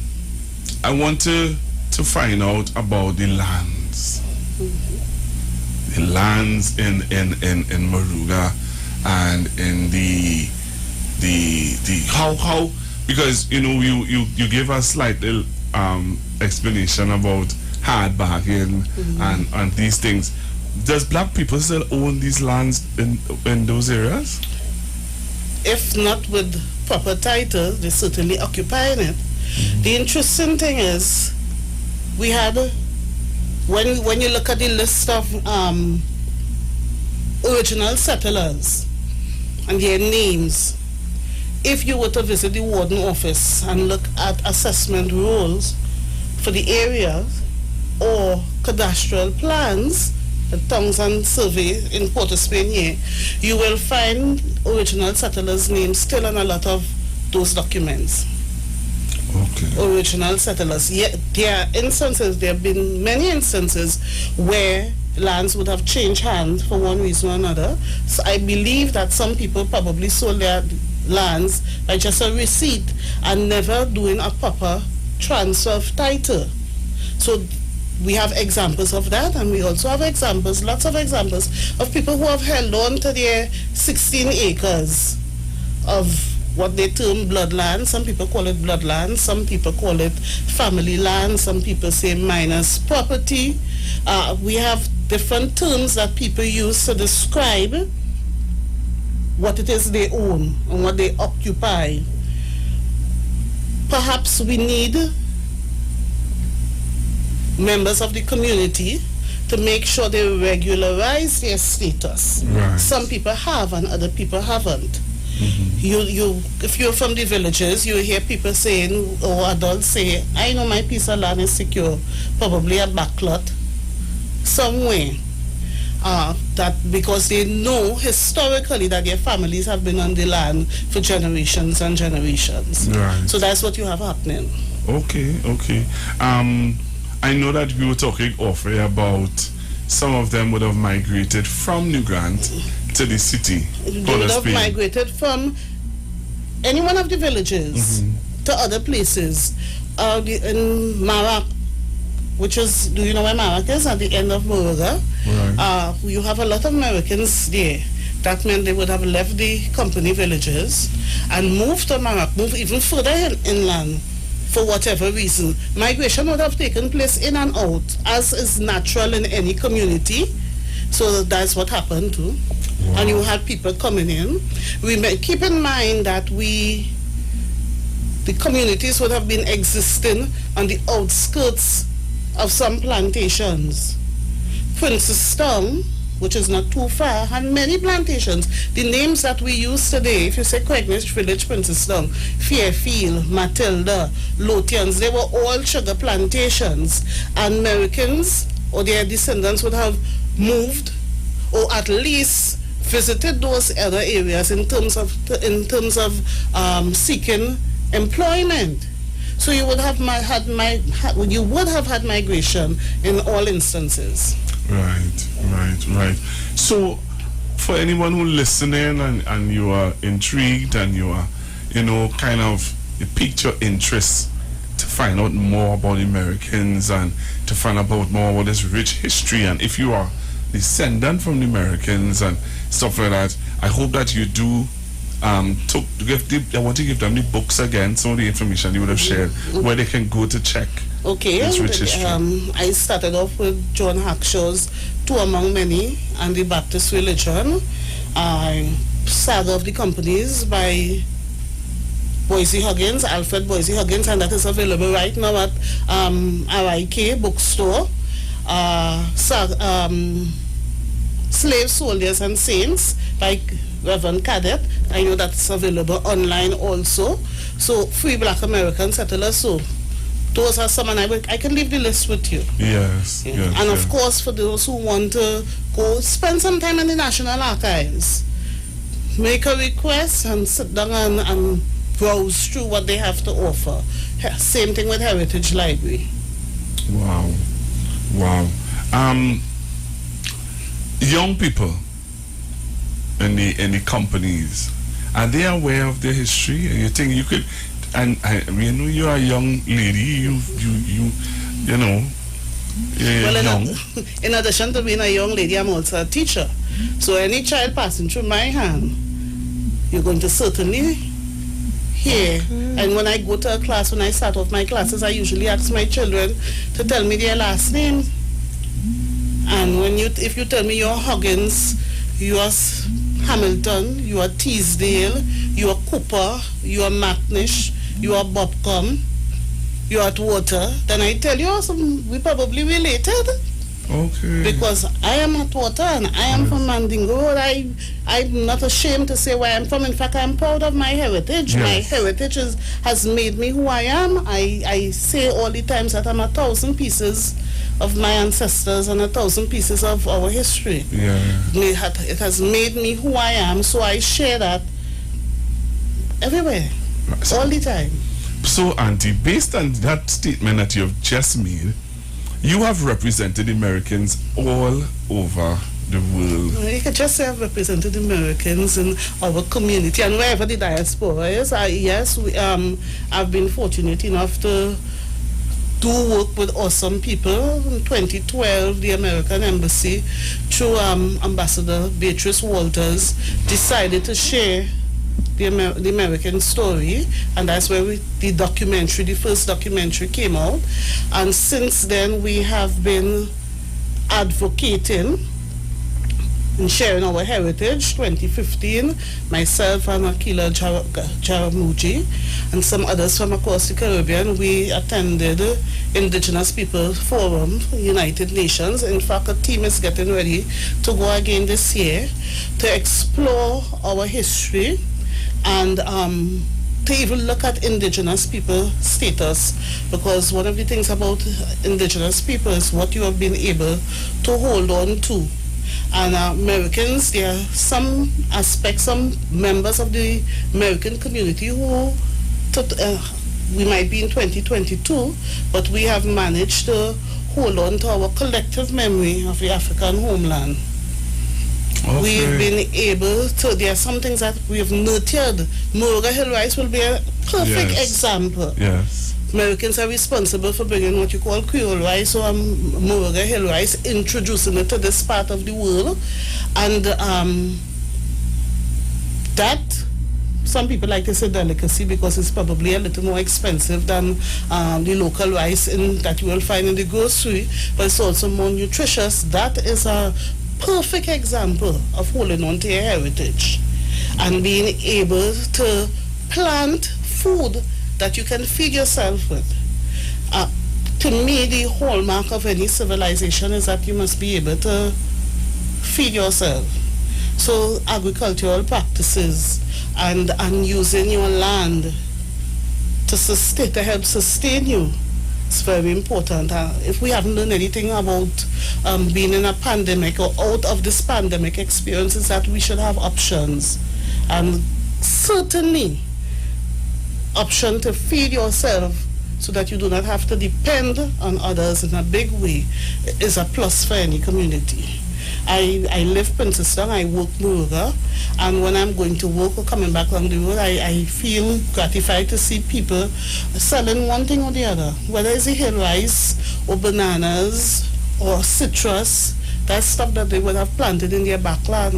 want to find out about the lands. The lands in Moruga, and in the how, because you know you gave us slight little explanation about hard bargain and these things. Does black people still own these lands in those areas? If not with proper title, they certainly occupying it. The interesting thing is, we had, when you look at the list of original settlers and their names, if you were to visit the warden office and look at assessment rolls for the area or cadastral plans, the Townsend survey in Port of Spain here, you will find original settlers' names still on a lot of those documents. Okay. Original settlers. Yeah, there have been many instances where lands would have changed hands for one reason or another. So I believe that some people probably sold their lands by just a receipt and never doing a proper transfer of title. So we have examples of that, and we also have examples, lots of examples, of people who have held on to their 16 acres of what they term bloodland. Some people call it bloodland, some people call it family land, some people say miners' property. We have different terms that people use to describe what it is they own and what they occupy. Perhaps we need members of the community to make sure they regularize their status. Right. Some people have and other people haven't. If you're from the villages, you hear people saying, or adults say, I know my piece of land is secure, probably a backlot somewhere. That because they know historically that their families have been on the land for generations and generations. Right. So that's what you have happening. Okay. I know that we were talking off air about some of them would have migrated from New Grant to the city. They would have migrated from any one of the villages to other places. In Marak, which is, do you know where Marak is? At the end of Moruga. Right. You have a lot of Americans there. That meant they would have left the company villages and moved to Marak, moved even further inland. For whatever reason, migration would have taken place in and out, as is natural in any community. So that's what happened too. Wow. And you had people coming in. We may keep in mind that the communities would have been existing on the outskirts of some plantations. Princestown, which is not too far, had many plantations. The names that we use today, if you say Quagnich Village, Princestown, Fairfield, Matilda, Lothians, they were all sugar plantations. And Americans or their descendants would have moved or at least visited those other areas in terms of seeking employment. So you would have had migration in all instances. Right. So, for anyone who listening and you are intrigued and you are, kind of, you piqued your interest to find out more about the Americans and to find out more about this rich history, and if you are descendant from the Americans and stuff like that, I hope that you do. I want to give them the books again, some of the information you would have shared, where they can go to check Okay, its rich history. I started off with John Hackshaw's Two Among Many and the Baptist Religion. I Saga of the Companies by Boise Huggins, Alfred Boise Huggins, and that is available right now at RIK bookstore. Slave Soldiers and Saints by Reverend Cadet. I know that's available online also. So Free Black American Settlers. So those are some, and I can leave the list with you. Yes. Yeah. Yes, And yes. of course, for those who want to go spend some time in the National Archives, make a request and sit down and browse through what they have to offer. Same thing with Heritage Library. Wow. Young people in the companies, are they aware of their history? And you think you could, and we know you're a young lady, you know, Well, young. in addition to being a young lady, I'm also a teacher. So any child passing through my hand, you're going to certainly hear. And when I go to a class, when I start off my classes, I usually ask my children to tell me their last name. And if you tell me you're Huggins, you are Hamilton, you are Teasdale, you are Cooper, you are Macnish, you are Bobcom, you are Atwater, then I tell you, we probably related. Okay. Because I am Atwater and I am from Mandingo Road. I'm not ashamed to say where I'm from. In fact, I'm proud of my heritage. Yes. My heritage has made me who I am. I say all the times that I'm 1,000 pieces of my ancestors and 1,000 pieces of our history. Yeah. It has made me who I am, so I share that everywhere, all the time. So, Auntie, based on that statement that you've just made, you have represented Americans all over the world. You can just say I've represented Americans in our community and wherever the diaspora is. I've been fortunate enough to do work with awesome people. In 2012, the American Embassy, through Ambassador Beatrice Walters, decided to share the American story, and that's where the first documentary came out. And since then, we have been advocating and sharing our heritage. 2015, myself and Akila Jaramuji and some others from across the Caribbean, we attended Indigenous People Forum, United Nations. In fact, a team is getting ready to go again this year to explore our history and to even look at indigenous people status, because one of the things about indigenous people is what you have been able to hold on to. And Americans, there are some aspects, some members of the American community who, we might be in 2022, but we have managed to hold on to our collective memory of the African homeland. Okay. We've been able to, there are some things that we've nurtured. Moga Hill Rice will be a perfect example. Yes. Americans are responsible for bringing what you call Creole rice or Moga Hill Rice, introducing it to this part of the world. And that, some people like to say delicacy because it's probably a little more expensive than the local rice that you will find in the grocery, but it's also more nutritious. That is a perfect example of holding on to your heritage and being able to plant food that you can feed yourself with. To me, the hallmark of any civilization is that you must be able to feed yourself. So agricultural practices and using your land to help sustain you, it's very important. If we haven't learned anything about being in a pandemic or out of this pandemic experience, is that we should have options. And certainly, option to feed yourself so that you do not have to depend on others in a big way is a plus for any community. I live Princeton, I work Murga, and when I'm going to work or coming back on the road, I feel gratified to see people selling one thing or the other, whether it's a hill rice or bananas or citrus. That's stuff that they would have planted in their backyard,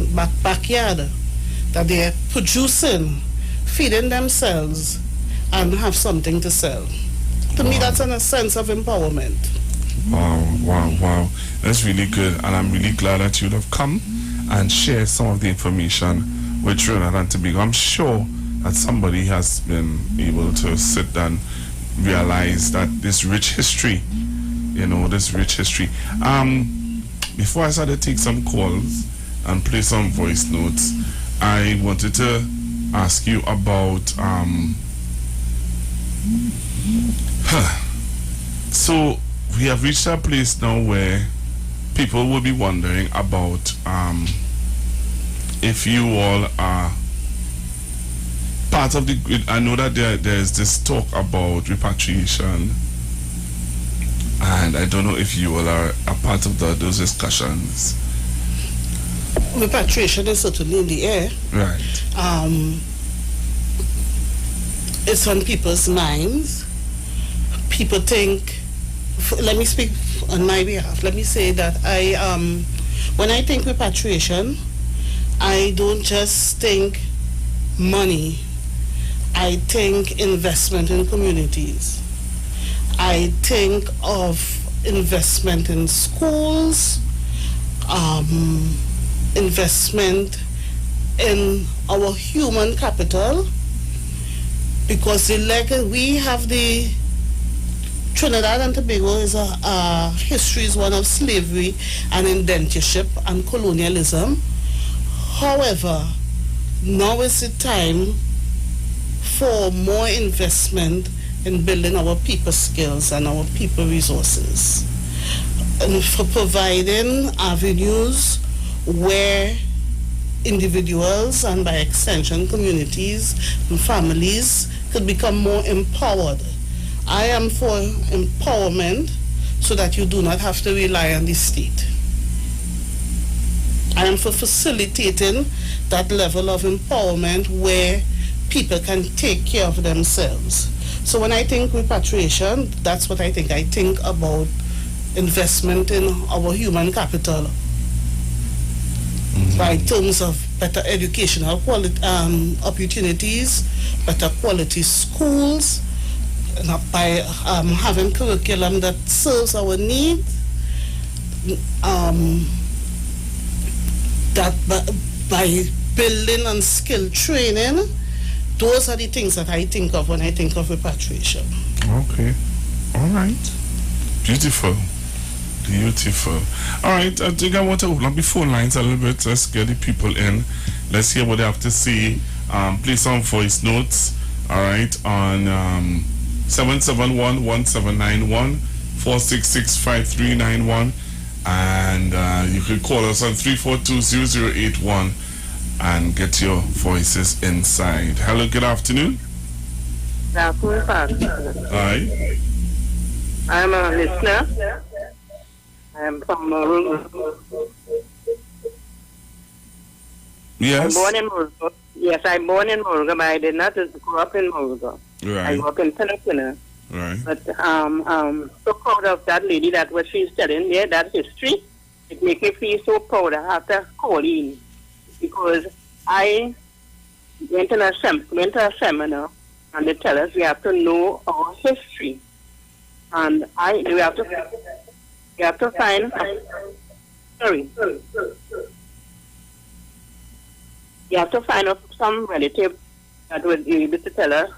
that they're producing, feeding themselves, and have something to sell. To me, that's a sense of empowerment. Wow. That's really good. And I'm really glad that you'd have come and share some of the information with Trinidad and Tobago. I'm sure that somebody has been able to sit and realize that this rich history, before I start to take some calls and play some voice notes, I wanted to ask you about so we have reached a place now where people will be wondering about if you all are part of the. I know that there's this talk about repatriation, and I don't know if you all are a part of those discussions. Repatriation is certainly in the air. Right. It's on people's minds. People think. Let me speak on my behalf. Let me say that when I think repatriation, I don't just think money. I think investment in communities. I think of investment in schools, investment in our human capital, because we have the Trinidad and Tobago is history is one of slavery and indentureship and colonialism. However, now is the time for more investment in building our people skills and our people resources, and for providing avenues where individuals and by extension communities and families could become more empowered. I am for empowerment so that you do not have to rely on the state. I am for facilitating that level of empowerment where people can take care of themselves. So when I think repatriation, that's what I think. I think about investment in our human capital by terms of better educational opportunities, better quality schools, and by having curriculum that serves our needs, that by building on skill training. Those are the things that I think of when I think of repatriation. Okay. All right. Beautiful. All right. I think I want to open up the phone lines a little bit. Let's get the people in. Let's hear what they have to say. Play some voice notes. All right. On 771-1791, 466-5391. And you can call us on 342-0081. And get your voices inside. Hello, good afternoon. Hi. I'm a listener. I'm from Moruga. Yes. I'm born in Moruga. Yes, I'm born in Moruga, but I did not grow up in Moruga. Right. I grew up in Pinapina. Right. But so proud of that lady, that what she's telling there, that history. It makes me feel so proud after calling. Because I went to a seminar, and they tell us we have to know our history, and we have to find you have to find out some relative that would be able to tell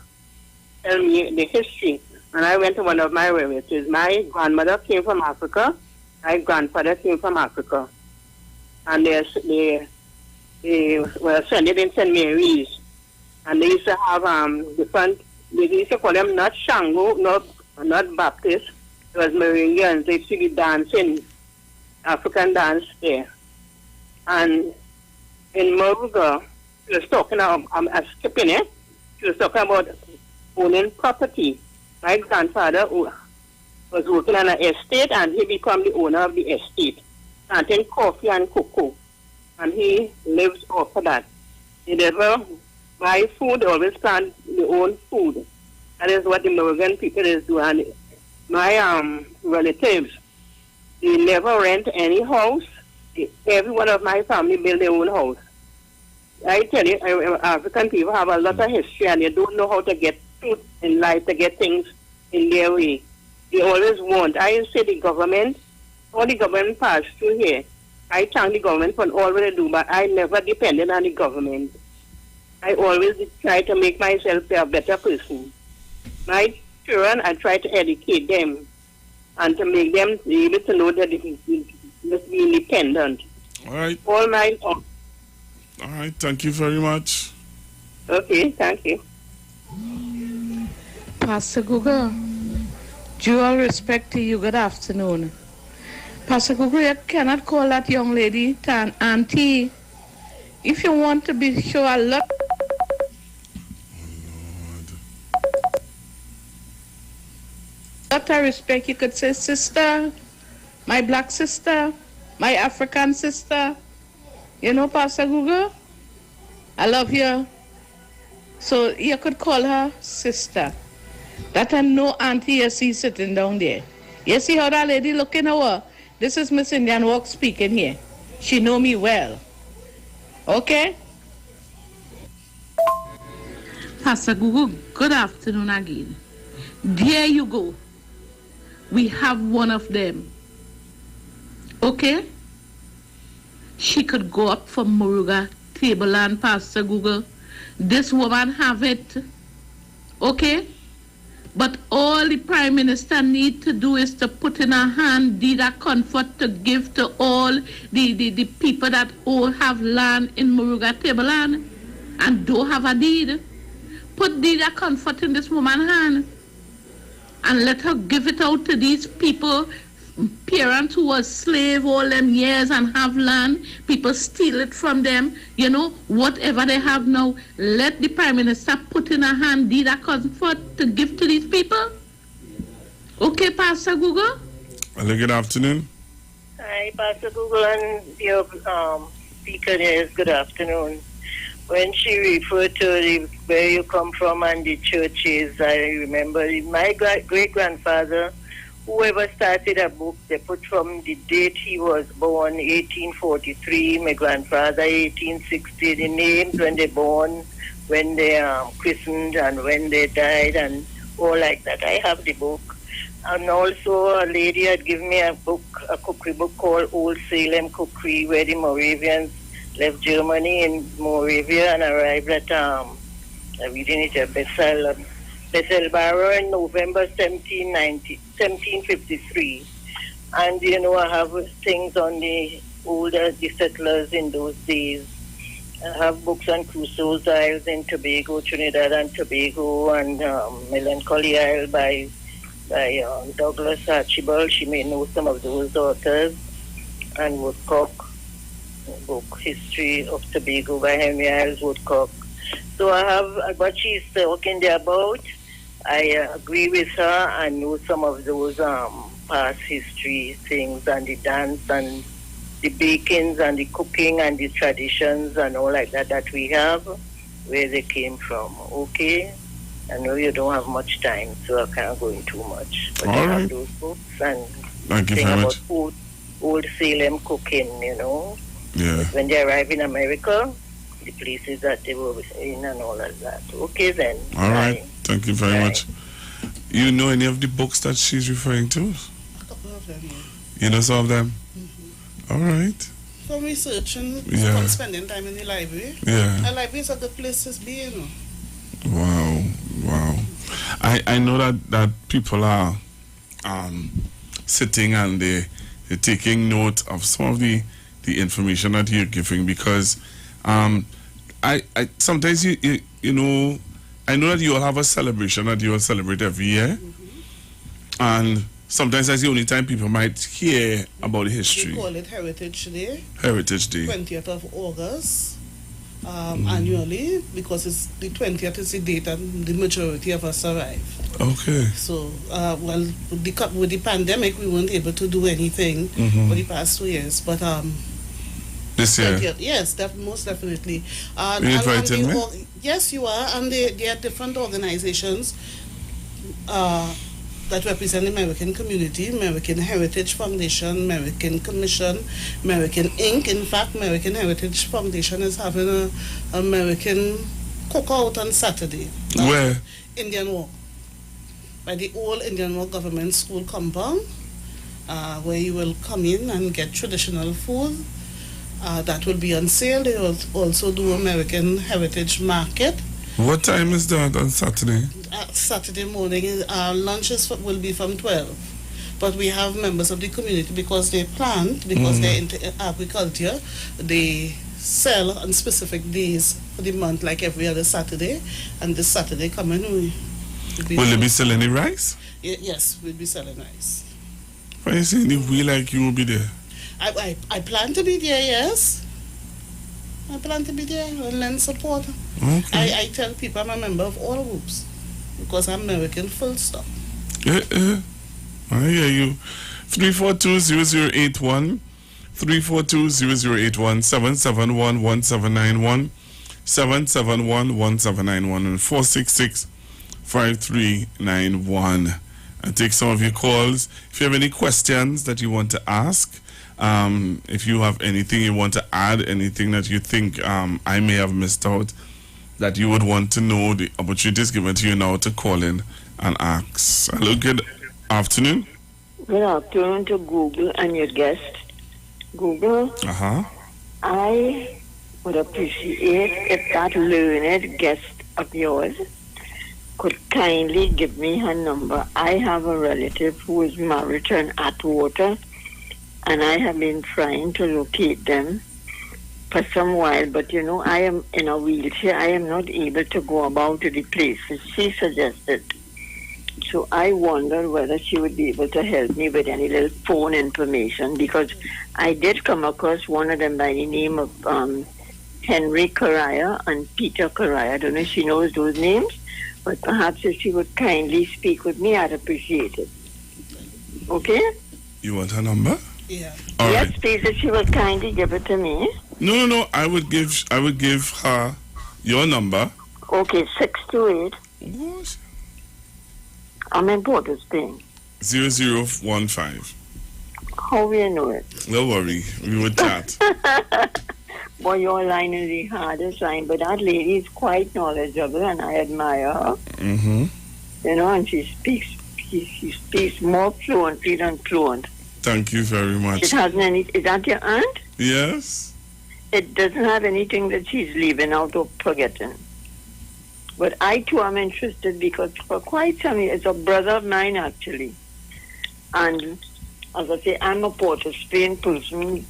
me the history. And I went to one of my relatives. My grandmother came from Africa. My grandfather came from Africa, and they were ascended in St. Mary's, and they used to have different. They used to call them not Shango, not Baptist. It was Meringians. They used to be dancing, African dance there. And in Moruga, she was talking about, skipping it. She was talking about owning property. My grandfather was working on an estate, and he became the owner of the estate, planting coffee and cocoa. And he lives off of that. He never buy food, always plant their own food. That is what the Morugan people is doing. And my relatives, they never rent any house. Every one of my family build their own house. I tell you, African people have a lot of history, and they don't know how to get through in life, to get things in their way. They always want. I say the government, all the government passed through here. I thank the government for all what they do, but I never depended on the government. I always try to make myself a better person. My children, I try to educate them and to make them be able to know that they must be independent. All right. All right, thank you very much. Okay, thank you. Pastor Google, due all respect to you, good afternoon. Pastor Google, you cannot call that young lady an auntie. If you want to be sure a lot. Lot of respect, you could say sister, my black sister, my African sister. You know, Pastor Google, I love you. So you could call her sister. That I know auntie you see sitting down there. You see how that lady looking over? This is Miss Indian Walk speaking here. She know me well. Okay? Pastor Google, good afternoon again. There you go. We have one of them. Okay? She could go up from Moruga table and Pastor Google. This woman have it. Okay? But all the Prime Minister need to do is to put in her hand deed of comfort to give to all the people that all have land in Moruga Tableland and don't have a deed. Put deed of comfort in this woman's hand and let her give it out to these people, parents who were slave all them years and have land, people steal it from them, you know, whatever they have now, let the Prime Minister put in a hand deed of comfort to give to these people. Okay, Pastor Google? Hello, good afternoon. Hi, Pastor Google and your speaker there is good afternoon. When she referred to where you come from and the churches, I remember my great-grandfather, whoever started a book, they put from the date he was born, 1843, my grandfather, 1860, the names when they born, when they christened, and when they died, and all like that. I have the book. And also a lady had given me a book, a cookery book called Old Salem Cookery, where the Moravians left Germany in Moravia and arrived at, I'm reading it, Besselbaro in November 1753. And, you know, I have things on the older the settlers in those days. I have books on Crusoe's Isles in Tobago, Trinidad and Tobago, and Melancholy Isle by Douglas Archibald. She may know some of those authors. And Woodcock, book History of Tobago by Henry Isles Woodcock. So I have what she's talking there about. I agree with her and know some of those past history things and the dance and the bakings and the cooking and the traditions and all like that we have, where they came from. Okay? I know you don't have much time, so I can't go into too much. But I have those books and thank you very about much. Old Salem cooking, you know. Yeah. When they arrived in America, the places that they were in and all of that. Okay then. All right. Thank you very much. You know any of the books that she's referring to? A couple of them, yeah. You know some of them? All right. From researching, Yeah. from spending time in the library. Yeah. A library is a good place to be, you know. Wow. I know that people are sitting and they're taking note of some of the information that you're giving, because I sometimes you know, I know that you all have a celebration that you all celebrate every year, and sometimes that's the only time people might hear about the history. We call it Heritage Day. Heritage Day. 20th of August. Annually, because it's the 20th is the date and the majority of us arrive. Okay. So, with the pandemic, we weren't able to do anything for the past 2 years. But this year, 20th, yes, most definitely. You invited me? Yes, you are, and there are different organizations that represent the American community: American Heritage Foundation, American Commission, American Inc. In fact, American Heritage Foundation is having an American cookout on Saturday. Where? Indian Walk. by the old Indian Government School compound, where you will come in and get traditional food. That will be on sale. They will also do American Heritage Market. What time is that on Saturday? Saturday morning. Lunches will be from 12. But we have members of the community, because they plant, because they're into agriculture, they sell on specific days for the month, like every other Saturday. And this Saturday coming, will they be selling the rice? Yes, we'll be selling rice. Why you saying if we like you will be there? I plan to be there, yes. I plan to be there and lend support. Okay. I tell people I'm a member of all groups, because I'm American full stop. I hear you. 342-0081, 342-0081, 771-1791, 771-1791, and 466-5391. I take some of your calls. If you have any questions that you want to ask, if you have anything you want to add, anything that you think I may have missed out, that you would want to know, the opportunity is given to you now to call in and ask. Hello, good afternoon. Good afternoon to Google and your guest. Google, I would appreciate if that learned guest of yours could kindly give me her number. I have a relative who is married to an Atwater, and I have been trying to locate them for some while, but you know, I am in a wheelchair. I am not able to go about to the places she suggested. So I wonder whether she would be able to help me with any little phone information, because I did come across one of them by the name of Henry Correa and Peter Correa. I don't know if she knows those names, but perhaps if she would kindly speak with me, I'd appreciate it. Okay? You want her number? Yeah. All yes, right. please, if she would kindly give it to me. No. I would give her your number. Okay, 628. What? I'm in Port of Spain. 0015. How will you know it? Don't worry, we will chat. Boy, your line is the hardest line, but that lady is quite knowledgeable, and I admire her. Mm-hmm. You know, and she speaks more fluently than fluent. Thank you very much. It hasn't any. Is that your aunt? Yes. It doesn't have anything that she's leaving out or forgetting. But I too am interested, because for quite some years, it's a brother of mine actually. And as I say, I'm a Port of Spain person,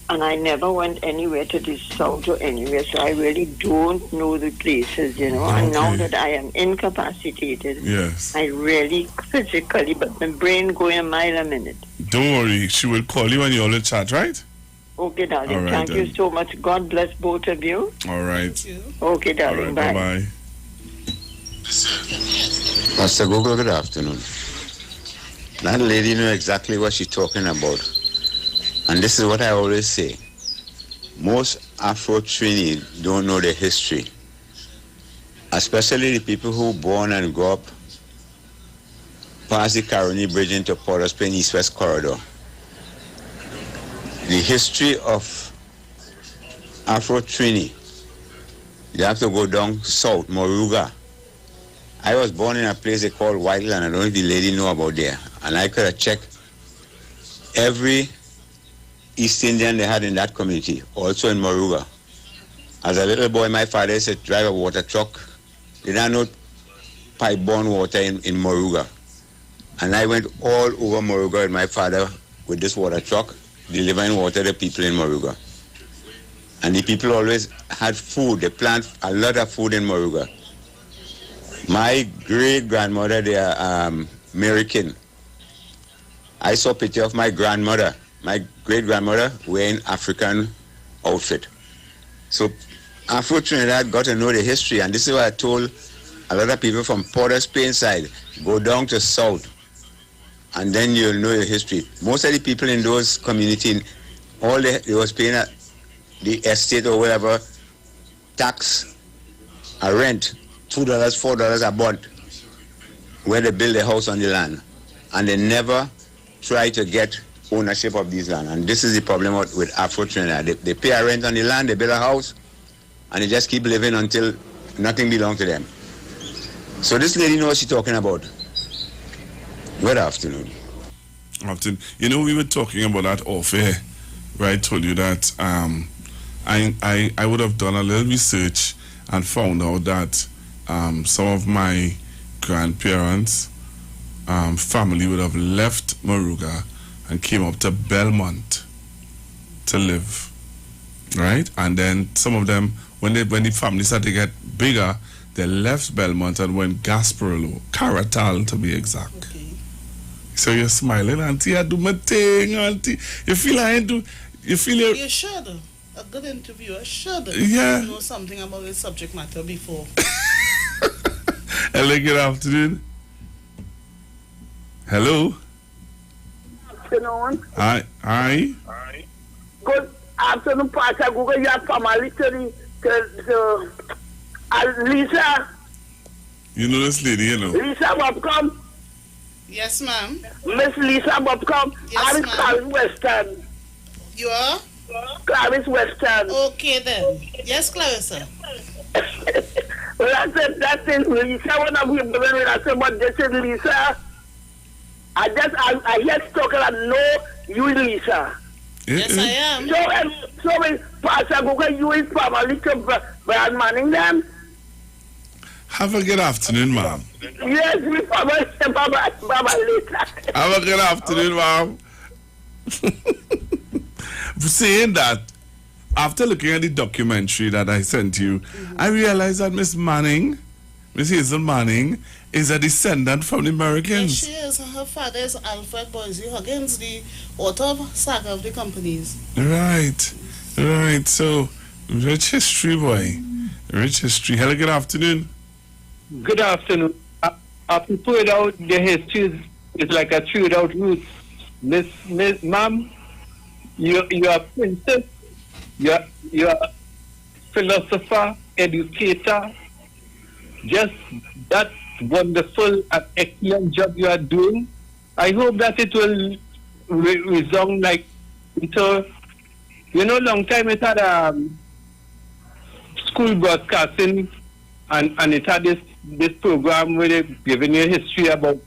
and I never went anywhere to the south or anywhere, so I really don't know the places, you know. Okay. And now that I am incapacitated, yes, I really physically, but my brain going a mile a minute. Don't worry, she will call you and you all will chat, right? Okay, darling. All right, Thank you so much. God bless both of you. All right. Okay, darling. All right, bye-bye. Pastor Google, good afternoon. That lady knew exactly what she's talking about. And this is what I always say. Most Afro-Trini don't know the history. Especially the people who born and grew up past the Caroni Bridge into Port of Spain East-West Corridor. The history of Afro-Trini, you have to go down south, Moruga. I was born in a place they call Whiteland. I don't know if the lady know about there. And I could have checked every East Indian they had in that community, also in Moruga. As a little boy, my father used to drive a water truck. They didn't know pipe-borne water in Moruga. And I went all over Moruga with my father with this water truck, delivering water to people in Moruga. And the people always had food. They plant a lot of food in Moruga. My great-grandmother, they are American. I saw a picture of my grandmother. My great-grandmother wearing African outfit. So Afro-Trinidad got to know the history, and this is what I told a lot of people from Port of Spain side. Go down to south, and then you'll know the history. Most of the people in those communities, they was paying the estate or whatever, tax, a rent, $2, $4 a month, where they build a house on the land. And they never try to get ownership of this land. And this is the problem with Afro-Trinidad. They pay a rent on the land, they build a house, and they just keep living until nothing belongs to them. So this lady knows what she's talking about. Good afternoon. You know, we were talking about that off air, where I told you that I would have done a little research and found out that some of my grandparents' family would have left Moruga and came up to Belmont to live, right? And then some of them, when the family started to get bigger, they left Belmont and went Gasparilla, Caratal to be exact. Okay. So you're smiling, Auntie. I do my thing, Auntie. You feel I do. You feel you should. A good interviewer should know something about the subject matter before. Hello, good afternoon. Hello. Afternoon. Hi. Good afternoon, Pastor Google. Your family to Lisa. You know this lady, you know. Lisa Bobcom. Yes, ma'am. Miss Lisa Bobcom. Yes, I'm ma'am. Clarice Western. You are? Clarice Western. Okay then. Yes, Clarissa. Well, that's it. Lisa, one of you, I said, but this is Lisa. I just talking and know you, Lisa. Yes, I am. So Pastor Google, you is family to Brad Manning them. Have a good afternoon, ma'am. Yes, we family. Bye-bye later. Have a good afternoon, ma'am. Saying that, after looking at the documentary that I sent you, I realized that Miss Hazel Manning, is a descendant from the Americans. Yes, she is. Her father is Alfred Boise Huggins, the author of Saga of the Companies. Right. So, rich history, boy. Rich history. Hello, good afternoon. Good afternoon. People without the history is like a tree without roots. Ma'am, you're a princess, you're a philosopher, educator. Just that wonderful and excellent job you are doing. I hope that it will resound like into, long time it had school broadcasting and it had this program where they giving you history about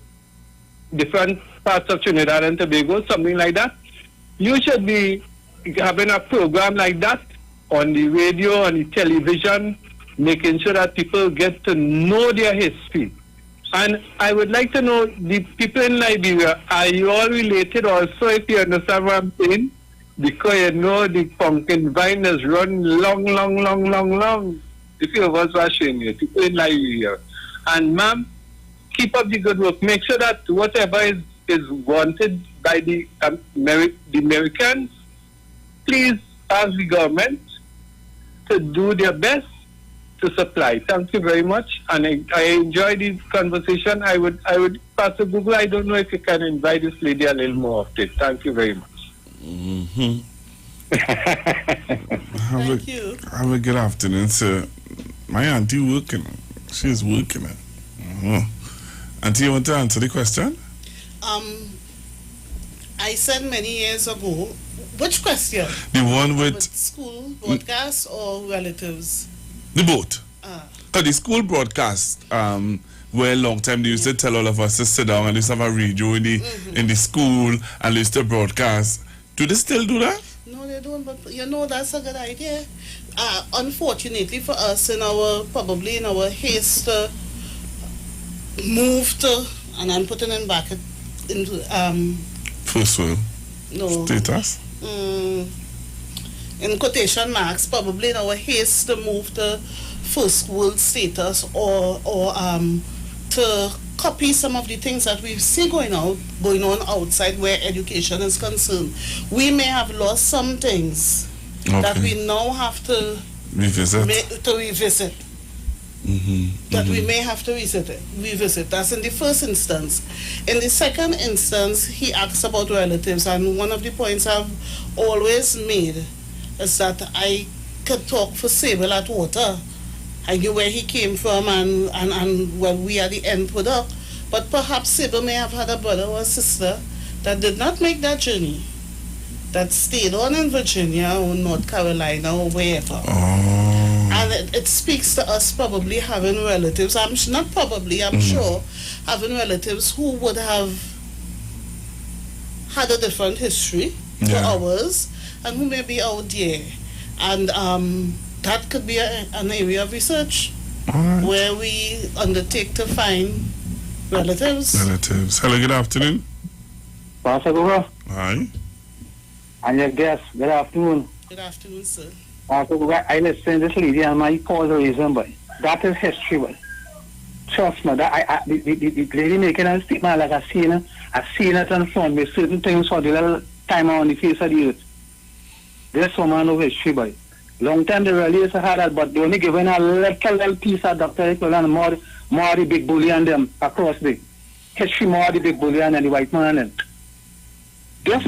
different parts of Trinidad and Tobago, something like that. You should be having a program like that on the radio, on the television, making sure that people get to know their history. And I would like to know, the people in Liberia, are you all related also, if you understand what I'm saying? Because the pumpkin vine has run long. The few of us are showing you, people in Liberia. And ma'am, keep up the good work. Make sure that whatever is wanted by the Americans, please ask the government to do their best to supply. Thank you very much, and I enjoyed this conversation. I would pass to Google. I don't know if you can invite this lady a little more often. Thank you very much. Mm-hmm. Thank you. Have a good afternoon, sir. My auntie working. She's working. Auntie, you want to answer the question? I said many years ago. Which question? The one with school broadcast or relatives? The boat. Because the school broadcast, where a long time they used to tell all of us to sit down and they used to have a radio in the school and they used to broadcast. Do they still do that? No, they don't, but that's a good idea. Unfortunately for us, probably in our haste to move to, and I'm putting in back into first world status. In quotation marks, probably in our haste to move to first world status or to copy some of the things that we see going on outside where education is concerned. We may have lost some things that we now have to revisit. That we may have to revisit. That's in the first instance. In the second instance, he asks about relatives, and one of the points I've always made is that I could talk for Sable at Water. I knew where he came from and well, we are the end product. But perhaps Sable may have had a brother or a sister that did not make that journey, that stayed on in Virginia or North Carolina or wherever. And it speaks to us probably having relatives, I'm sure, having relatives who would have had a different history to ours and who may be out there. And that could be an area of research where we undertake to find relatives. Hello, good afternoon. Pastor Guga. Hi. And your guest, good afternoon. Good afternoon, sir. Pastor Guga, I listen to this lady and my cause a reason, but that is history, but trust me, that the lady making a statement like I seen it in front of me, certain things for the little time on the face of the earth. This woman of history, boy. Long time the release had that, but they only given a little piece of Dr. Equal and more the big bully and them across the history, more the big bully and the white man. And this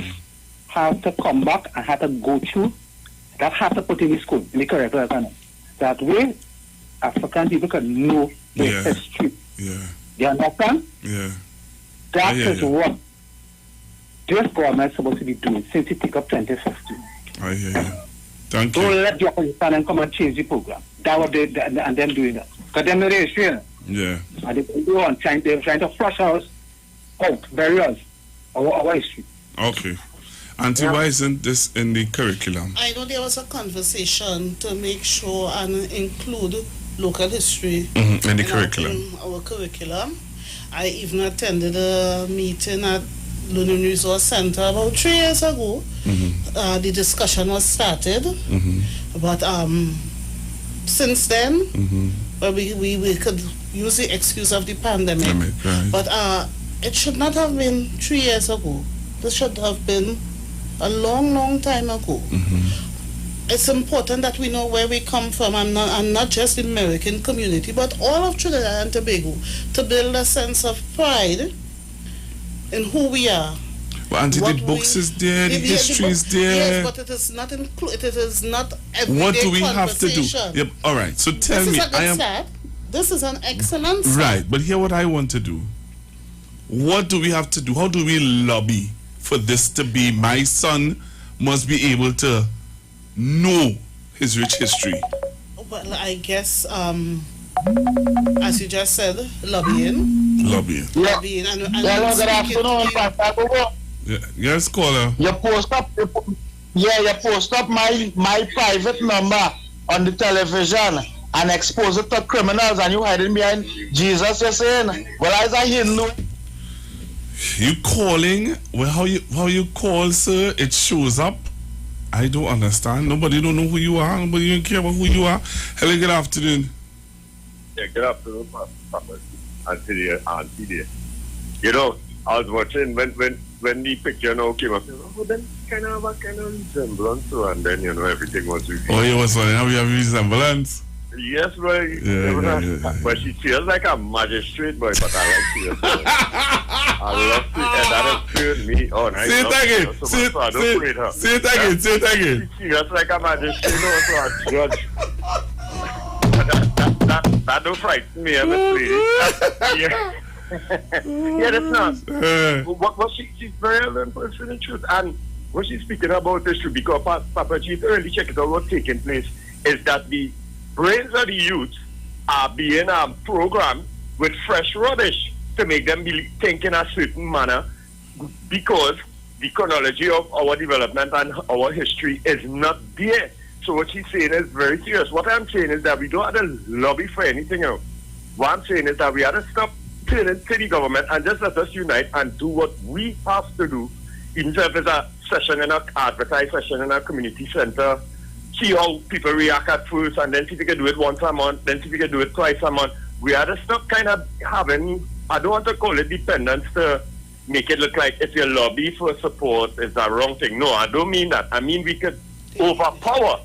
have to come back and have to go through, that have to put in the school, in the curriculum. That way, African people can know the history. Yeah. You understand? Yeah. That is what this government is supposed to be doing since it took up 2015. I hear you. Thank you. Don't let the opposition and come and change the program. That was they and them doing that. Because them know the history. Yeah. And they're trying to flush us out, bury us, our history. Okay. Auntie, why isn't this in the curriculum? I know there was a conversation to make sure and include local history in the curriculum. In our curriculum. I even attended a meeting at Learning Resource Center about 3 years ago. The discussion was started, but since then, well, we could use the excuse of the pandemic, but it should not have been 3 years ago. This should have been a long time ago. It's important that we know where we come from and not just the American community, but all of Trinidad and Tobago, to build a sense of pride in who we are. Well, Auntie, the books is there, the history is there. Yes, but it is not included. It is not everyday What do we have to do? Yep. All right. So tell me, this is an excellent start. Right, but here what I want to do. What do we have to do? How do we lobby for this to be? My son must be able to know his rich history. Well, I guess, as you just said, lobbying. Lobbying. And good afternoon, Pastor. Yes, caller. You post up my private number on the television and expose it to criminals, and you hiding behind Jesus. You're saying, well, as I hear no. You calling? Well, how you call, sir? It shows up. I don't understand. Nobody don't know who you are. Nobody don't care about who you are. Hello, good afternoon. Yeah, good afternoon, Papa. Auntie dear. You know, I was watching when the picture now came up. Oh, then kind of resemblance, and then everything was revealed. Oh, you was saying how you have resemblance? Yes, boy. Yeah. But she feels like a magistrate, boy. But I like her. I love to, and that has turned me on. Say it again. Say it again. She feels like a magistrate, also a judge. That don't frighten me, yeah. Yeah, that's not. What she's very learned person in truth. And what she's speaking about is true, because Papa G early check it out what's taking place is that the brains of the youth are being programmed with fresh rubbish to make them be thinking a certain manner, because the chronology of our development and our history is not there. So what she's saying is very serious. What I'm saying is that we don't have to lobby for anything else. What I'm saying is that we have to stop turning to the government and just let us unite and do what we have to do, even if it's a session in our advertised session in our community center. See how people react at first, and then see if we can do it once a month, then see if we can do it twice a month. We have to stop kind of having, I don't want to call it dependence to make it look like if you lobby for support, it's a wrong thing. No, I don't mean that. I mean we could overpower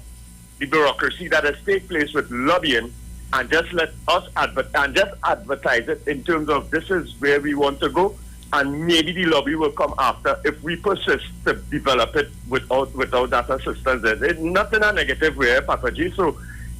the bureaucracy that has taken place with lobbying and just let us advertise it in terms of this is where we want to go, and maybe the lobby will come after if we persist to develop it without that assistance. It's not in a negative way, Papa G. So,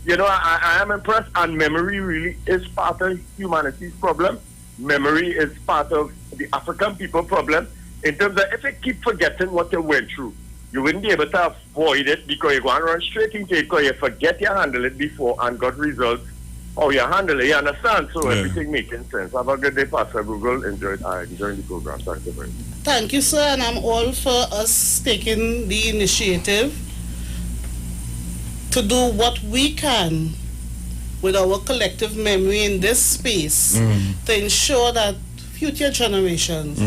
I am impressed, and memory really is part of humanity's problem. Memory is part of the African people problem, in terms of if you keep forgetting what you went through, you wouldn't be able to avoid it, because you go and run straight into it because you forget you handled it before and got results how you handle it. You understand? So everything making sense. Have a good day, Pastor Google. Enjoy the program. Thank you very much. Thank you, sir, and I'm all for us taking the initiative to do what we can with our collective memory in this space to ensure that future generations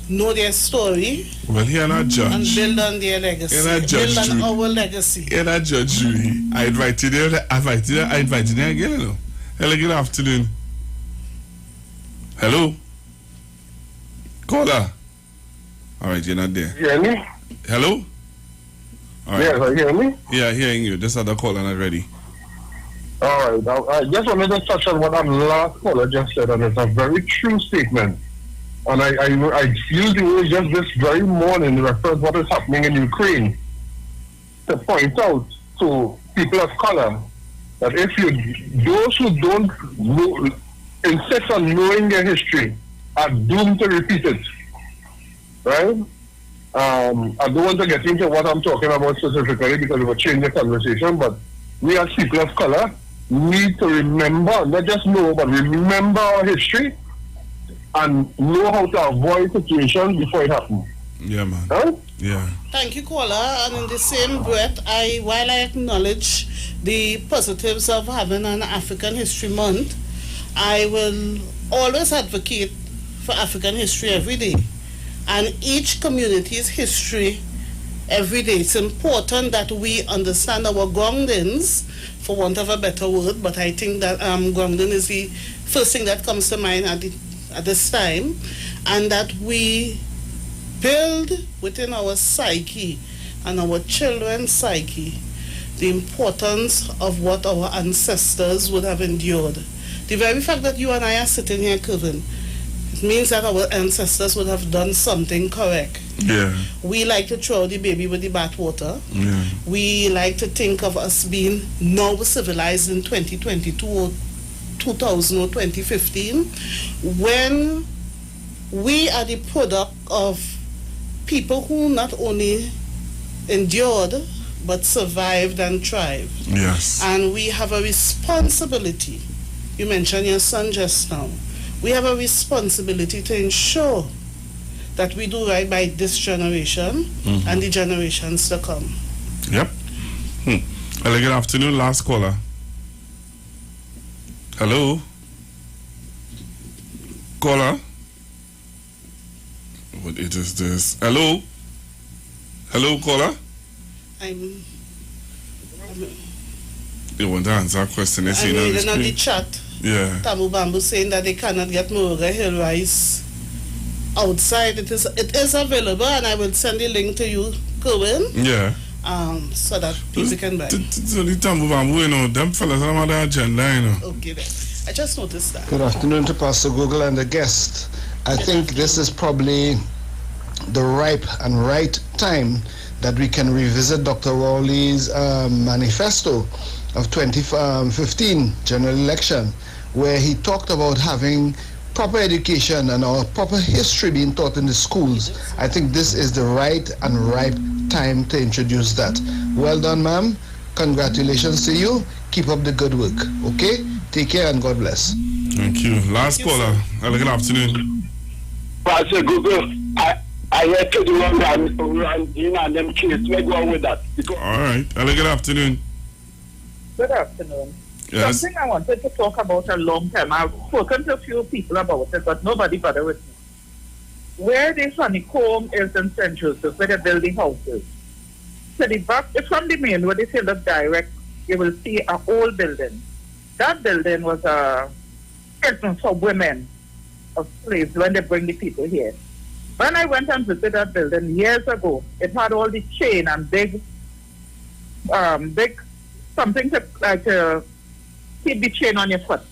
know their story. Well, you're not judge. And build on their legacy. You're not judge. Build on our legacy. You're not judge, Julie. I invited you again, you know. Hello, good afternoon. Hello? Caller. All right, you're not there. You hear me? Hello? All right. Yes, you hear me? Yeah, hearing you. This other caller not ready. All right. I just wanted to touch on what that last caller just said, and it's a very true statement. And I used the word just this very morning to refer to what is happening in Ukraine to point out to people of color that those who don't insist on knowing their history are doomed to repeat it. Right? I don't want to get into what I'm talking about specifically because it will change the conversation, but we as people of color need to remember, not just know, but remember our history and know how to avoid situations before it happens. Yeah, man. Huh? Yeah. Thank you, caller. And in the same breath, while I acknowledge the positives of having an African History Month, I will always advocate for African history every day. And each community's history every day. It's important that we understand our groundings, for want of a better word, but I think that grounding is the first thing that comes to mind at this time, and that we build within our psyche and our children's psyche the importance of what our ancestors would have endured. The very fact that you and I are sitting here, Kevin, it means that our ancestors would have done something correct. Yeah. We like to throw the baby with the bathwater. Yeah. We like to think of us being now civilized in 2022 or 2000 or 2015, when we are the product of people who not only endured but survived and thrived. Yes. And we have a responsibility. You mentioned your son just now. We have a responsibility to ensure that we do right by this generation and the generations to come. Yep. Hello, good afternoon. Last caller. Hello? Caller? What is this? Hello? Hello, caller? You want to answer a question? I'm reading on the chat. Yeah. Tamu Bamboo saying that they cannot get Moruga Hill rice outside. It is available, and I will send the link to you, Cohen. Yeah. So that people can buy. So the Tamu Bamboo, you know, them fellas are on the agenda, you know. Okay, then. I just noticed that. Good afternoon to Pastor Google and the guest. I think this is probably the ripe and right time that we can revisit Dr. Rowley's manifesto of 2015 general election, where he talked about having proper education and our proper history being taught in the schools. I think this is the right and ripe time to introduce that. Well done, ma'am. Congratulations to you. Keep up the good work. Okay? Take care and God bless. Thank you. Last caller. Hello, good afternoon. Pastor Google, I had to do and them kids. Where go on with that? All right. Hello, good afternoon. Good afternoon. Yes. Something I wanted to talk about a long time. I've spoken to a few people about it, but nobody bothered with me. Where this honeycomb is in St. Joseph, where they're building houses. So the back, from the main road, if you look direct, you will see an old building. That building was a prison for women of slaves when they bring the people here. When I went and visited that building years ago, it had all the chain and big something to keep the chain on your foot.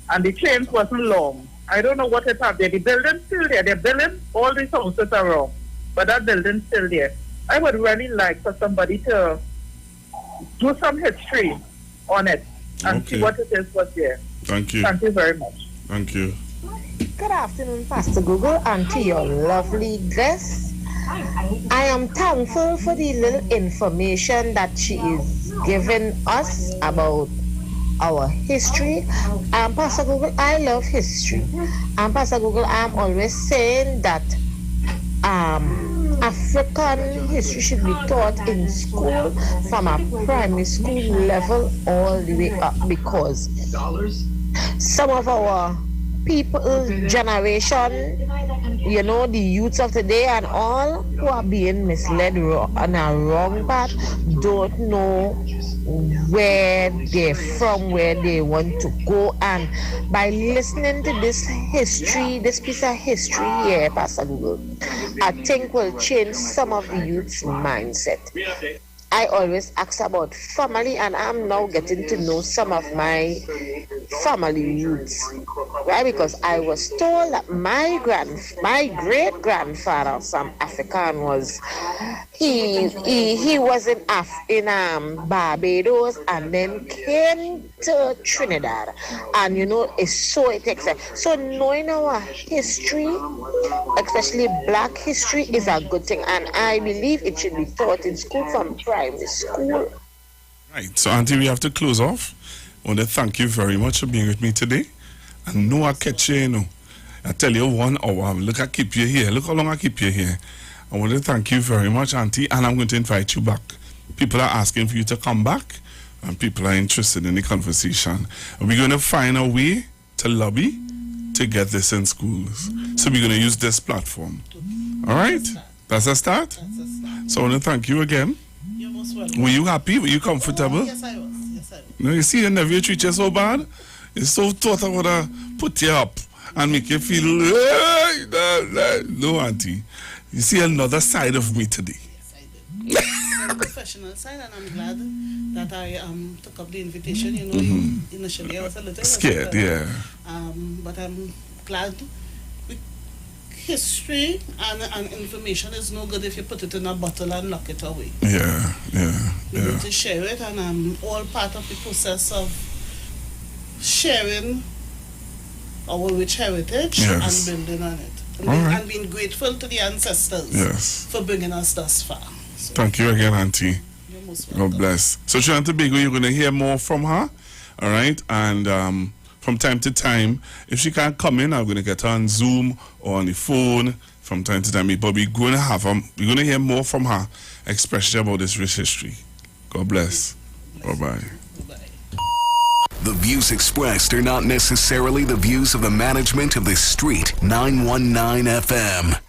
And the chains wasn't long. I don't know what it had there. The building's still there. They're building all these houses around, but that building's still there. I would really like for somebody to do some history on it and see what it is what's there. Thank you. Thank you very much. Thank you. Good afternoon, Pastor Google, and to your lovely guest. I am thankful for the little information that she is giving us about our history. Pastor Google, I love history. Pastor Google, I'm always saying that African history should be taught in school from a primary school level all the way up, because some of our people, generation, you know, the youths of today and all who are being misled on a wrong path, don't know where they're from, where they want to go. And by listening to this history, this piece of history here, Pastor Google, I think will change some of the youth's mindset. I always ask about family, and I'm now getting to know some of my family roots, right? Because I was told that my great grandfather, some African, was he was in Barbados and then came to Trinidad, and you know, it takes so knowing our history, especially Black history, is a good thing, and I believe it should be taught in school from primary school. Right, so Auntie, we have to close off. I want to thank you very much for being with me today. And no, I catch you, you know. I tell you 1 hour. Look, I keep you here. Look how long I keep you here. I want to thank you very much, Auntie, and I'm going to invite you back. People are asking for you to come back, and people are interested in the conversation. And we're going to find a way to lobby to get this in schools. So we're going to use this platform. All right? That's a start? So I want to thank you again. You're most welcome. Were you happy? Were you comfortable? Yes, I was. No, you see, your nephew treat you so bad. It's so thought I would have put you up and make you feel, no, Auntie. You see another side of me today. Yes, I did. The professional side, and I'm glad that I took up the invitation. You know, initially I was a little scared, yeah. But I'm glad. History and information is no good if you put it in a bottle and lock it away. Yeah. We need to share it, and I'm all part of the process of sharing our rich heritage and building on it. And being grateful to the ancestors for bringing us thus far. So, thank you again, Auntie. You're most welcome. God bless. So, Trinidad and Tobago, you're going to hear more from her, all right? And from time to time, if she can't come in, I'm going to get her on Zoom or on the phone from time to time. But we're going to hear more from her, especially about this rich history. God bless. Bye-bye. The views expressed are not necessarily the views of the management of the Street 919 FM.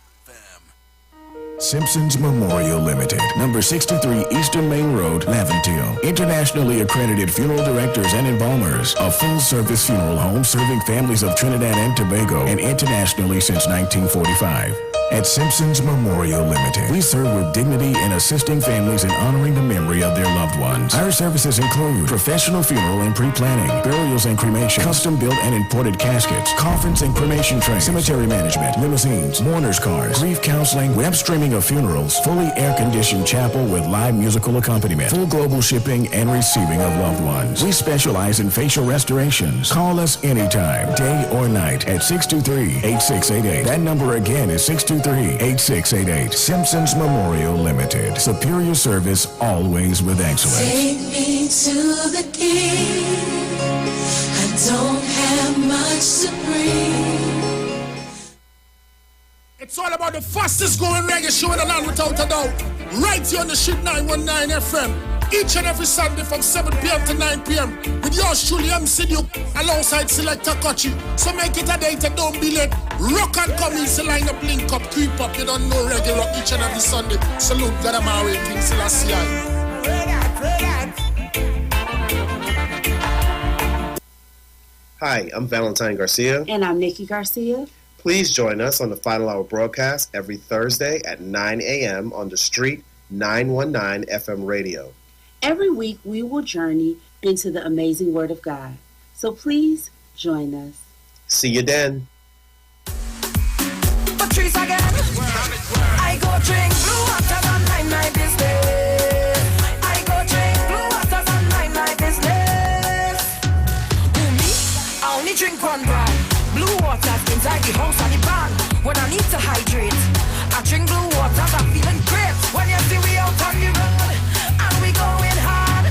Simpsons Memorial Limited, number 63 Eastern Main Road, Laventille. Internationally accredited funeral directors and embalmers. A full-service funeral home serving families of Trinidad and Tobago and internationally since 1945. At Simpsons Memorial Limited, we serve with dignity in assisting families in honoring the memory of their loved ones. Our services include professional funeral and pre-planning, burials and cremation, custom-built and imported caskets, coffins and cremation trays, cemetery management, limousines, mourners cars, grief counseling, web streaming of funerals, fully air-conditioned chapel with live musical accompaniment, full global shipping and receiving of loved ones. We specialize in facial restorations. Call us anytime, day or night, at 623-8688. That number again is 623-8688. Simpsons Memorial Limited. Superior service, always with excellence. Take me to the king. I don't have much to bring. It's all about the fastest growing reggae show in the land without a doubt. Right here on the Street 919 FM. Each and every Sunday from 7 p.m. to 9 p.m. with yours truly, MC Duke, alongside Selector Kochi. So make it a date and don't be late. Rock and come in, line up, link up, creep up. You don't know reggae rock each and every Sunday. Salute God Amari, King Selassie. Hi, I'm Valentine Garcia. And I'm Nikki Garcia. Please join us on the Final Hour broadcast every Thursday at 9 a.m. on the Street 919 FM radio. Every week we will journey into the amazing Word of God. So please join us. See you then. Patrice again. I go drink blue water and mind my business. I go drink blue water and mind my business. Who me? I only drink one brand. Blue water inside the house and the barn. When I need to hydrate, I drink blue water. I'm feeling great. When you see we out on the road and we going hard,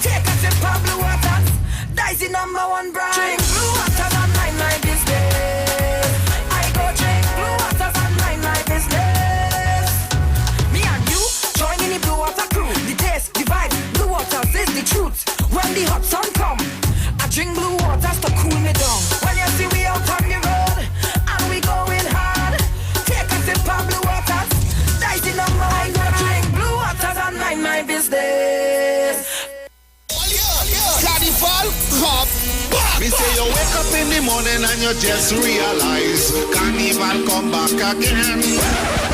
take a sip of blue water. Dice when the hot sun come, I drink blue waters to cool me down. When you see we out on the road, and we going hard, take a sip of blue waters. Dice in my mind, I drink blue waters and mind my business. Carnival, come back. Me say you wake up in the morning and you just realize Carnival come back again.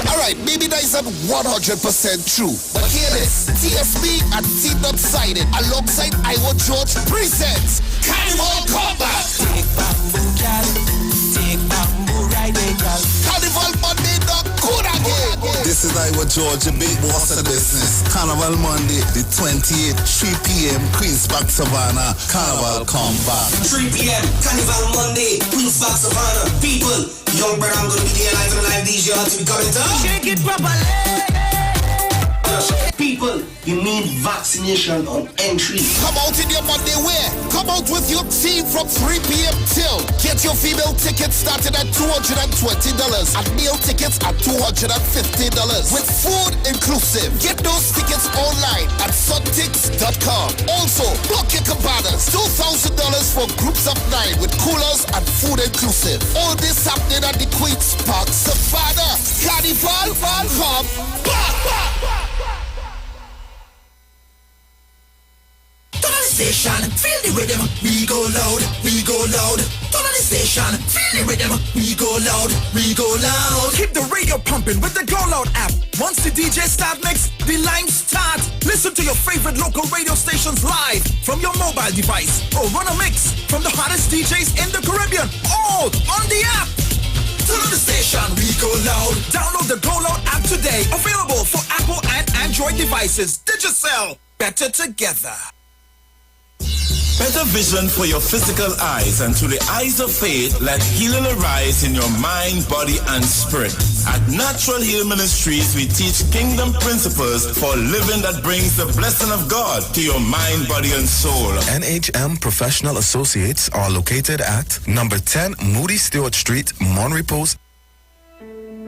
Alright, maybe that isn't 100% true, but hear this. TSB and T-Dot Sided alongside Iwer George presents Carnival Come Back. Take bamboo, gal. Take bamboo, riding, gal. Carnival Monday, not good again. This is Iwer George, the big boss of the business. Carnival Monday, the 28th, 3 p.m., Queenspark Savannah. Carnival come back. 3 p.m., Carnival Monday, Queenspark Savannah. People, young brother, I'm gonna be there live and live these years to be coming to. Shake it properly. People, you need vaccination on entry. Come out in your Monday wear. Come out with your team from 3 p.m. till. Get your female tickets started at $220 and male tickets at $250 with food inclusive. Get those tickets online at suntix.com. Also, book your cabanas. $2,000 for groups of 9 with coolers and food inclusive. All this happening at the Queenspark Savannah. Carnival, come back. Turn on the station, feel the rhythm, we go loud, we go loud. Turn on the station, feel the rhythm, we go loud, we go loud. Keep the radio pumping with the Go Loud app. Once the DJ start mix, the lines start. Listen to your favorite local radio stations live from your mobile device or run a mix from the hottest DJs in the Caribbean, all on the app. Turn on the station, we go loud. Download the Go Loud app today. Available for Apple and Android devices. Digicel, better together. Better vision for your physical eyes, and through the eyes of faith, let healing arise in your mind, body, and spirit. At Natural Heal Ministries, we teach kingdom principles for living that brings the blessing of God to your mind, body, and soul. NHM Professional Associates are located at number 10 Moody Stewart Street, Monterey Post.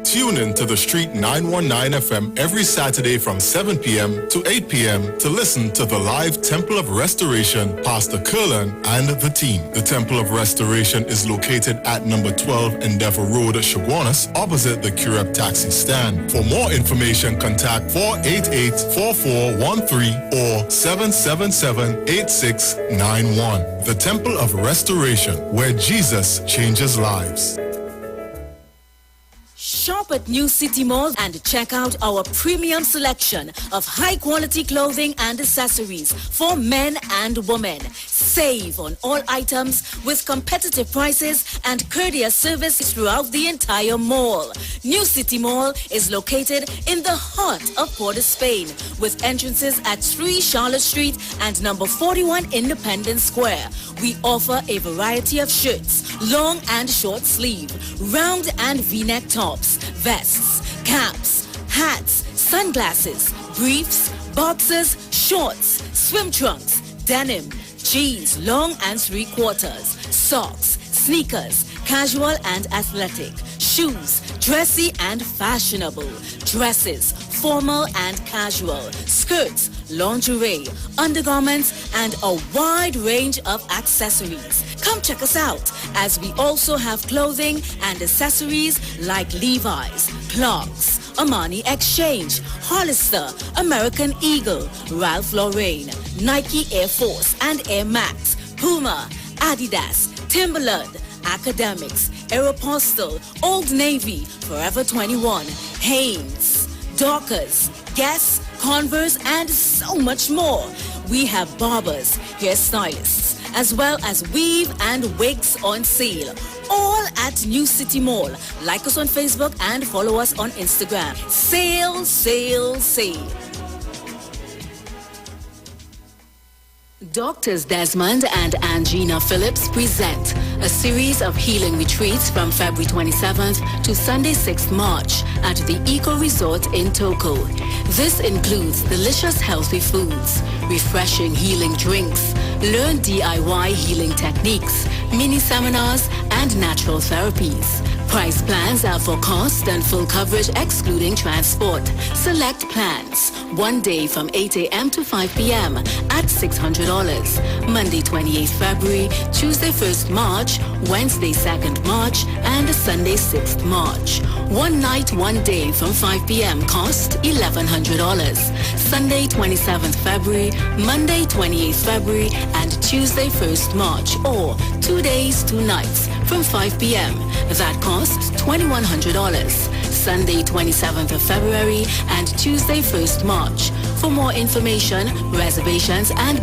Tune in to the Street 919 FM every Saturday from 7 p.m. to 8 p.m. to listen to the live Temple of Restoration, Pastor Curlin and the team. The Temple of Restoration is located at number 12 Endeavour Road, Chaguanas, opposite the Cureb taxi stand. For more information, contact 488-4413 or 777-8691. The Temple of Restoration, where Jesus changes lives. Shop at New City Mall and check out our premium selection of high-quality clothing and accessories for men and women. Save on all items with competitive prices and courteous service throughout the entire mall. New City Mall is located in the heart of Port of Spain with entrances at 3 Charlotte Street and number 41 Independence Square. We offer a variety of shirts, long and short sleeve, round and V-neck tops, vests, caps, hats, sunglasses, briefs, boxers, shorts, swim trunks, denim, jeans, long and 3/4, socks, sneakers, casual and athletic, shoes, dressy and fashionable, dresses, formal and casual, skirts, lingerie, undergarments, and a wide range of accessories. Come check us out as we also have clothing and accessories like Levi's, Clarks, Armani Exchange, Hollister, American Eagle, Ralph Lauren, Nike Air Force and Air Max, Puma, Adidas, Timberland, Academics, Aeropostale, Old Navy, Forever 21, Hanes, Dockers, Guess, Converse, and so much more. We have barbers, hairstylists, as well as weave and wigs on sale. All at New City Mall. Like us on Facebook and follow us on Instagram. Sale, sale, sale. Doctors Desmond and Angina Phillips present a series of healing retreats from February 27th to Sunday 6th March at the Eco Resort in Toko. This includes delicious healthy foods, refreshing healing drinks, learn DIY healing techniques, mini seminars, and natural therapies. Price plans are for cost and full coverage excluding transport. Select plans. 1 day from 8 a.m. to 5 p.m. at $600. Monday 28th February, Tuesday 1st March, Wednesday 2nd March, and Sunday 6th March. 1 night, 1 day from 5 p.m. cost $1,100. Sunday 27th February, Monday 28th February, and Tuesday 1st March, or 2 days, 2 nights from 5 p.m. That costs $2,100. Sunday 27th of February and Tuesday 1st March. For more information, reservations, and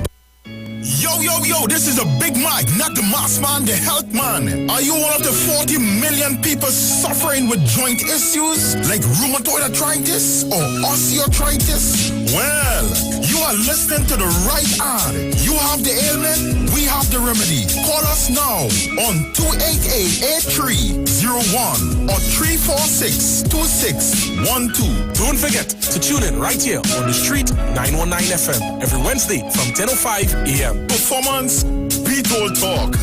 Yo, this is a Big Mike, not the mass man, the health man. Are you one of the 40 million people suffering with joint issues like rheumatoid arthritis or osteoarthritis? Well, you are listening to the right ad. You have the ailment, we have the remedy. Call us now on 288-8301 or 346-2612. Don't forget to tune in right here on the Street 919 FM every Wednesday from 10:05 a.m. Performance, beat all talk.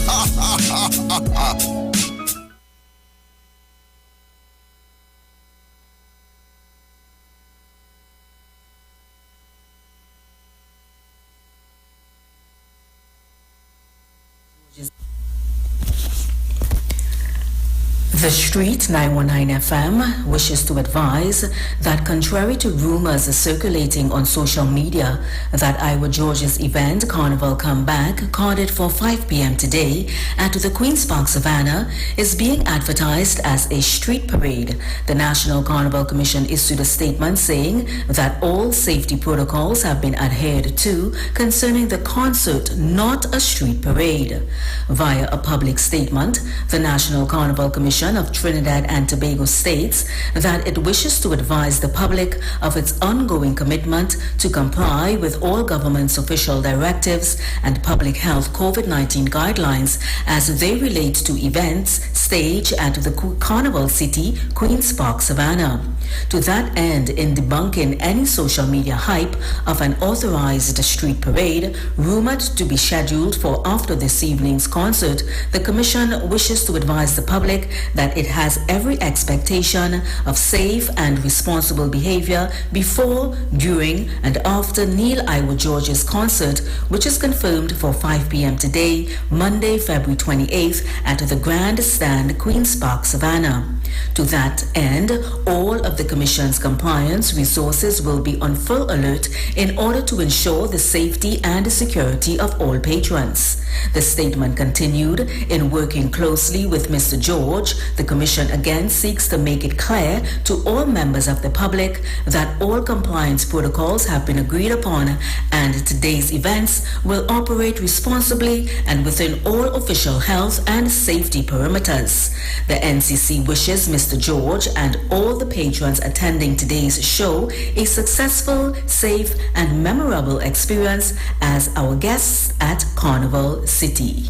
The Street 919 FM wishes to advise that contrary to rumors circulating on social media that Iwer George's event Carnival Comeback, carded for 5 p.m. today at the Queen's Park Savannah, is being advertised as a street parade. The National Carnival Commission issued a statement saying that all safety protocols have been adhered to concerning the concert, not a street parade. Via a public statement, the National Carnival Commission of Trinidad and Tobago states that it wishes to advise the public of its ongoing commitment to comply with all government's official directives and public health COVID-19 guidelines as they relate to events staged at the Carnival City, Queen's Park, Savannah. To that end, in debunking any social media hype of an authorized street parade rumored to be scheduled for after this evening's concert, the Commission wishes to advise the public that it has every expectation of safe and responsible behavior before, during, and after Neil Iwer George's concert, which is confirmed for 5 p.m. today, Monday, February 28th, at the Grand Stand, Queen's Park, Savannah. To that end, all of the Commission's compliance resources will be on full alert in order to ensure the safety and security of all patrons. The statement continued, in working closely with Mr. George, the Commission again seeks to make it clear to all members of the public that all compliance protocols have been agreed upon and today's events will operate responsibly and within all official health and safety perimeters. The NCC wishes Mr. George and all the patrons attending today's show a successful, safe, and memorable experience as our guests at Carnival City.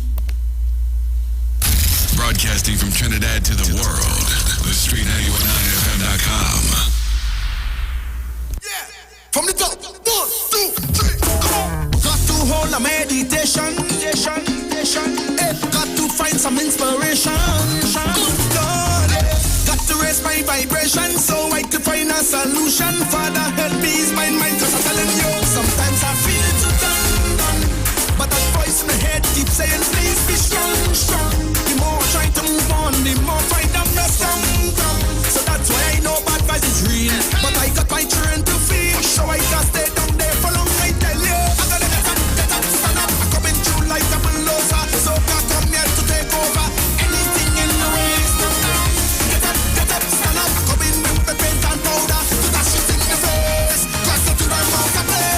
Broadcasting from Trinidad to the world, the Street919fm.com. Yeah, from the top, 1, 2, 3, come on. Got to hold a meditation, got to find some inspiration. Got to raise my vibration so I can find a solution. Father, help me ease my mind, cause I'm telling you, sometimes I feel too done. But that voice in my head keeps saying, please be strong. The more I try to move on, the more I find I'm not strong. So that's why I know bad vibes is real. But I got my turn to feel, so I can't stay down there for long, I tell you. I gotta get up, stand up. I'm coming through like a bulldozer. So God come here to take over. Anything in the way is not now. Get up, stand up. I'm coming with the paint and powder. To dash it in the face. Cause to the mouth I play.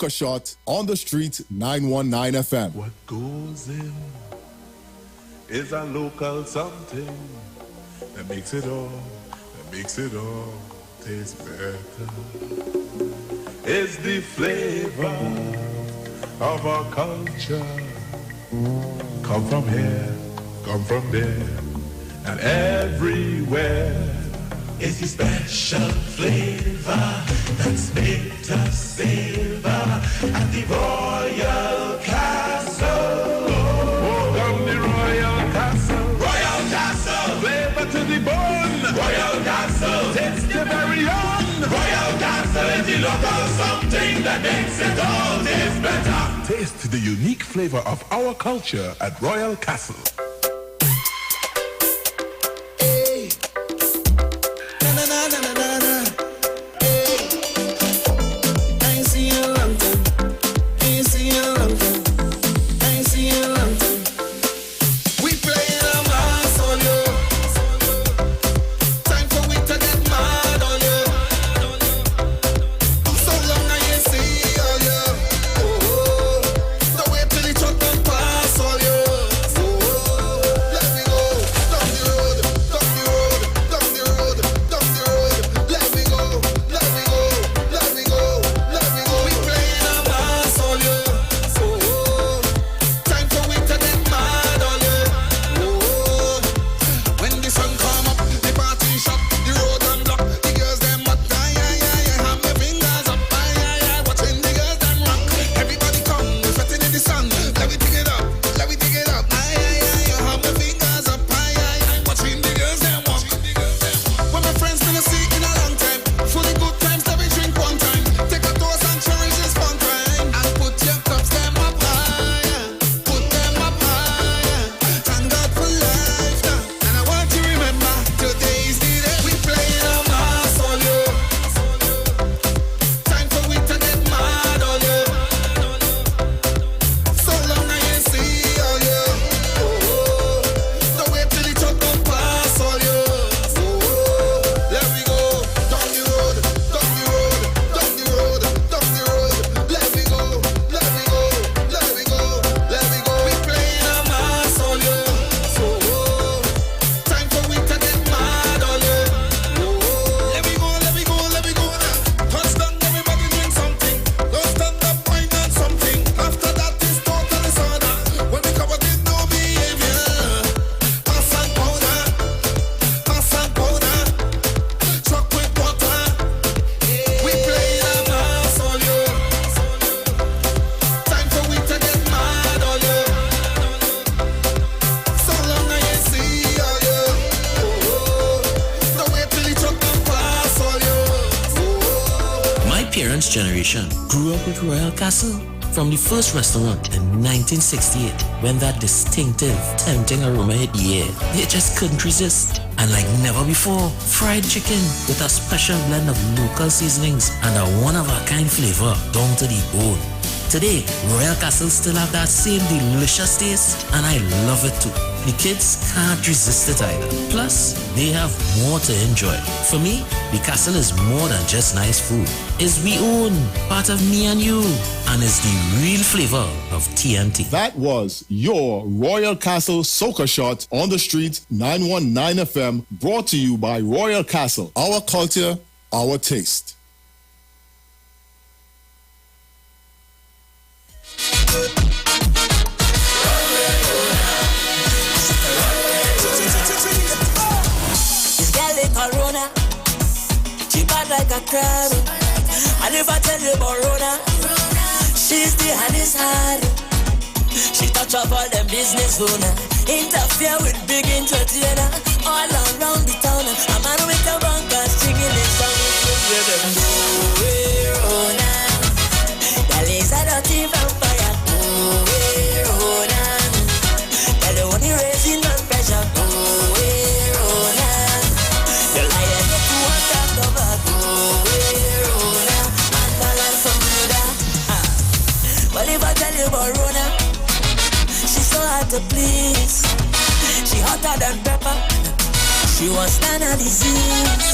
Soca Shot on the Street 919 FM. What goes in is a local something that makes it all taste better. It's the flavor of our culture. Come from here, come from there, and everywhere. It's the special flavor that's made us savor at the Royal Castle. Oh, down the Royal Castle. Royal Castle. Flavor to the bone. Royal Castle. Taste the very own. Royal Castle is the local something that makes it all taste better. Taste the unique flavor of our culture at Royal Castle. Generation grew up with Royal Castle from the first restaurant in 1968 when that distinctive, tempting aroma hit the air. They just couldn't resist. And like never before, fried chicken with a special blend of local seasonings and a one-of-a-kind flavor down to the bone. Today, Royal Castle still have that same delicious taste, and I love it too. The kids can't resist it either. Plus, they have more to enjoy. For me, the castle is more than just nice food. It's we own, part of me and you, and is the real flavor of TNT. That was your Royal Castle Soca Shot on the Street 919 FM, brought to you by Royal Castle. Our culture, our taste. Corona, she bad like a crab. And if I tell you about Rona, she's the hardest hard. She touch up all them business owner, interfere with big entertainer all around the town. A man with a bunker singing this song with them go where Rona. That is a dirty vampire. Go where Rona. That the one raising blood pressure. Go where Rona. The lion get to one that cover. Go where Rona. And balance from Buddha. Well, if I tell you about Rona, she's so hard to please. She hotter than pepper. She was none of disease.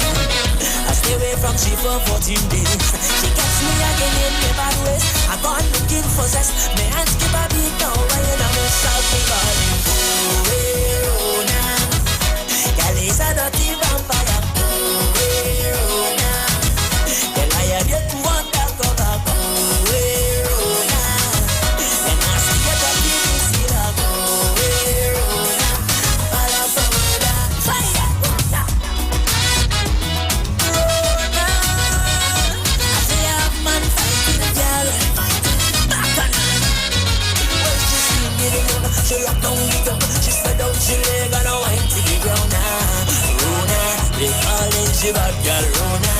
I stay away from she for 14 days. She gets me again in the bad ways. I gone looking for zest. Me hands keep a beat now, why you not miss out me calling? Oh, Rona, girl is a dirty vampire. Oh, Rona, girl I have yet to want that go back. Oh, Rona, and I see you got me this year. Oh, Rona, all of them that fire. She locked down the gun, she spread out she leg and a wine to the ground now. Rona, they call it she bad girl Rona.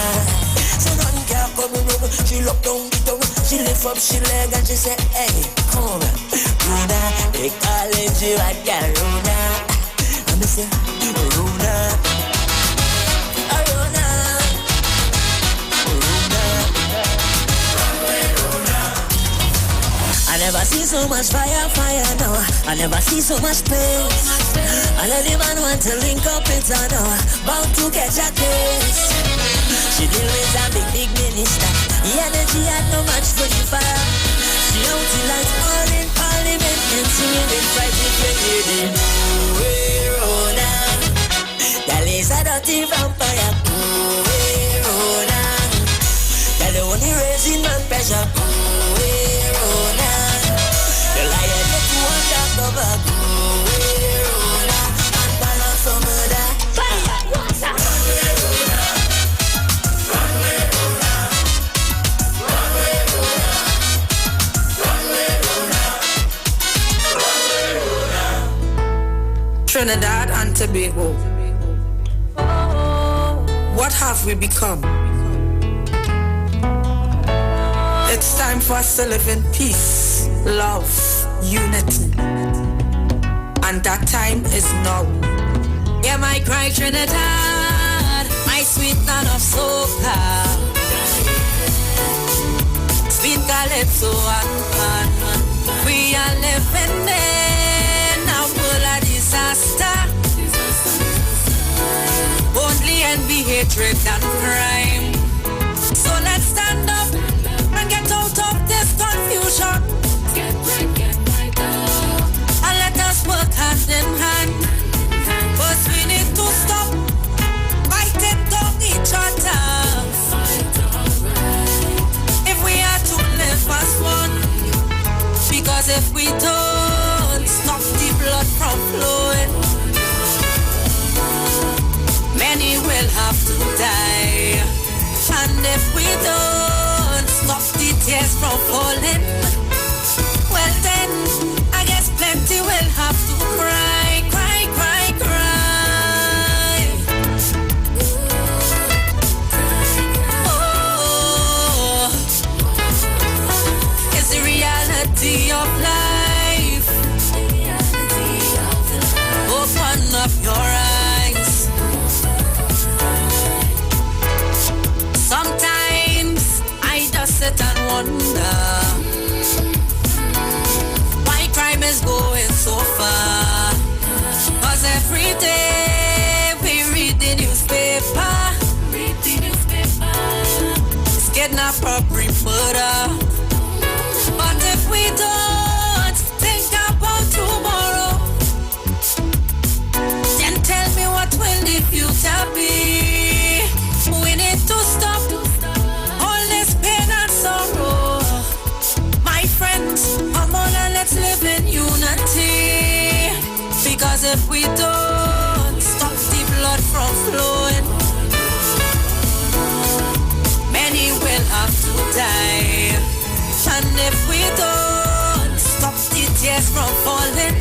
So nothing can come in room, she locked down the tongue, she lift up she leg and she say, hey, come on. Rona, they call it she bad girl Rona. And me say, Rona, Rona, I never see so much fire now. I never see so much pain. All of the man want to link up with her now. Bound to catch a case. She deal with a big minister. The energy had no match for the fire. She out the lights all in parliament and singing in fright if you hear them. Rona, that is a dirty vampire. Rona, that the only raising man pressure. Rona. The lion that you want to go back. Rona, and balance some of that. Fire, water. Runway, Rona. Runway, Rona. Runway, Rona. Runway, Rona. Runway, Rona. Trinidad and Tobago. What have we become? It's time for us to live in peace, love, unity. And that time is now. Yeah, my cry Trinidad, my sweet land of soca. Sweet calypso and we are living in a world of disaster. Only envy, hatred and crime. So let's stand up and get out of this confusion. Get right up. And let us work hand in hand. But we need to stop fighting down each other. If we are to live as one. Because if we don't stop the blood from flowing, many will have to die. And if we don't stop the tears from falling, well then, I guess plenty will have to cry, cry, cry, cry. Oh, it's the reality of life. Open up your eyes. Sometimes I just sit and wonder why crime is going so far. 'Cause every day we read the newspaper. It's kidnap, robbery, murder. But if we don't think about tomorrow, then tell me what will the future be? We need to stop all this pain and sorrow. My friends, come on and let's live in unity. Because if we don't stop the blood from flowing, many will have to die. And if we don't stop the tears from falling,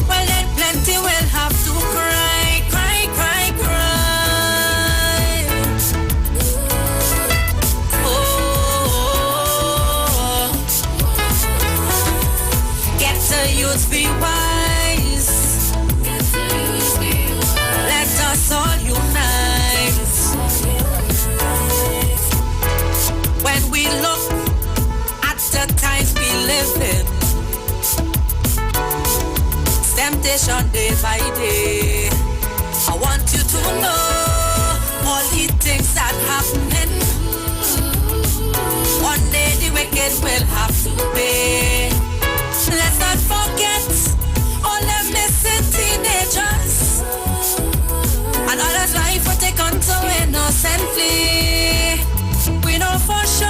well then plenty will have to cry, cry, cry, cry. Oh, get the youth be wise. Let us all unite. When we look at the times we live in, temptation day by day, I want you to know all the things that happening. wicked will have to pay. Let's not forget all the missing teenagers and others' life were taken so innocently. We know for sure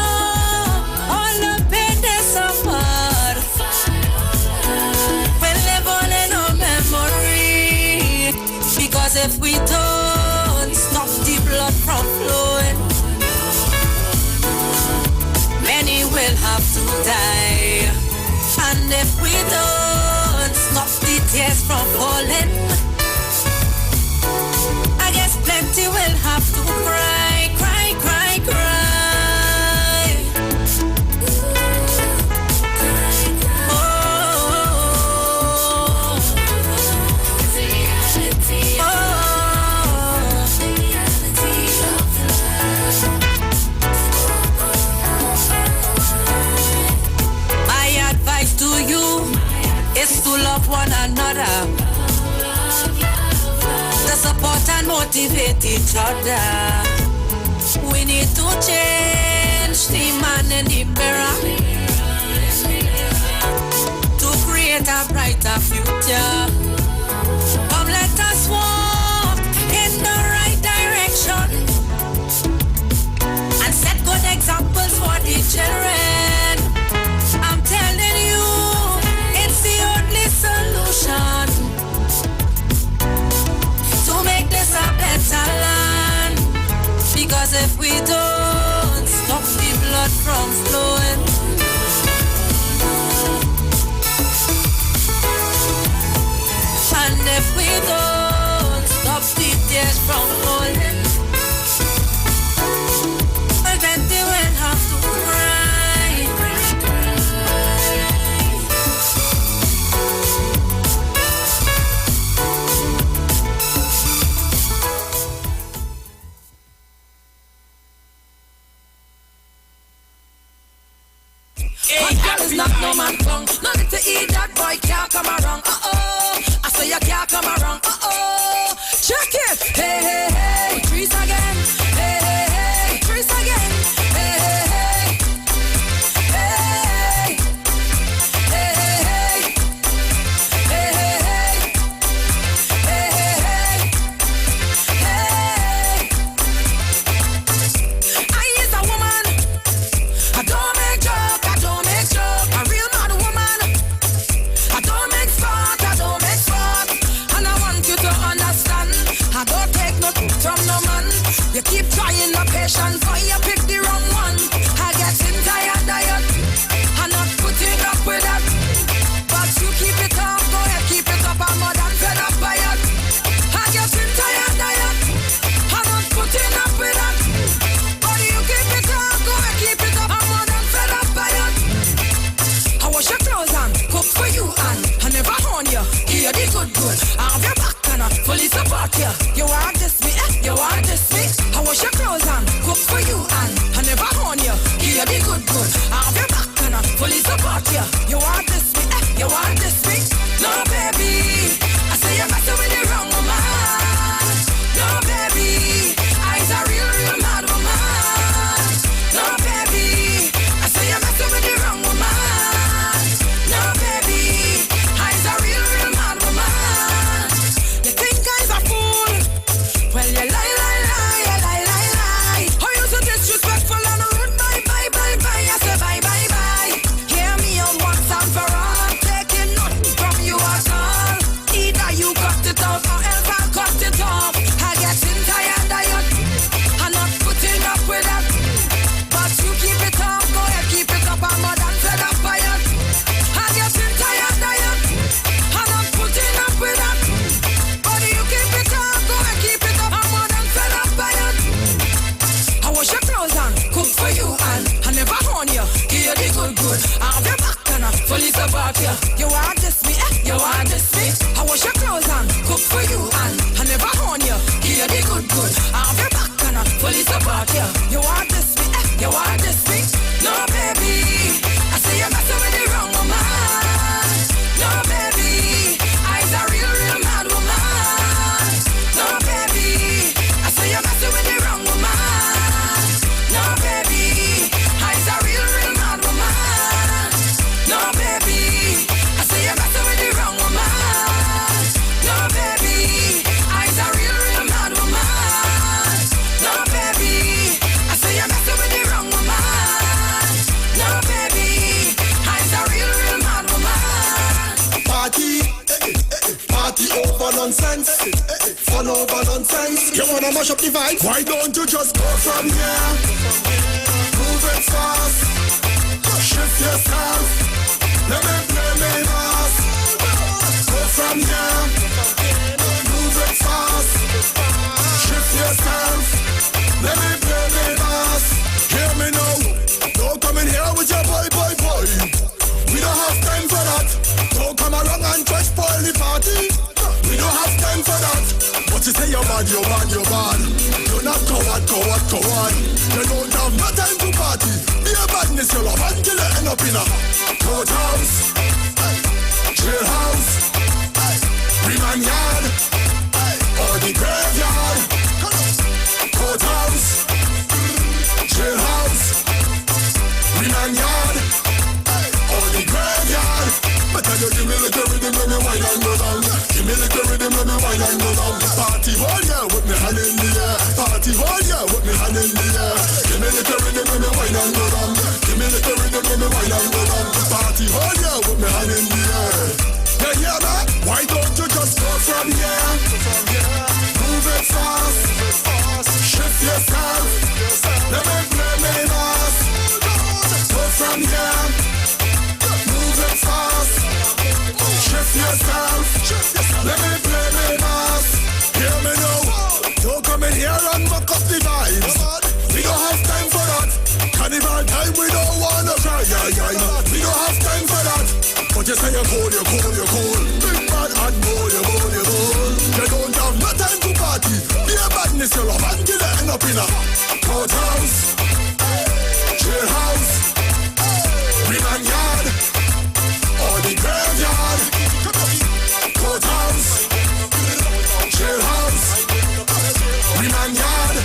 all the pain they suffered will live on in our memory. Because if we don't stop the blood from flowing, many will have to die. And if we don't stop the tears from falling, I guess plenty will have to cry, cry, cry, cry. Oh, my advice to you is to love one another, to support and motivate each other. We need to change the man in the mirror to create a brighter future. Come, let us walk in the right direction and set good examples for the children. I'm telling you, it's the only solution to make this a better land. Because if we don't stop the blood from flowing, and if we don't stop the tears from falling, well, then they will have to cry. Hot girl is not no man tongue. Nothing to eat, that boy can't come around. I say you can't come around. Check it. Hey, hey, hey. Trees again. Hey, hey, hey. Trees again. Hey, hey, hey. Hey, hey, hey. Hey, hey, hey. Hey, hey, hey. I is a woman. I don't make joke. I don't make joke. A real mad woman. I don't make sport. I don't make sport. And I want you to understand, I don't take nothing from no man. You keep trying my patience, but you pick the wrong one. I get tired, tired. I'm not putting up with that. But you keep it up, go ahead, keep it up. I'm more than fed up by it. I get tired, tired. I'm not putting up with that. But you keep it up, go ahead, keep it up. I'm more than fed up by it. I wash your clothes and cook for you and I never horn you. Give you the good. I have your back and I fully support you. You want this me, you want this me. I wash your clothes and cook for you and I never horn you. Give you the good. I have your back and I fully support you. You want this me, you want this me. No baby, I say you're messing with the wrong woman. No baby, I's a real mad woman. No baby, I say you're messing with the wrong woman. No baby, I's a real mad woman. Party over nonsense. Fun over nonsense. You wanna mash up the vibe? Why don't you just go from here? Move it fast. Shift yourself. Let me play me fast. Go from here. Move it fast. Shift yourself. Let me play me fast. Hear me now. Don't come in here with your boy. We don't have time for that. Don't come around and try spoil the party. We don't have time for that. But you say you're bad. You're not coward. You don't have no time to party. Be a badness, you're a bad till you end up in a courthouse, jailhouse, remand yard, or the graveyard. Courthouse, jailhouse, remand yard, or the graveyard. But tell you, give me little rhythm, let me wine and go down. Give me little rhythm, let me wine and go down. Party all year with me hand in the air. Party all year with me hand in the air. Give me little rhythm, let me wine and go down. Give me little rhythm, let me wine and go down. Party all year with me hand in the air. You hear that? Why don't you just go from here? Move it fast. Shift yourself. Let me play me fast. Go from here. Move it fast. Shift yourself. Let me play me fast. Hear me now. Don't come in here and muck up the vibes. We don't have time for that. Carnival time, we don't wanna cry. We don't have time for that. But you say you're cold. Big bad and bold. You don't have no time to party. Be a badness, you're a man till you end up in a courthouse, jailhouse, remand yard, or the graveyard. Courthouse, jailhouse, remand yard,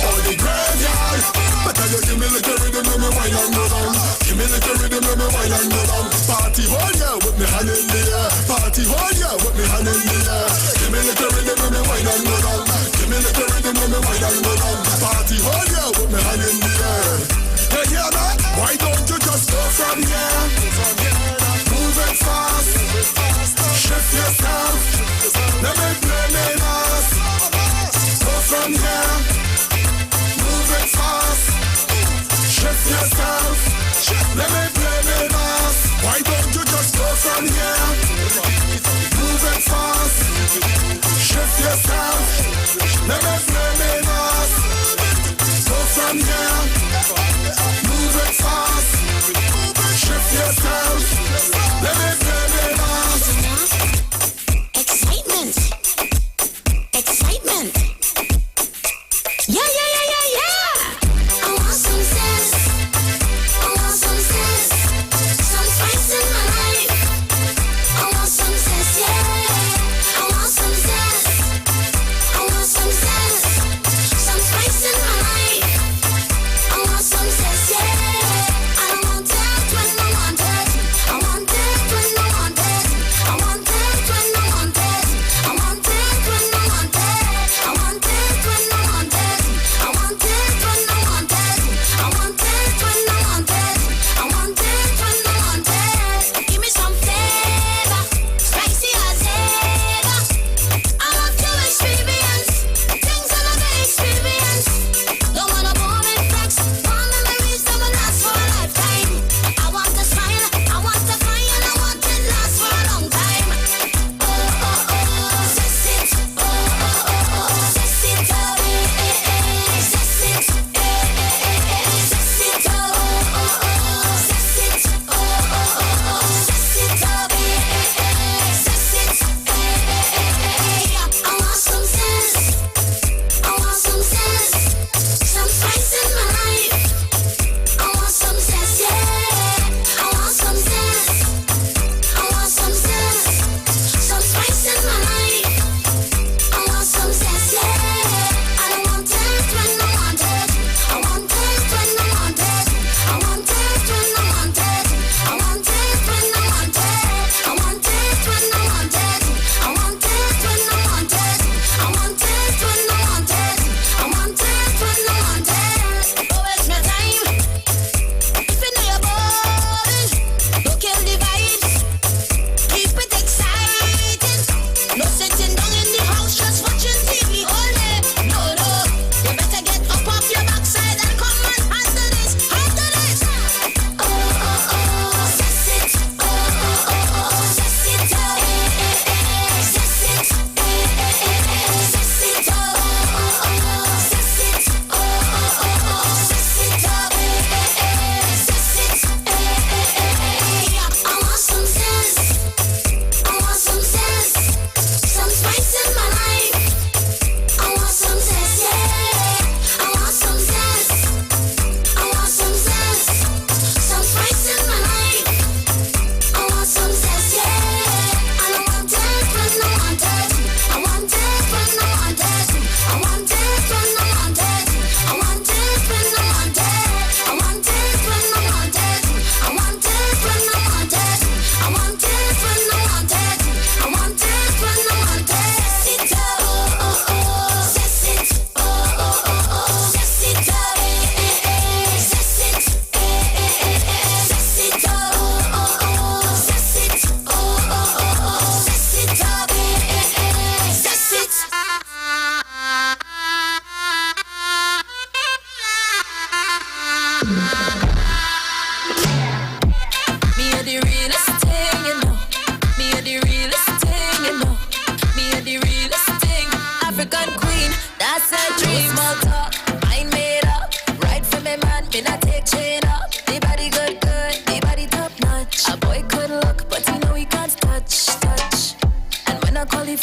or the graveyard. But tell you, give me little rhythm, let me wine and go down. Give me little rhythm, let me wine and go down. Party all year with me hand in the air. Party all year with me hand in the air. Give me little rhythm, let me wine and go down. Give me little rhythm, let me wine and go down. Party all year with me hand in the air. You hear that? Why don't you just go from here? Move it fast. Shift yourself. Let me play me fast. Go from here. Move it fast. Shift yourself. Let me play me fast. Why don't you just go from here? Move it fast.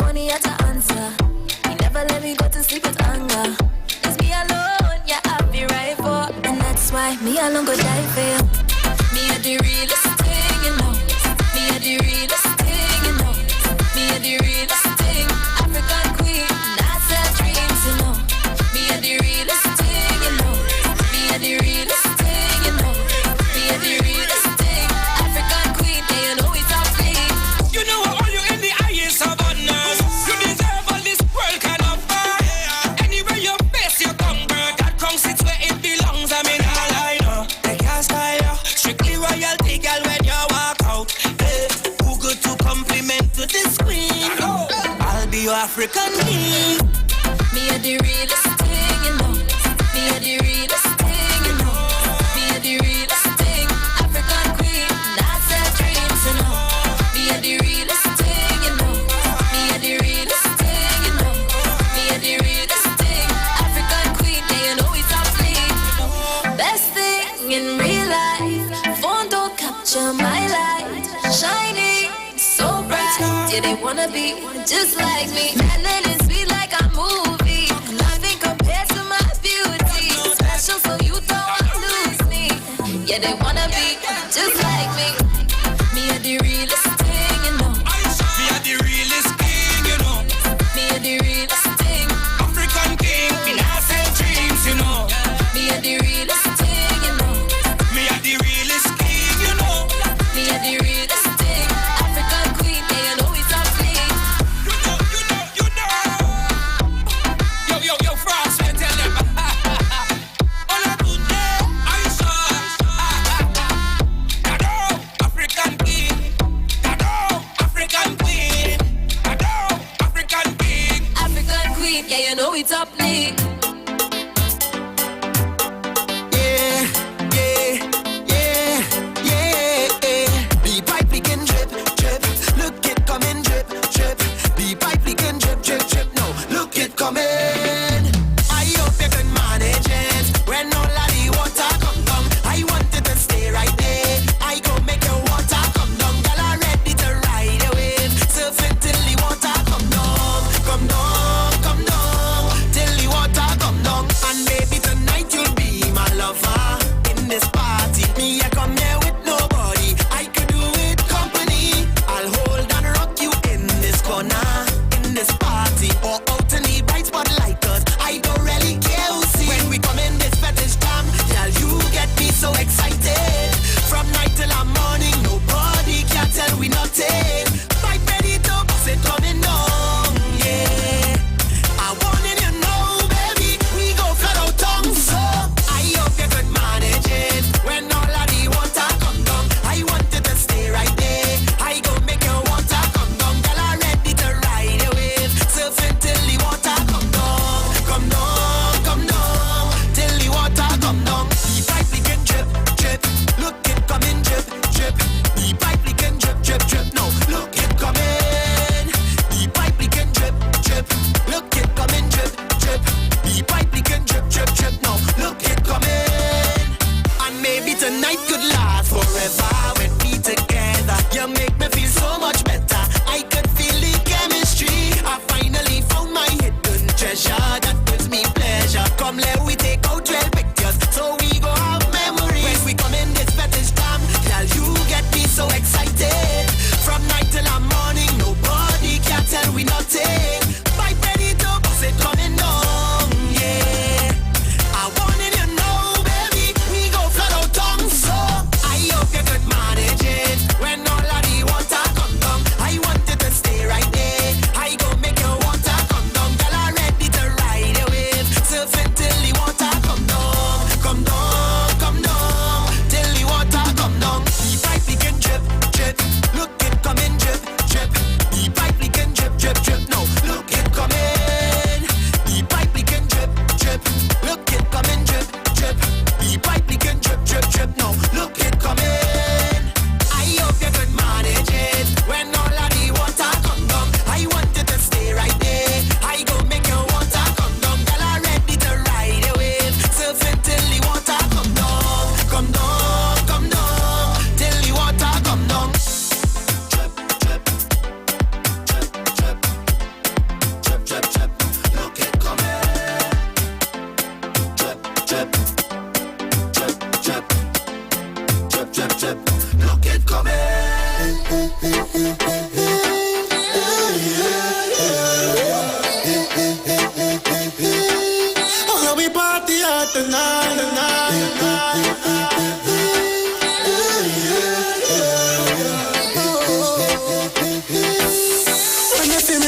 funny how to answer. He never let me go to sleep with anger. It's me alone, yeah, I'll be right for. And that's why me alone go die for you. Me a the realest thing, you know. Me a the realest thing, you know. Me a the realest thing. African queen, that's her dreams, you know. Me a the realest thing, you know. Me a the realest thing, you know. Me a the realest thing. African queen, yeah, you know it's a fleet. You know all you in the highest of honors. You deserve all this world can offer. Anywhere you face your tongue, bird, that come sits where it belongs. I mean, all I know, they can't style you. Strictly royalty, girl, when you walk out. Hey, who good to compliment to this queen? I'll be your African king. Me a the realest thing, you know. Me a the realest thing, you know. Me a the realest thing. African queen, that's her dreams, you know. Me a the realest thing, you know. Me a the realest thing, you know. Me a the realest thing. African queen, yeah, you know it's a fleet. Best thing in real life. Phone don't capture my light. Shining, so bright. Yeah, they wanna be just like me. And then it's sweet like a movie. Nothing compared to my beauty. Special, so you don't lose me. Yeah, they wanna be just like me. Me a the realest thing, you know. Me a the realest king, you know. Me a the realest thing. African king, me not sell dreams, you know. Me a the realest thing, you know. Me a the realest king, you know. Me a the realest thing. African queen, yeah, you know it's a fleet. Yo, Frost, man, tell them. All I do there, I saw. Kado, African king. Kado, African queen. Kado, African king. African queen, yeah, you know it's a fleet. The pipe begin drip, drip. Look it coming, drip, drip. The pipe begin drip, drip, drip. No, look it coming. I hope you can manage it. When all of the water come down, I want it to stay right there. I go make your water come down. Girl, I'm ready to ride the wave. Surf it till the water come down, come down, come down. Till the water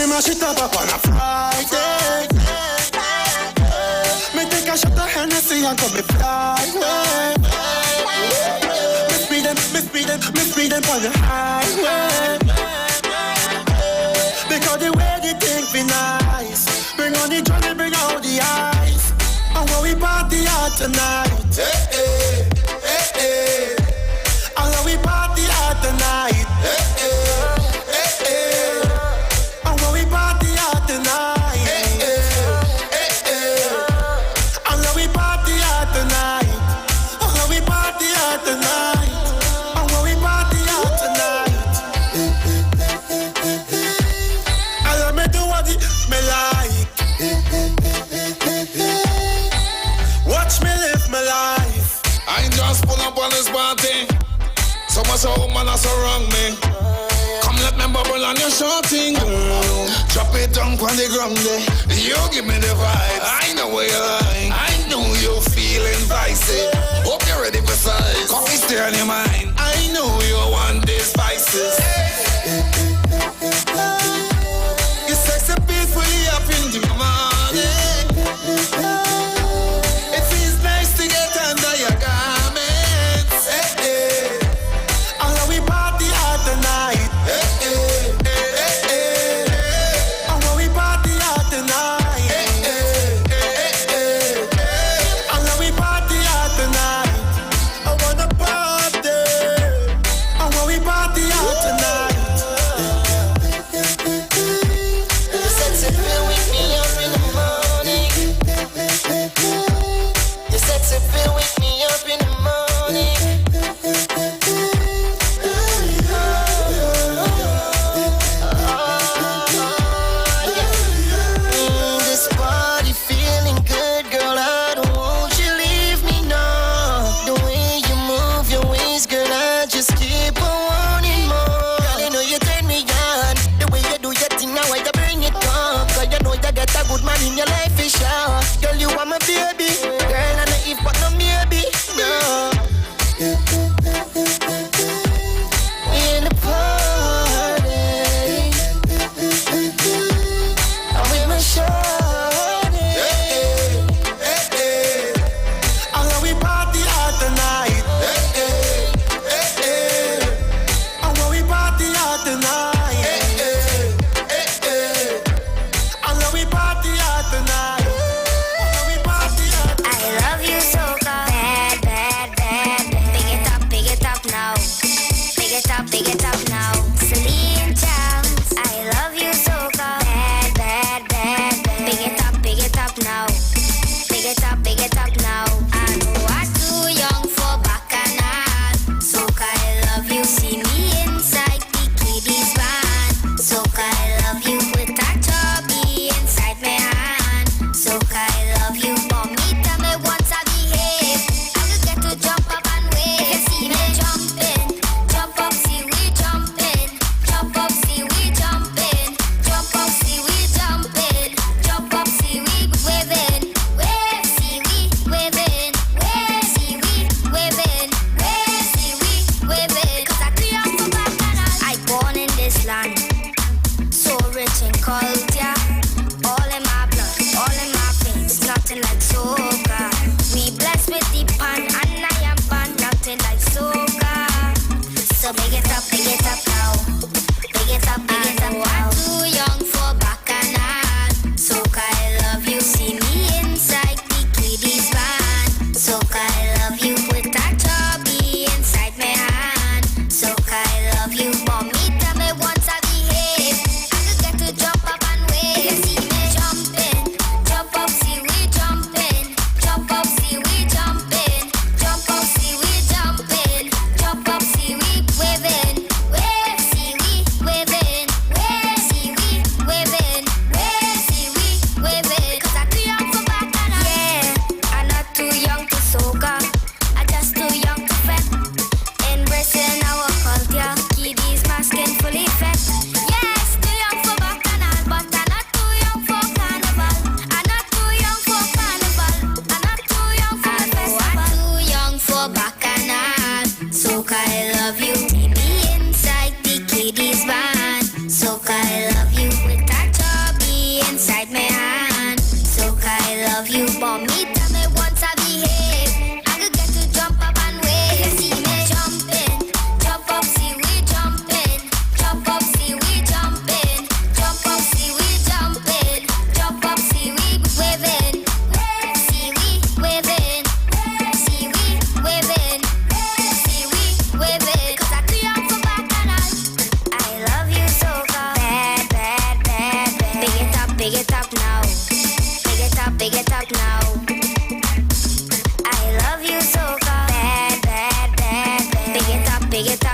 We mash it up on a Friday. Me take a shot of Hennessy and come me fly away. Me speed them on the highway. Because the way the thing be nice. Bring on the drum and bring out the ice. And when we party out tonight. Hey, hey, hey, hey. And when we party out tonight. Hey, hey, hey, hey. And when we party out tonight. Hey, hey, hey, hey. And when we party out tonight. And when we party out tonight. And when we party out tonight. And let me do what me like. Watch me live my life. I just pull up on this party. So much a woman has surround me. Come let me bubble on your shorting, girl. Drop it down on the ground there. You give me the vibe. I know where you're lying. I know you're feeling dicey. Hope you're ready for size. Coffee stay on your mind. I know you want these spices. You sexy peacefully up in the morning. It feels nice to get under your garments. Hey, hey. And when we party out tonight. Hey, hey, hey, hey, hey. And when we party out tonight. Hey, hey, hey, hey, hey. And when we party out tonight. I wanna party. And when we party out tonight. You said to feel with me up in the morning. You said to feel with me up in the morning. This party feeling good, girl. I don't want you leave me now. The way you move your waist, girl, I just keep on wanting more. Girl, you know you turn me on. The way you do your thing, now I bring it up. Cause you know you get a good man in your life, is sure. Girl, you are my baby. Girl, I know if but no maybe. No. In the party, I'm with my shorty. Hey, hey, hey. And when we party out tonight. Hey, hey, hey, hey. And when we party out tonight. Hey, hey, hey, hey. And when we party out tonight. big it up now. Big it up now. I love you so bad, bad, bad, bad. Big it up, big it up.